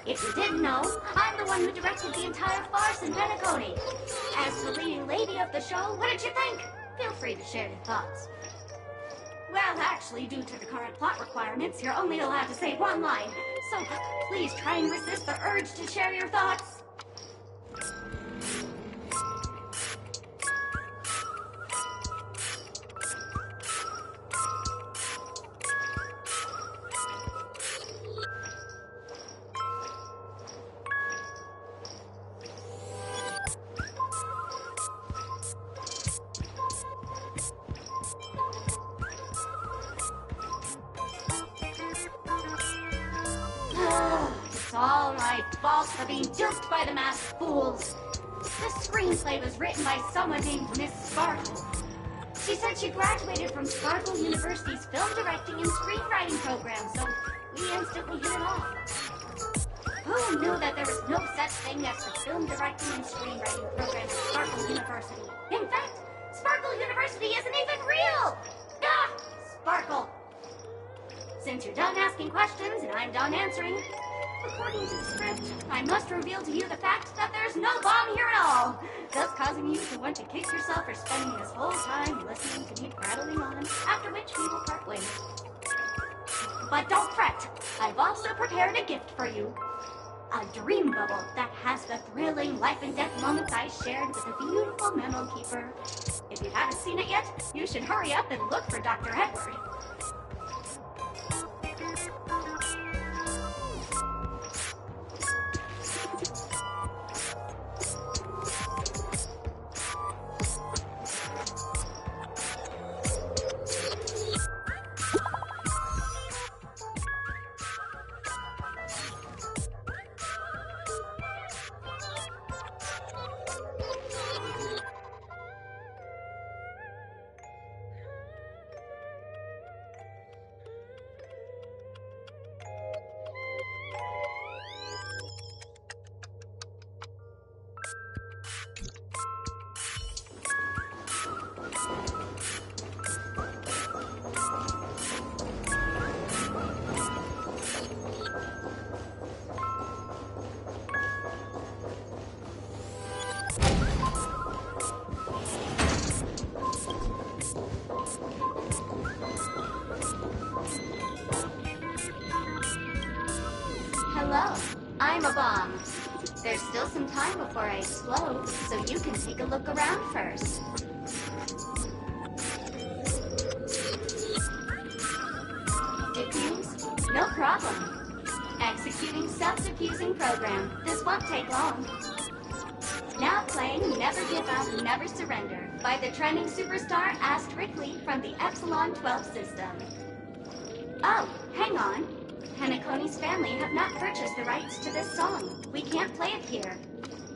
T: If you didn't know, I'm the one who directed the entire farce in Penacony. As the leading lady of the show, what did you think? Feel free to share your thoughts. Well, actually, due to the current plot requirements, you're only allowed to say one line. So please try and resist the urge to share your thoughts. Oh, my balls for being duped by the masked fools. This screenplay was written by someone named Miss Sparkle. She said she graduated from Sparkle University's film directing and screenwriting program, so we instantly hit it off. Who knew that there was no such thing as the film directing and screenwriting program at Sparkle University? In fact, Sparkle University isn't even real! Ah! Sparkle! Since you're done asking questions and I'm done answering, according to the script, I must reveal to you the fact that there's no bomb here at all, thus causing you to want to kick yourself for spending this whole time listening to me prattling on, after which we will part ways. But don't fret, I've also prepared a gift for you. A dream bubble that has the thrilling life and death moments I shared with a beautiful memo keeper. If you haven't seen it yet, you should hurry up and look for Dr. Edward. Hello, I'm a bomb. There's still some time before I explode, so you can take a look around first. Diffuse? No problem. Executing self-diffusing program. This won't take long. Now playing Never Give Up, Never Surrender by the trending superstar Astrictly from the Epsilon 12 system. Oh, hang on. Penacony's family have not purchased the rights to this song. We can't play it here.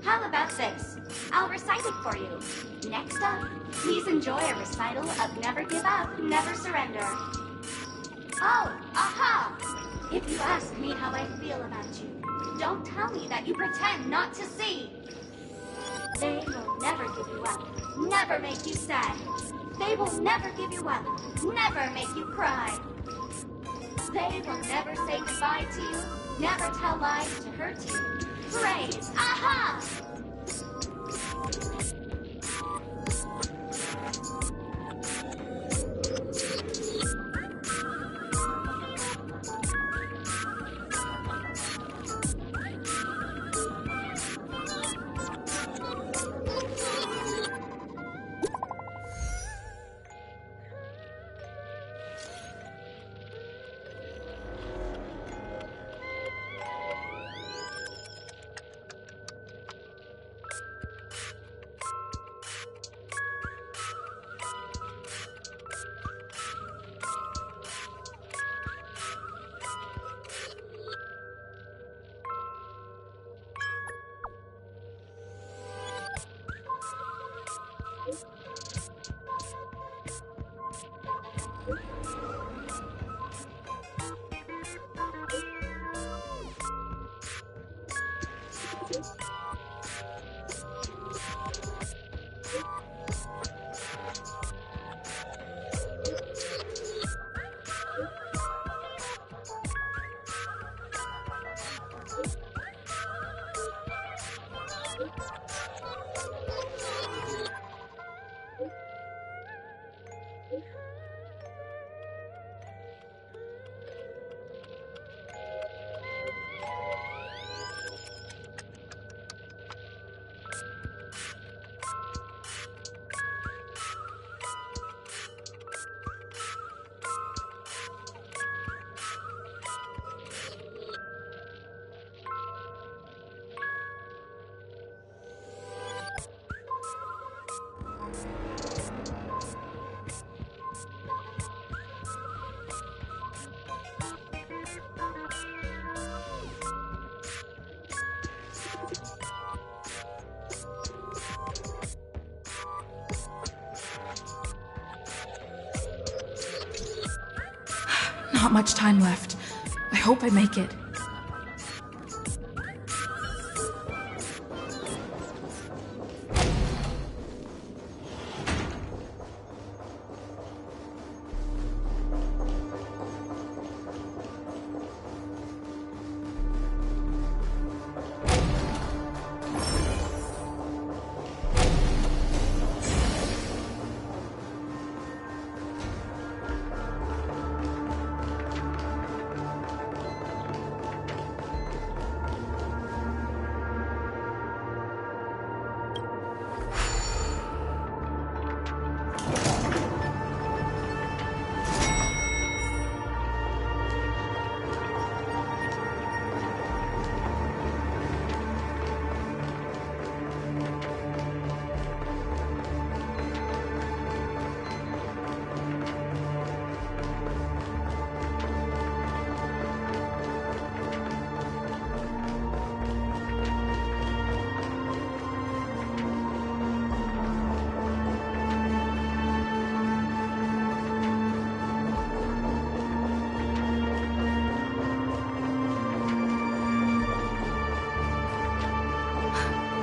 T: How about this? I'll recite it for you. Next up, please enjoy a recital of Never Give Up, Never Surrender. Oh, aha! If you ask me how I feel about you, don't tell me that you pretend not to see. They will never give you up, never make you sad. They will never give you up, never make you cry. They will never say goodbye to you, never tell lies to hurt you. Praise, aha!
Q: Not much time left. I hope I make it.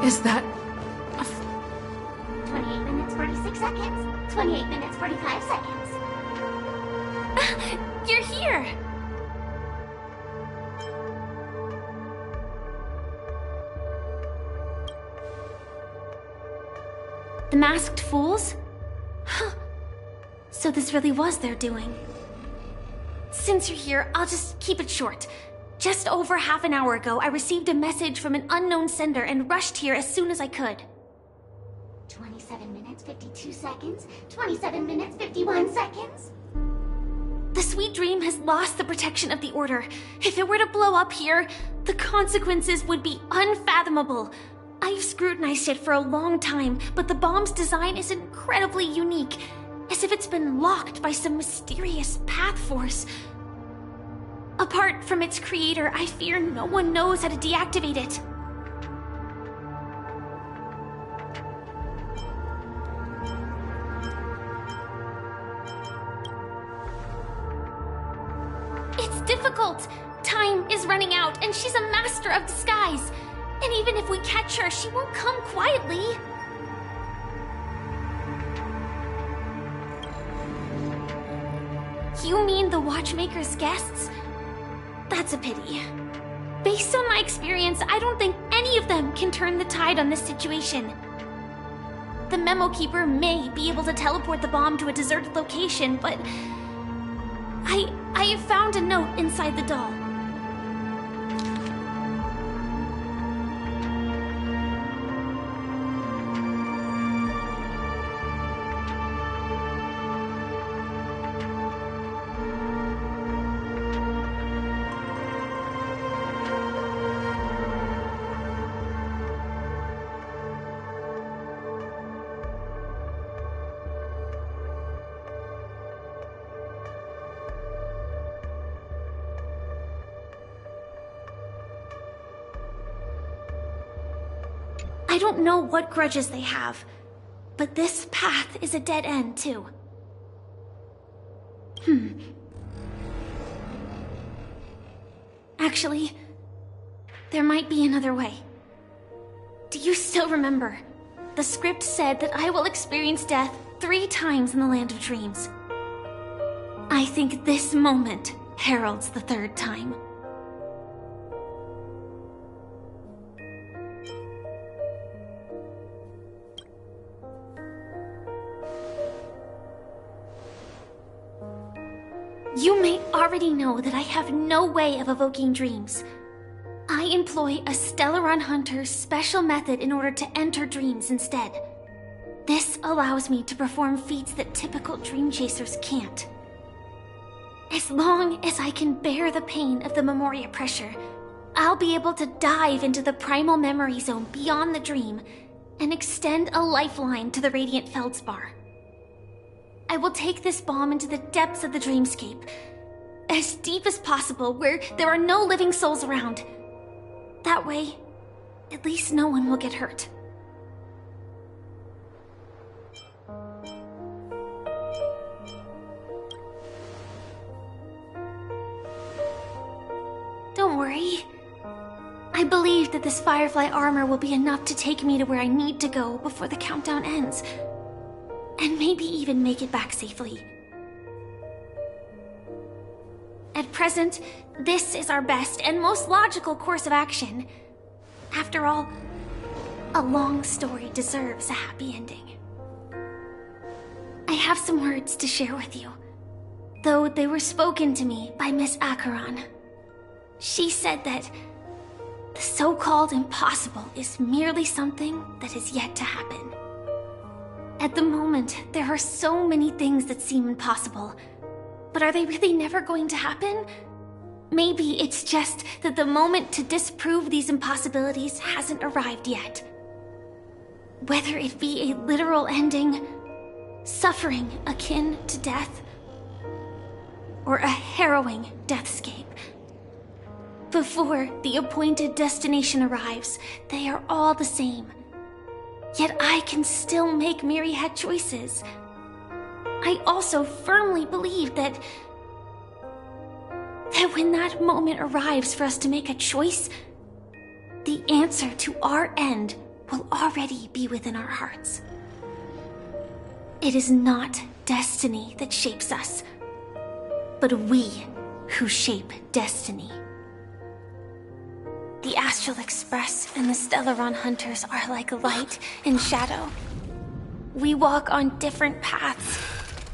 Q: Is that...
T: 28 minutes, 46 seconds. 28 minutes, 45 seconds.
C: You're here! The masked fools? Huh. So this really was their doing. Since you're here, I'll just keep it short. Just over half an hour ago, I received a message from an unknown sender and rushed here as soon as I could.
T: 27 minutes, 52 seconds. 27 minutes, 51 seconds.
C: The Sweet Dream has lost the protection of the Order. If it were to blow up here, the consequences would be unfathomable. I've scrutinized it for a long time, but the bomb's design is incredibly unique, as if it's been locked by some mysterious path force. Apart from its creator, I fear no one knows how to deactivate it. It's difficult. Time is running out, and she's a master of disguise. And even if we catch her, she won't come quietly. You mean the Watchmaker's guests? That's a pity. Based on my experience, I don't think any of them can turn the tide on this situation. The Memo Keeper may be able to teleport the bomb to a deserted location, but... I have found a note inside the doll. I don't know what grudges they have, but this path is a dead end, too. Actually, there might be another way. Do you still remember? The script said that I will experience death 3 times in the Land of Dreams. I think this moment heralds the 3rd time. You may already know that I have no way of evoking dreams. I employ a Stellaron Hunter's special method in order to enter dreams instead. This allows me to perform feats that typical dream chasers can't. As long as I can bear the pain of the Memoria pressure, I'll be able to dive into the primal memory zone beyond the dream and extend a lifeline to the Radiant Feldspar. I will take this bomb into the depths of the dreamscape, as deep as possible where there are no living souls around. That way, at least no one will get hurt. that this Firefly armor will be enough to take me to where I need to go before the countdown ends. And maybe even make it back safely. At present, this is our best and most logical course of action. After all, a long story deserves a happy ending. I have some words to share with you, though they were spoken to me by Miss Acheron. She said that the so-called impossible is merely something that is yet to happen. At the moment, there are so many things that seem impossible, but are they really never going to happen? Maybe it's just that the moment to disprove these impossibilities hasn't arrived yet. Whether it be a literal ending, suffering akin to death, or a harrowing deathscape. Before the appointed destination arrives, they are all the same. Yet I can still make myriad choices. I also firmly believe that when that moment arrives for us to make a choice, the answer to our end will already be within our hearts. It is not destiny that shapes us, but we who shape destiny. The Astral Express and the Stellaron Hunters are like light and shadow. We walk on different paths,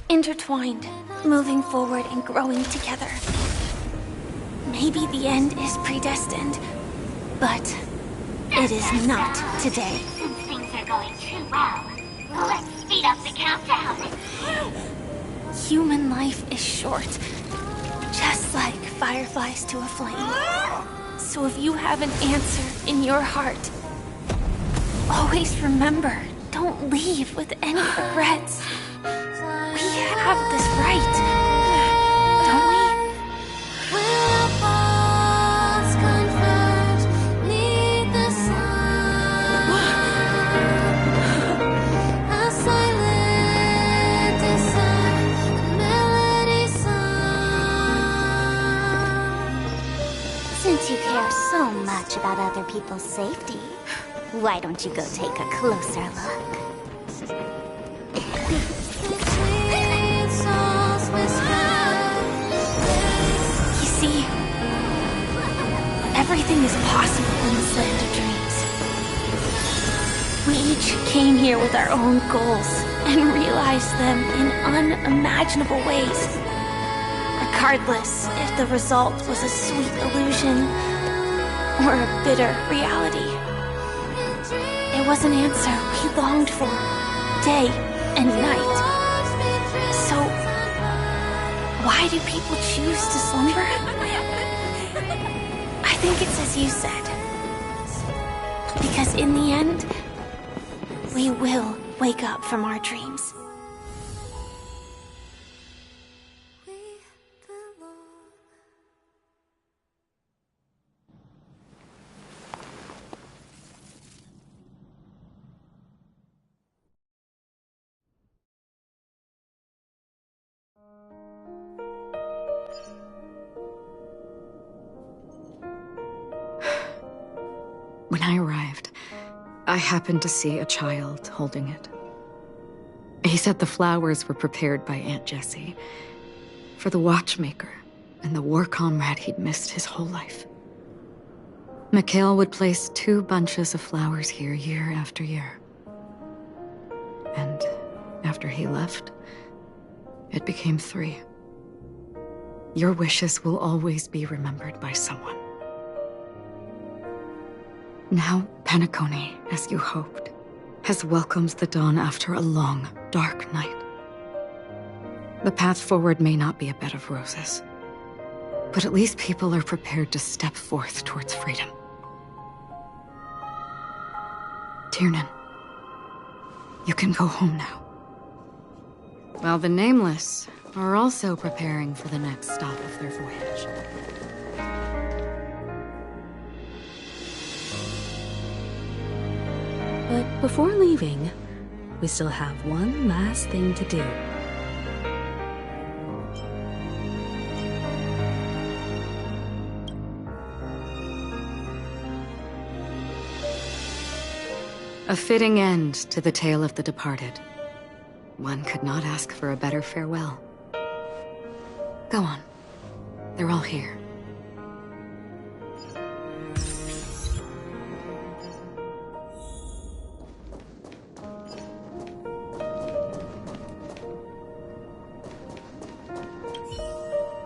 C: intertwined, moving forward and growing together. Maybe the end is predestined, but it is not today.
T: Since things are going too well, let's speed up the countdown.
C: Human life is short, just like fireflies to a flame. So if you have an answer in your heart, always remember, don't leave with any regrets. We have this right, don't we?
M: Since you care so much about other people's safety, why don't you go take a closer look?
C: You see, everything is possible in this land of dreams. We each came here with our own goals and realized them in unimaginable ways. Regardless if the result was a sweet illusion or a bitter reality. It was an answer we longed for, day and night. So, why do people choose to slumber? I think it's as you said. Because in the end, we will wake up from our dreams.
G: When I arrived, I happened to see a child holding it. He said the flowers were prepared by Aunt Jessie for the watchmaker and the war comrade he'd missed his whole life. Mikhail would place 2 bunches of flowers here year after year. And after he left, it became 3. Your wishes will always be remembered by someone. Now, Penacony, as you hoped, has welcomed the dawn after a long, dark night. The path forward may not be a bed of roses, but at least people are prepared to step forth towards freedom. Tiernan, you can go home now. While the Nameless are also preparing for the next stop of their voyage.
I: But before leaving, we still have one last thing to do.
G: A fitting end to the tale of the departed. One could not ask for a better farewell. Go on. They're all here.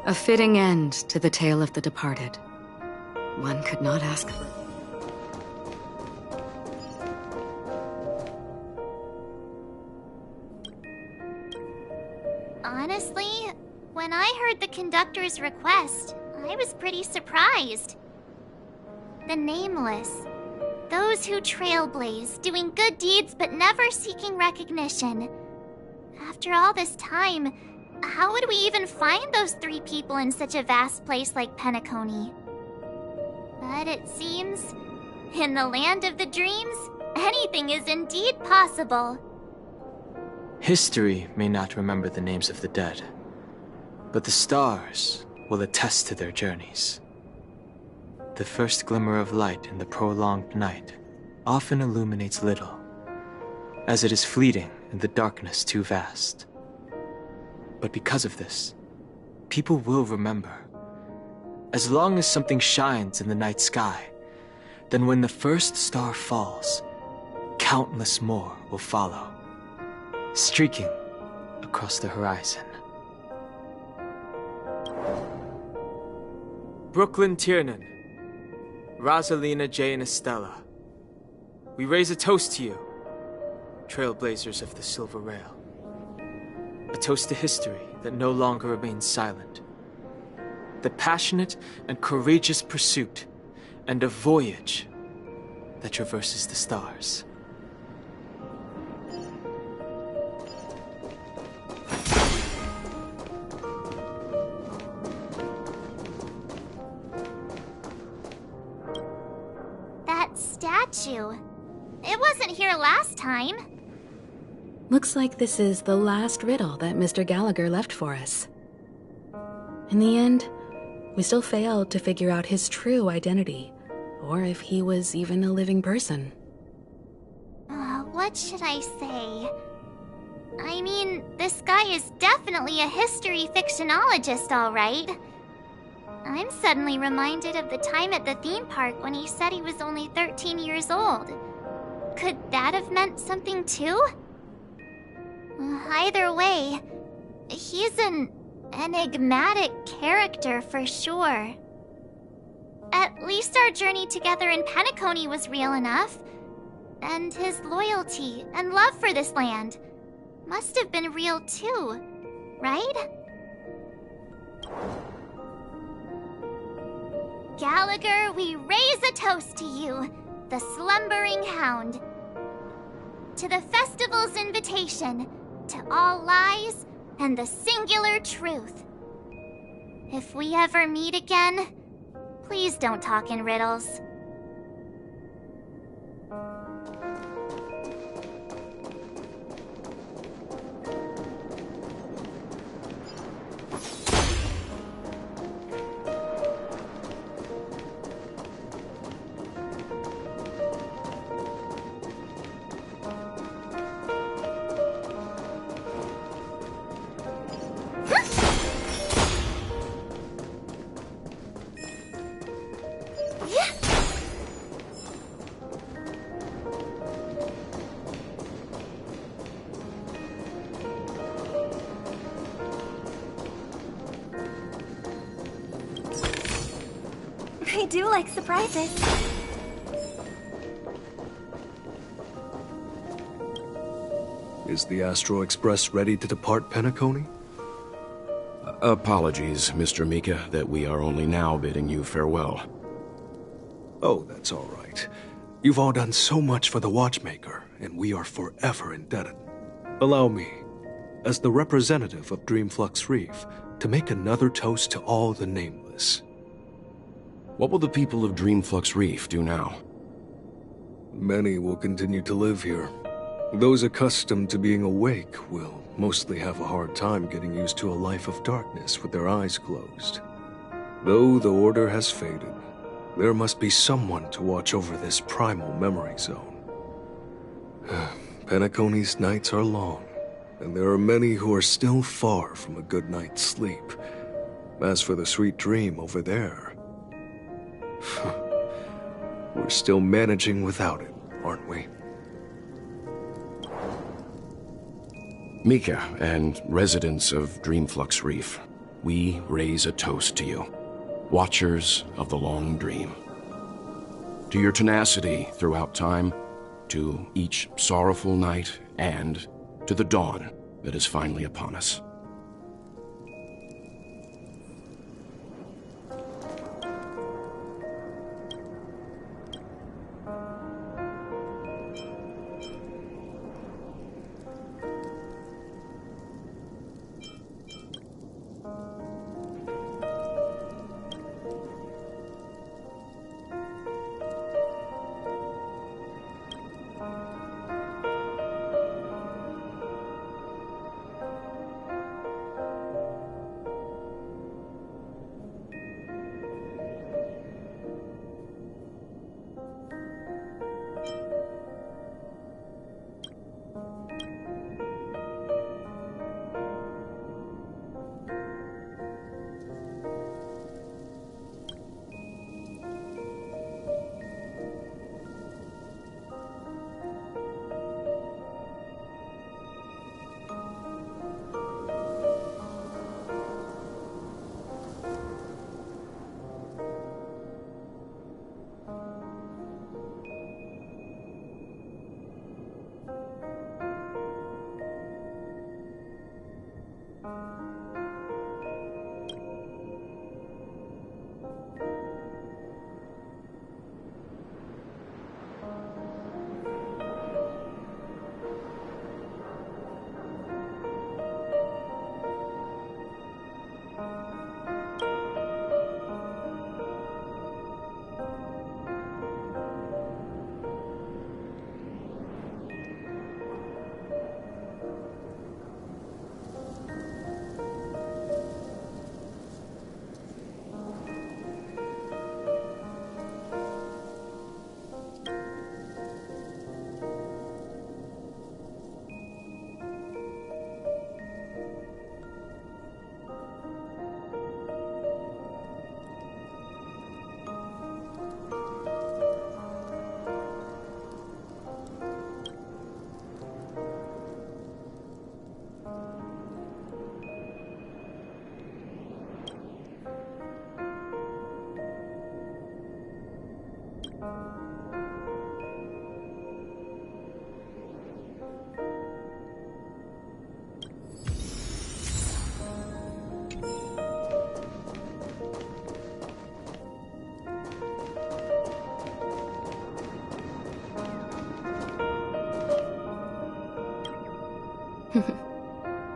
G: A fitting end to the tale of the departed. One could not ask for...
A: Honestly, when I heard the conductor's request, I was pretty surprised. The Nameless. Those who trailblaze, doing good deeds but never seeking recognition. After all this time, how would we even find those 3 people in such a vast place like Penacony? But it seems, in the land of the dreams, anything is indeed possible.
L: History may not remember the names of the dead, but the stars will attest to their journeys. The first glimmer of light in the prolonged night often illuminates little, as it is fleeting in the darkness too vast. But because of this, people will remember. As long as something shines in the night sky, then when the first star falls, countless more will follow, streaking across the horizon.
N: Brooklyn Tiernan, Rosalina J. and Estella, we raise a toast to you, trailblazers of the Silver Rail. A toast to history that no longer remains silent. The passionate and courageous pursuit, and a voyage that traverses the stars.
A: That statue. It wasn't here last time.
I: Looks like this is the last riddle that Mr. Gallagher left for us. In the end, we still failed to figure out his true identity, or if he was even a living person.
A: What should I say? I mean, this guy is definitely a history fictionologist, all right. I'm suddenly reminded of the time at the theme park when he said he was only 13 years old. Could that have meant something too? Either way, he's an enigmatic character for sure. At least our journey together in Penacony was real enough. And his loyalty and love for this land must have been real too, right? Gallagher, we raise a toast to you, the slumbering hound. To the festival's invitation, to all lies and the singular truth. If we ever meet again, please don't talk in riddles.
P: I do like surprises.
K: Is the Astro Express ready to depart Penacony?
S: Apologies, Mr. Mika, that we are only now bidding you farewell.
K: Oh, that's all right. You've all done so much for the Watchmaker, and we are forever indebted. Allow me, as the representative of Dreamflux Reef, to make another toast to all the Nameless.
S: What will the people of Dreamflux Reef do now?
K: Many will continue to live here. Those accustomed to being awake will mostly have a hard time getting used to a life of darkness with their eyes closed. Though the order has faded, there must be someone to watch over this primal memory zone. Penacony's nights are long, and there are many who are still far from a good night's sleep. As for the sweet dream over there, we're still managing without it, aren't we?
S: Mika and residents of Dreamflux Reef, we raise a toast to you, watchers of the long dream. To your tenacity throughout time, to each sorrowful night, and to the dawn that is finally upon us.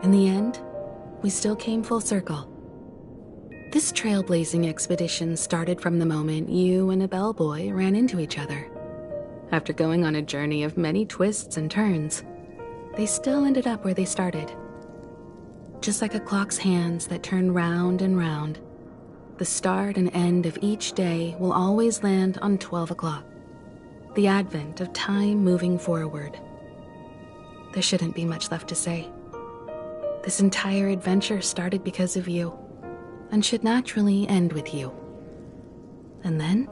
I: In the end, we still came full circle. This trailblazing expedition started from the moment you and a bellboy ran into each other. After going on a journey of many twists and turns, they still ended up where they started. Just like a clock's hands that turn round and round, the start and end of each day will always land on 12 o'clock, the advent of time moving forward. There shouldn't be much left to say. This entire adventure started because of you, and should naturally end with you. And then,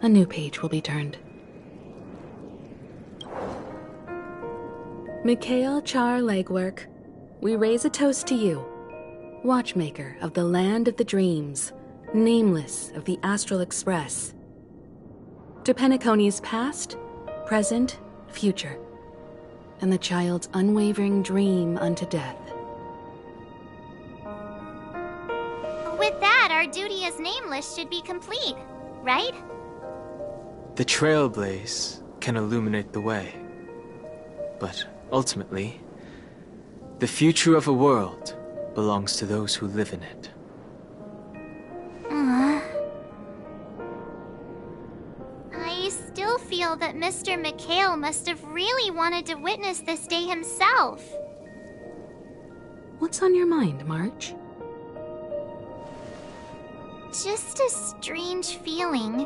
I: a new page will be turned. Mikhail Char Legwork, we raise a toast to you, watchmaker of the land of the dreams, nameless of the Astral Express. To Penacony's past, present, future, and the child's unwavering dream unto death.
A: With that, our duty as nameless should be complete, right?
N: The trailblaze can illuminate the way. But ultimately, the future of a world belongs to those who live in it.
A: I still feel that Mr. Mikhail must have really wanted to witness this day himself.
I: What's on your mind, March?
A: Just a strange feeling.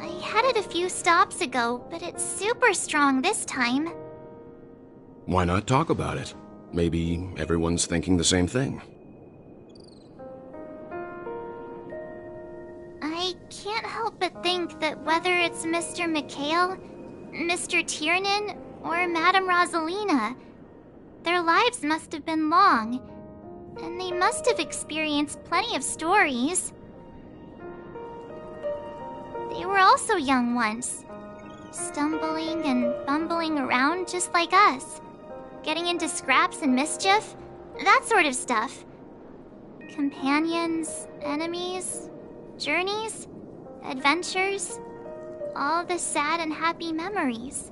A: I had it a few stops ago, but it's super strong this time.
S: Why not talk about it? Maybe everyone's thinking the same thing.
A: I can't help but think that whether it's Mr. McHale, Mr. Tiernan, or Madame Rosalina, their lives must have been long, and they must have experienced plenty of stories. They were also young once, stumbling and bumbling around just like us, getting into scraps and mischief, that sort of stuff. Companions, enemies, journeys, adventures, all the sad and happy memories.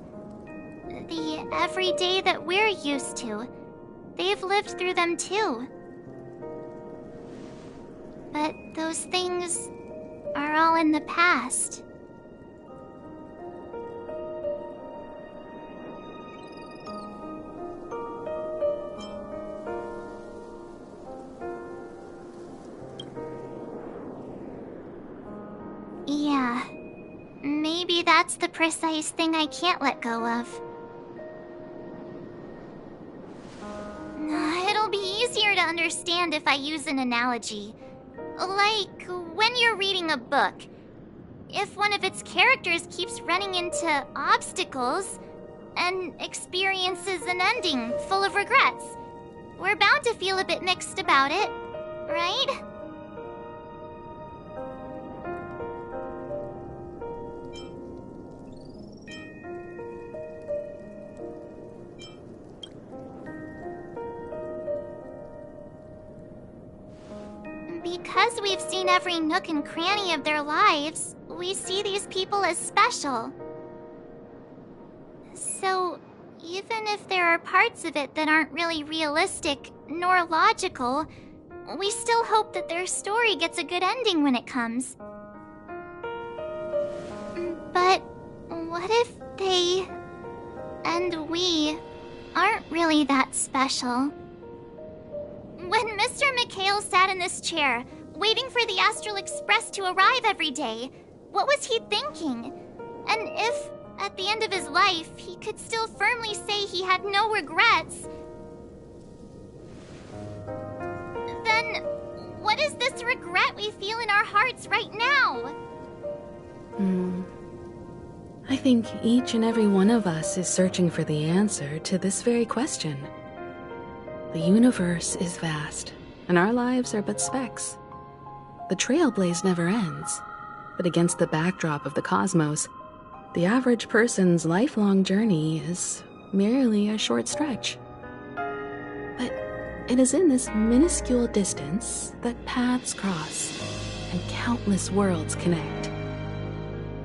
A: The everyday that we're used to, they've lived through them too. But those things are all in the past. Yeah, maybe that's the precise thing I can't let go of. It'll be easier to understand if I use an analogy. Like when you're reading a book. If one of its characters keeps running into obstacles and experiences an ending full of regrets, we're bound to feel a bit mixed about it, right? Because we've seen every nook and cranny of their lives, we see these people as special. So, even if there are parts of it that aren't really realistic nor logical, we still hope that their story gets a good ending when it comes. But what if they and we aren't really that special? When Mr. McHale sat in this chair, waiting for the Astral Express to arrive every day, what was he thinking? And if, at the end of his life, he could still firmly say he had no regrets, then what is this regret we feel in our hearts right now?
I: I think each and every one of us is searching for the answer to this very question. The universe is vast, and our lives are but specks. The trailblaze never ends, but against the backdrop of the cosmos, the average person's lifelong journey is merely a short stretch. But it is in this minuscule distance that paths cross and countless worlds connect.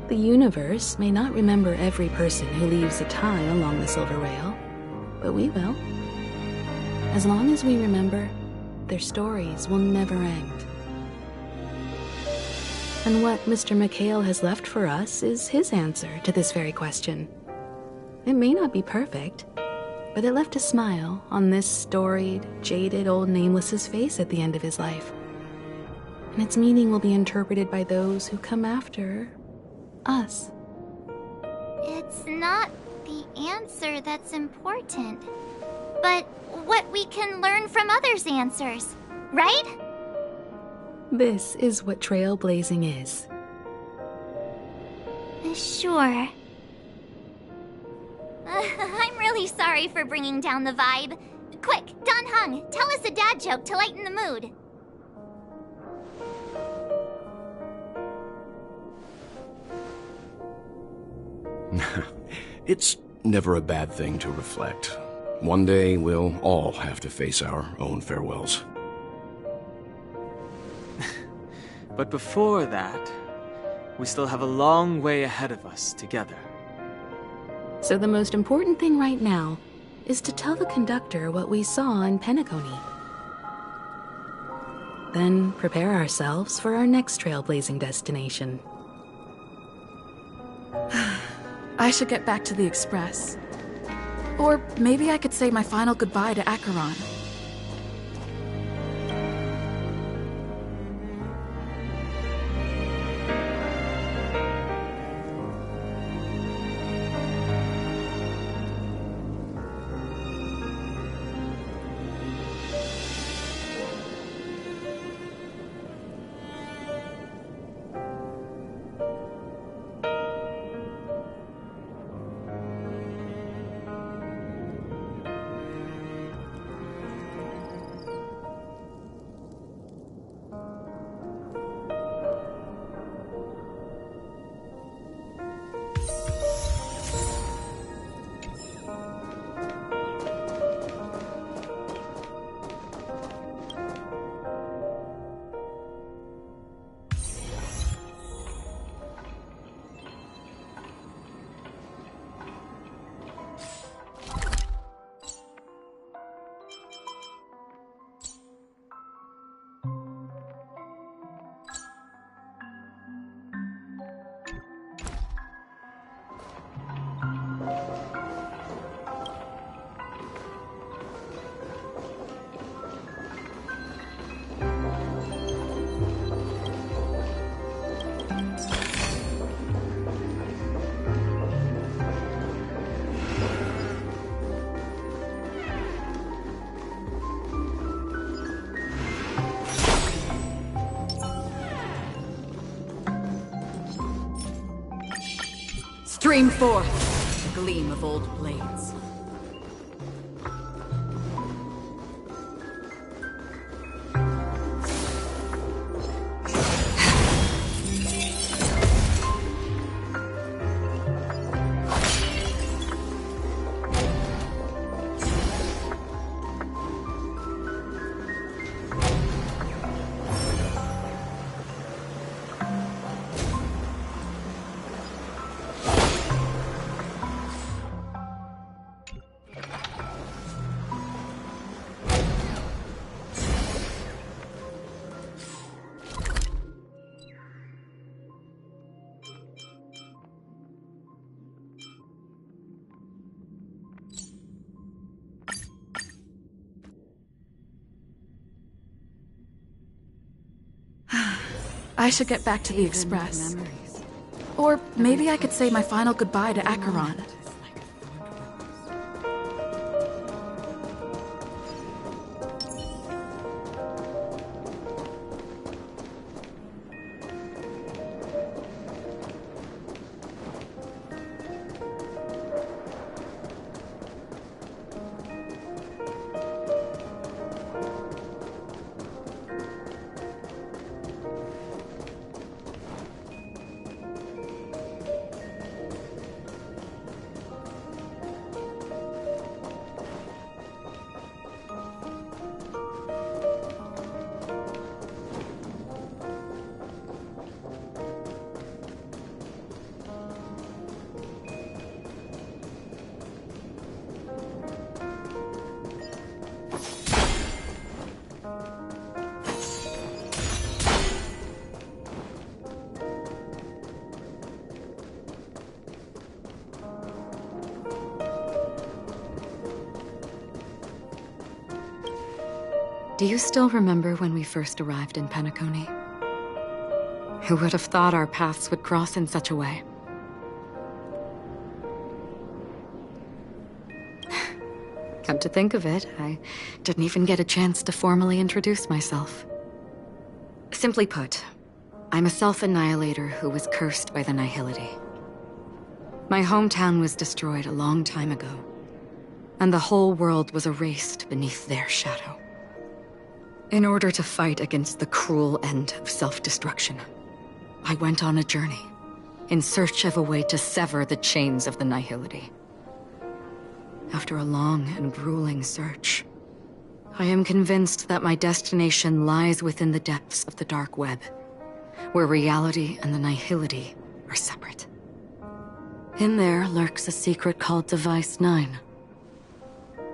I: The universe may not remember every person who leaves a tie along the Silver Rail, but we will. As long as we remember, their stories will never end. And what Mr. McHale has left for us is his answer to this very question. It may not be perfect, but it left a smile on this storied, jaded old Nameless's face at the end of his life. And its meaning will be interpreted by those who come after us.
A: It's not the answer that's important, but what we can learn from others' answers, right?
I: This is what trailblazing is.
A: Sure. I'm really sorry for bringing down the vibe. Quick, Don Hung, tell us a dad joke to lighten the mood.
S: It's never a bad thing to reflect. One day, we'll all have to face our own farewells.
N: But before that, we still have a long way ahead of us together.
I: So the most important thing right now is to tell the conductor what we saw in Penacony. Then prepare ourselves for our next trailblazing destination.
Q: I should get back to the Express. Or maybe I could say my final goodbye to Acheron.
G: Stream forth, the gleam of old blades.
Q: I should get back to the Express. Or maybe I could say my final goodbye to Acheron.
G: Do you still remember when we first arrived in Penacony? Who would have thought our paths would cross in such a way? Come to think of it, I didn't even get a chance to formally introduce myself. Simply put, I'm a self-annihilator who was cursed by the Nihility. My hometown was destroyed a long time ago, and the whole world was erased beneath their shadow. In order to fight against the cruel end of self-destruction, I went on a journey, in search of a way to sever the chains of the Nihility. After a long and grueling search, I am convinced that my destination lies within the depths of the dark web, where reality and the Nihility are separate. In there lurks a secret called Device 9.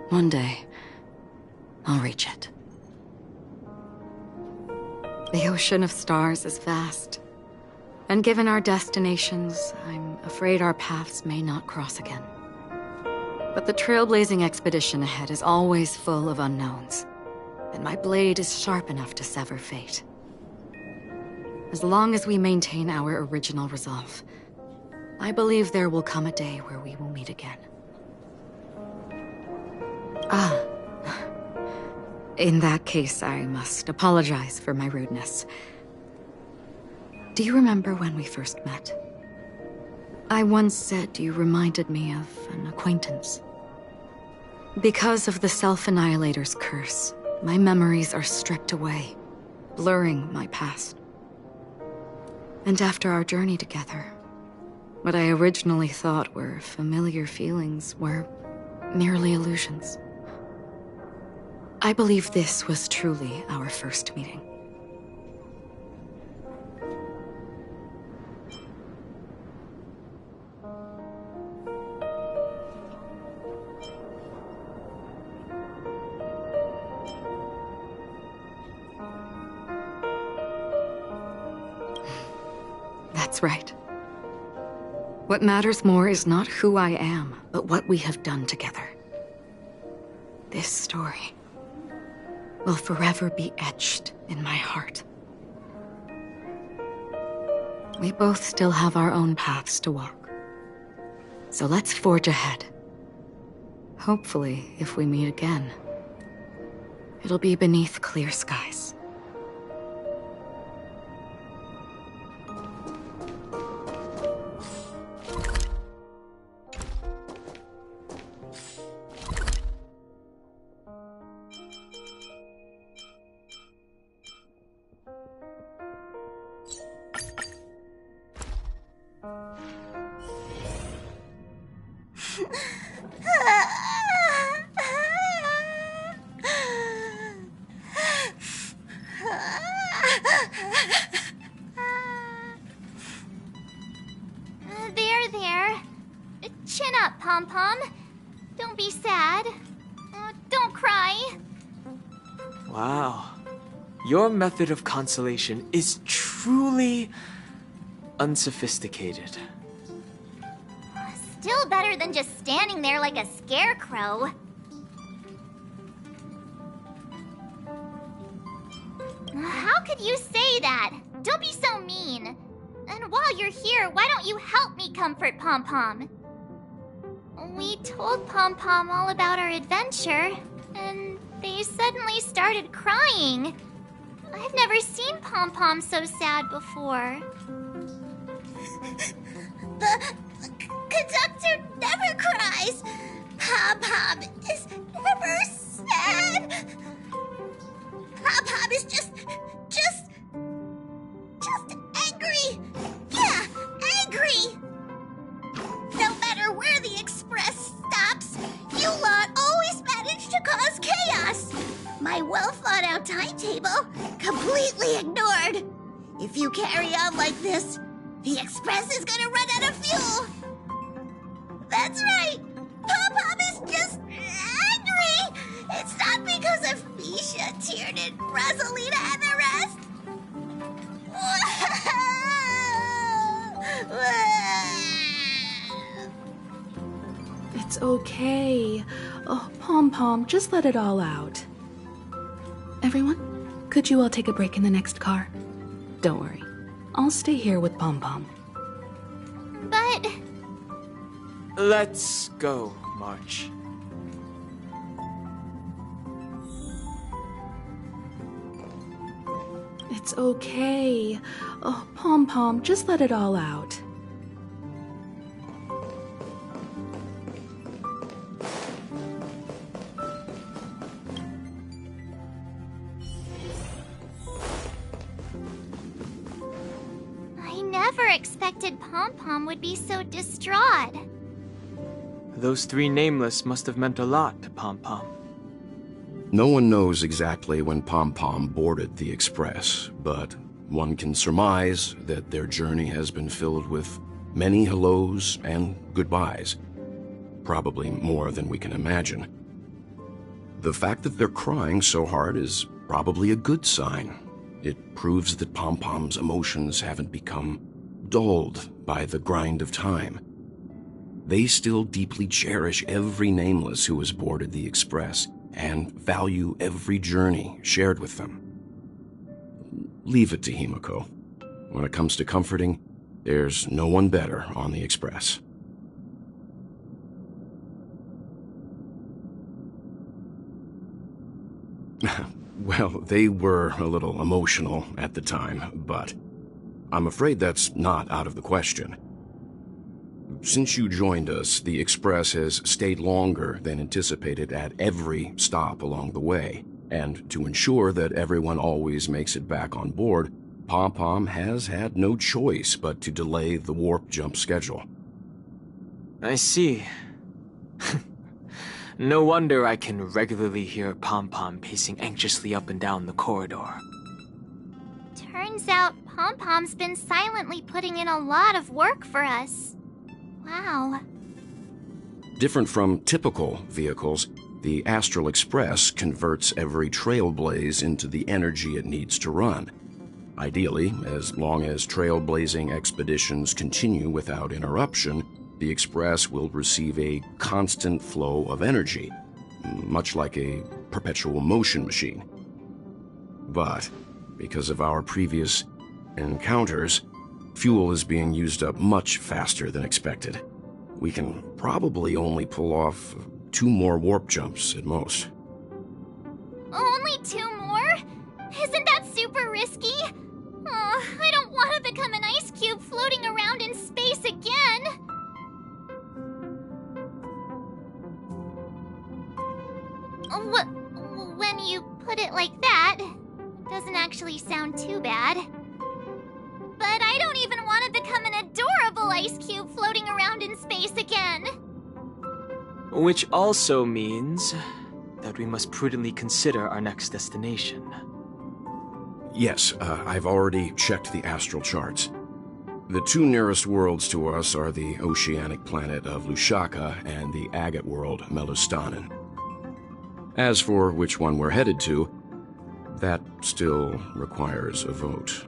G: One day, I'll reach it. The ocean of stars is vast, and given our destinations, I'm afraid our paths may not cross again. But the trailblazing expedition ahead is always full of unknowns, and my blade is sharp enough to sever fate. As long as we maintain our original resolve, I believe there will come a day where we will meet again. In that case, I must apologize for my rudeness. Do you remember when we first met? I once said you reminded me of an acquaintance. Because of the Self-Annihilator's curse, my memories are stripped away, blurring my past. And after our journey together, what I originally thought were familiar feelings were merely illusions. I believe this was truly our first meeting. That's right. What matters more is not who I am, but what we have done together. This story will forever be etched in my heart. We both still have our own paths to walk. So let's forge ahead. Hopefully, if we meet again, it'll be beneath clear skies.
A: Pom-Pom. Don't be sad. Don't cry.
N: Wow. Your method of consolation is truly unsophisticated.
A: Still better than just standing there like a scarecrow. How could you say that? Don't be so mean. And while you're here, why don't you help me comfort Pom-Pom? We told Pom-Pom all about our adventure, and they suddenly started crying. I've never seen Pom-Pom so sad before.
B: The conductor never cries. Pom-Pom is never sad. Pom-Pom is just angry. Yeah, angry. No matter where the express stops, you lot always manage to cause chaos. My well-thought-out timetable completely ignored. If you carry on like this, the express is gonna run out of fuel. That's right. Pom-Pom is just angry. It's not because of Misha, Tiernan, Rosalina, and the rest.
I: It's okay. Oh, Pom-Pom, just let it all out. Everyone, could you all take a break in the next car? Don't worry. I'll stay here with Pom-Pom.
A: But...
N: Let's go, March.
I: It's okay. Oh, Pom-Pom, just let it all out.
A: I never expected Pom-Pom would be so distraught.
N: Those three nameless must have meant a lot to Pom-Pom.
S: No one knows exactly when Pom-Pom boarded the Express, but one can surmise that their journey has been filled with many hellos and goodbyes. Probably more than we can imagine. The fact that they're crying so hard is probably a good sign. It proves that Pom-Pom's emotions haven't become dulled by the grind of time. They still deeply cherish every nameless who has boarded the Express and value every journey shared with them. Leave it to Himiko. When it comes to comforting, there's no one better on the Express. Well, they were a little emotional at the time, but I'm afraid that's not out of the question. Since you joined us, the Express has stayed longer than anticipated at every stop along the way, and to ensure that everyone always makes it back on board, Pom-Pom has had no choice but to delay the warp jump schedule.
N: I see. No wonder I can regularly hear Pom-Pom pacing anxiously up and down the corridor.
A: Turns out Pom-Pom's been silently putting in a lot of work for us. Wow.
S: Different from typical vehicles, the Astral Express converts every trailblaze into the energy it needs to run. Ideally, as long as trailblazing expeditions continue without interruption, the Express will receive a constant flow of energy, much like a perpetual motion machine. But, because of our previous encounters, fuel is being used up much faster than expected. We can probably only pull off 2 more warp jumps at most.
A: Only 2 more? Isn't that super risky? I don't want to become an ice cube floating around in space again. When you put it like that, it doesn't actually sound too bad. But I don't even want to become an adorable ice cube floating around in space again.
N: Which also means that we must prudently consider our next destination.
S: Yes, I've already checked the astral charts. The two nearest worlds to us are the oceanic planet of Lushaka and the agate world, Melustanen. As for which one we're headed to, that still requires a vote.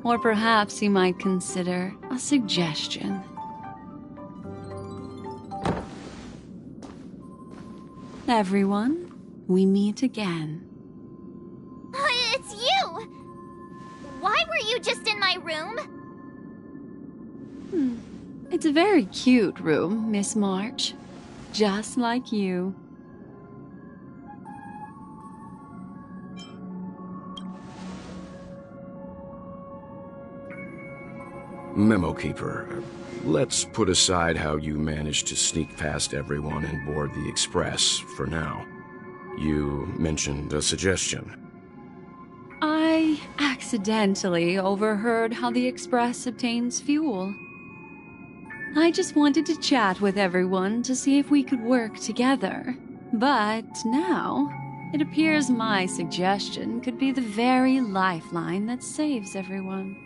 D: Or perhaps you might consider a suggestion. Everyone, we meet again.
A: It's you! Why were you just in my room?
D: It's a very cute room, Miss March. Just like you.
S: Memo Keeper, let's put aside how you managed to sneak past everyone and board the Express for now. You mentioned a suggestion.
D: I accidentally overheard how the Express obtains fuel. I just wanted to chat with everyone to see if we could work together. But now, it appears my suggestion could be the very lifeline that saves everyone.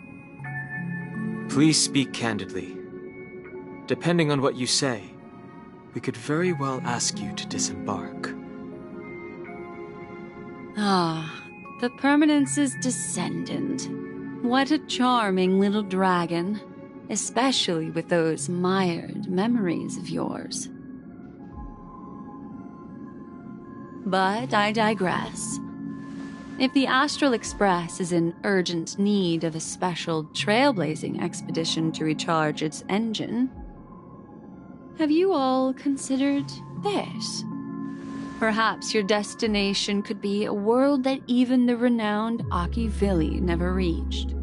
N: Please speak candidly. Depending on what you say, we could very well ask you to disembark.
D: Ah, the Permanence's descendant. What a charming little dragon, especially with those mired memories of yours. But I digress. If the Astral Express is in urgent need of a special trailblazing expedition to recharge its engine, have you all considered this? Perhaps your destination could be a world that even the renowned Akivili never reached.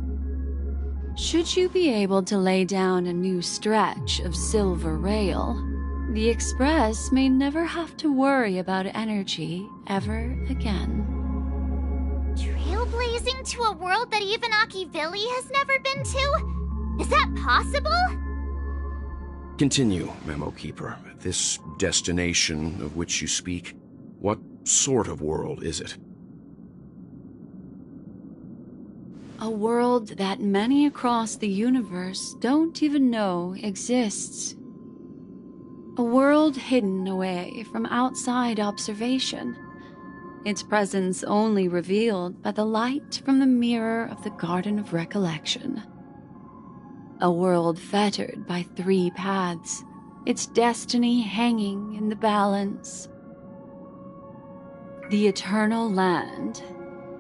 D: Should you be able to lay down a new stretch of silver rail, the Express may never have to worry about energy ever again.
A: Trailblazing to a world that even Akivili has never been to? Is that possible?
S: Continue, Memo Keeper. This destination of which you speak, what sort of world is it?
D: A world that many across the universe don't even know exists. A world hidden away from outside observation. Its presence only revealed by the light from the mirror of the Garden of Recollection. A world fettered by 3 paths, its destiny hanging in the balance. The Eternal Land,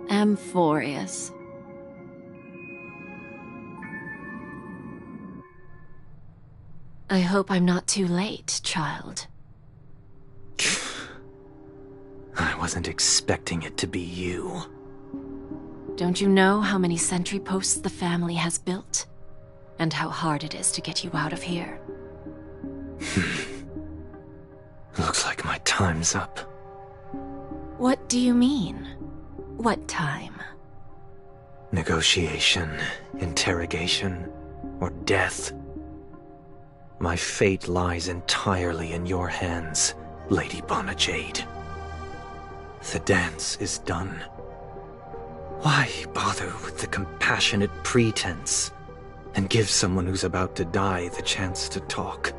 D: Amphorius.
J: I hope I'm not too late, child.
L: I wasn't expecting it to be you.
J: Don't you know how many sentry posts the family has built? And how hard it is to get you out of here?
L: Looks like my time's up.
J: What do you mean? What time?
L: Negotiation, interrogation, or death. My fate lies entirely in your hands, Lady Bonajade. The dance is done. Why bother with the compassionate pretense and give someone who's about to die the chance to talk?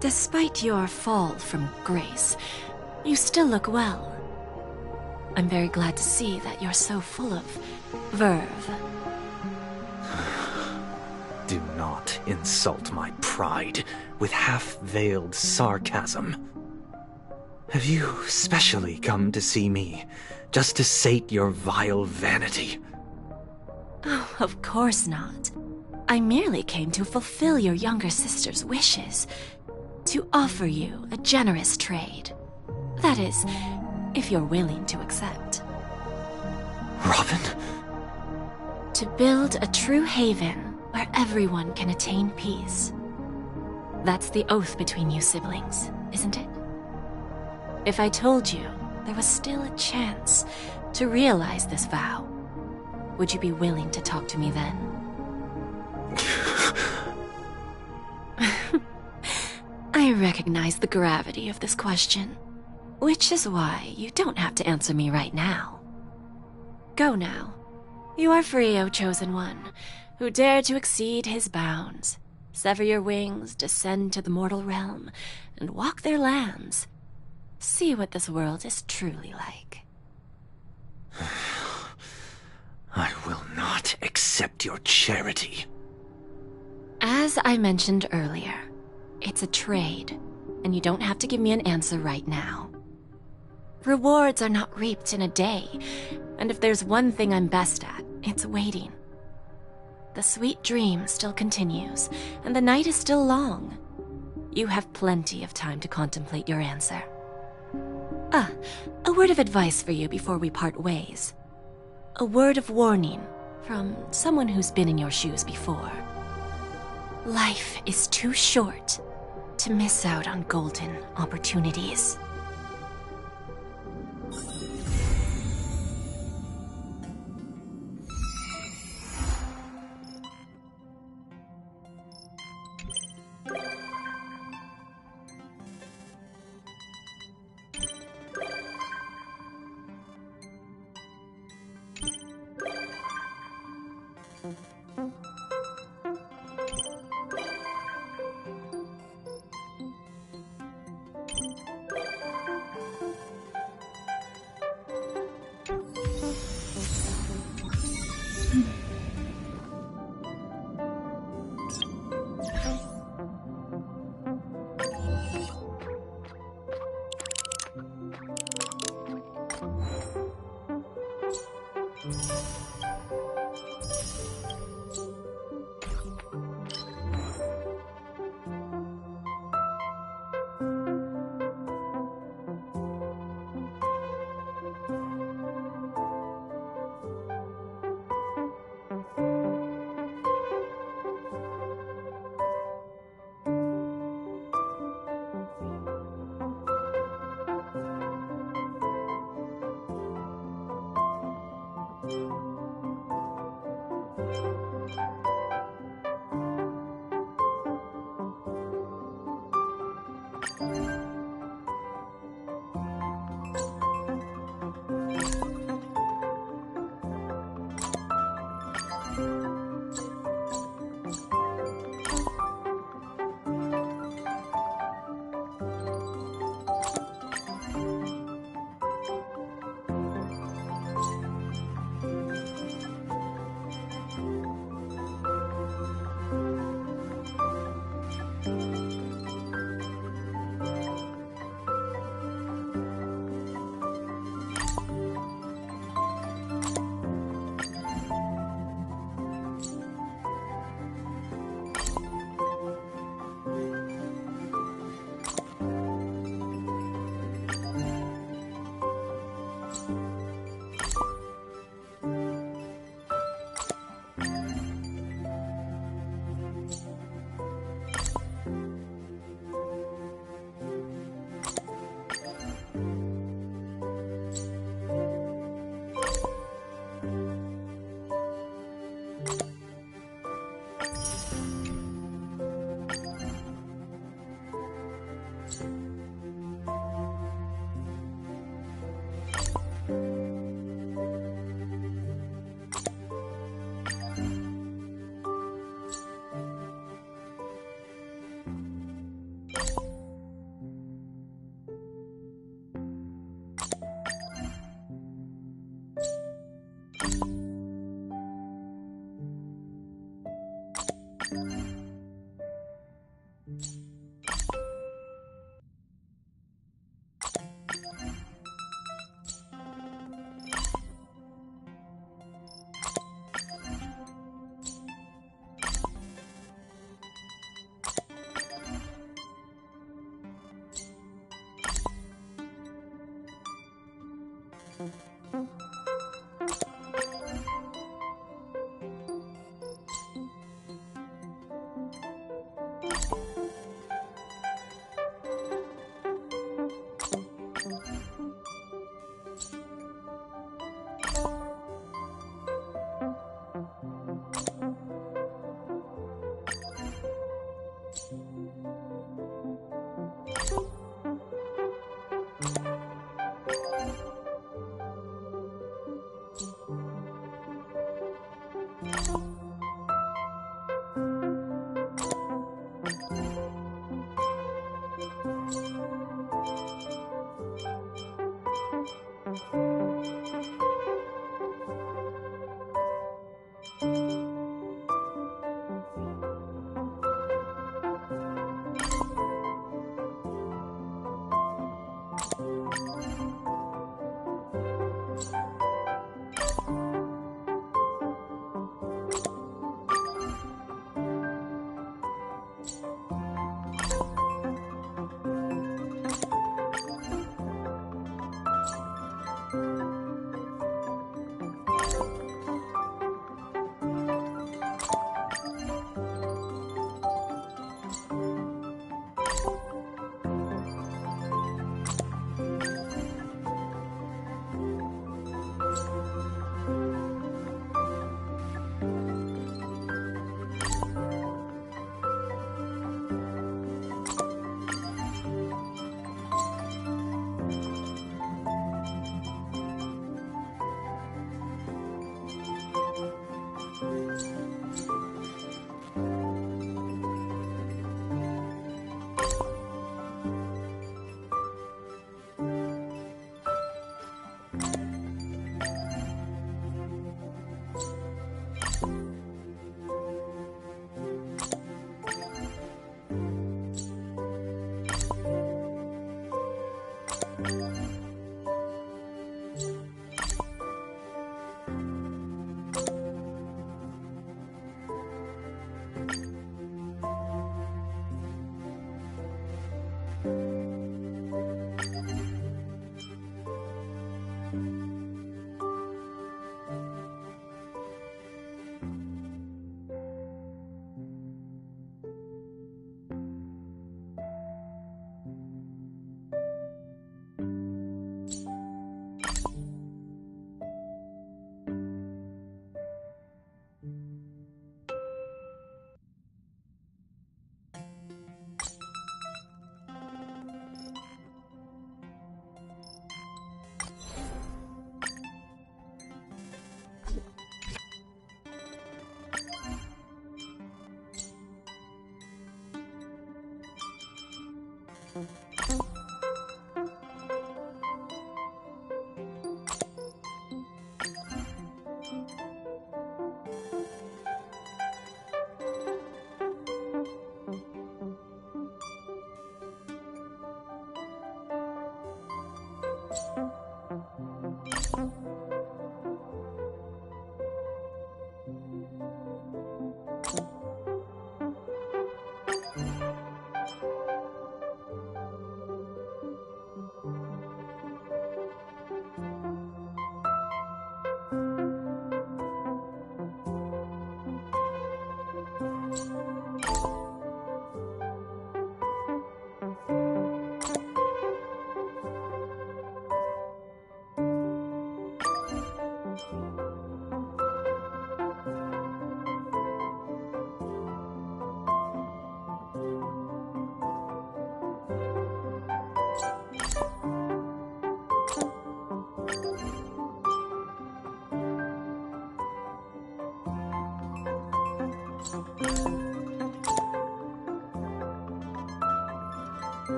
J: Despite your fall from grace, you still look well. I'm very glad to see that you're so full of verve.
L: Do not insult my pride with half-veiled sarcasm. Have you specially come to see me just to sate your vile vanity?
J: Oh, of course not. I merely came to fulfill your younger sister's wishes. To offer you a generous trade. That is, if you're willing to accept.
L: Robin?
J: To build a true haven where everyone can attain peace. That's the oath between you siblings, isn't it? If I told you there was still a chance to realize this vow, would you be willing to talk to me then? I recognize the gravity of this question, which is why you don't have to answer me right now. Go now. You are free, O Chosen One. who dare to exceed his bounds, sever your wings, descend to the mortal realm, and walk their lands. See what this world is truly like.
E: I will not accept your charity.
J: As I mentioned earlier, it's a trade, and you don't have to give me an answer right now. Rewards are not reaped in a day, and if there's one thing I'm best at, it's waiting. The sweet dream still continues, and the night is still long. You have plenty of time to contemplate your answer. A word of advice for you before we part ways. A word of warning from someone who's been in your shoes before. Life is too short to miss out on golden opportunities.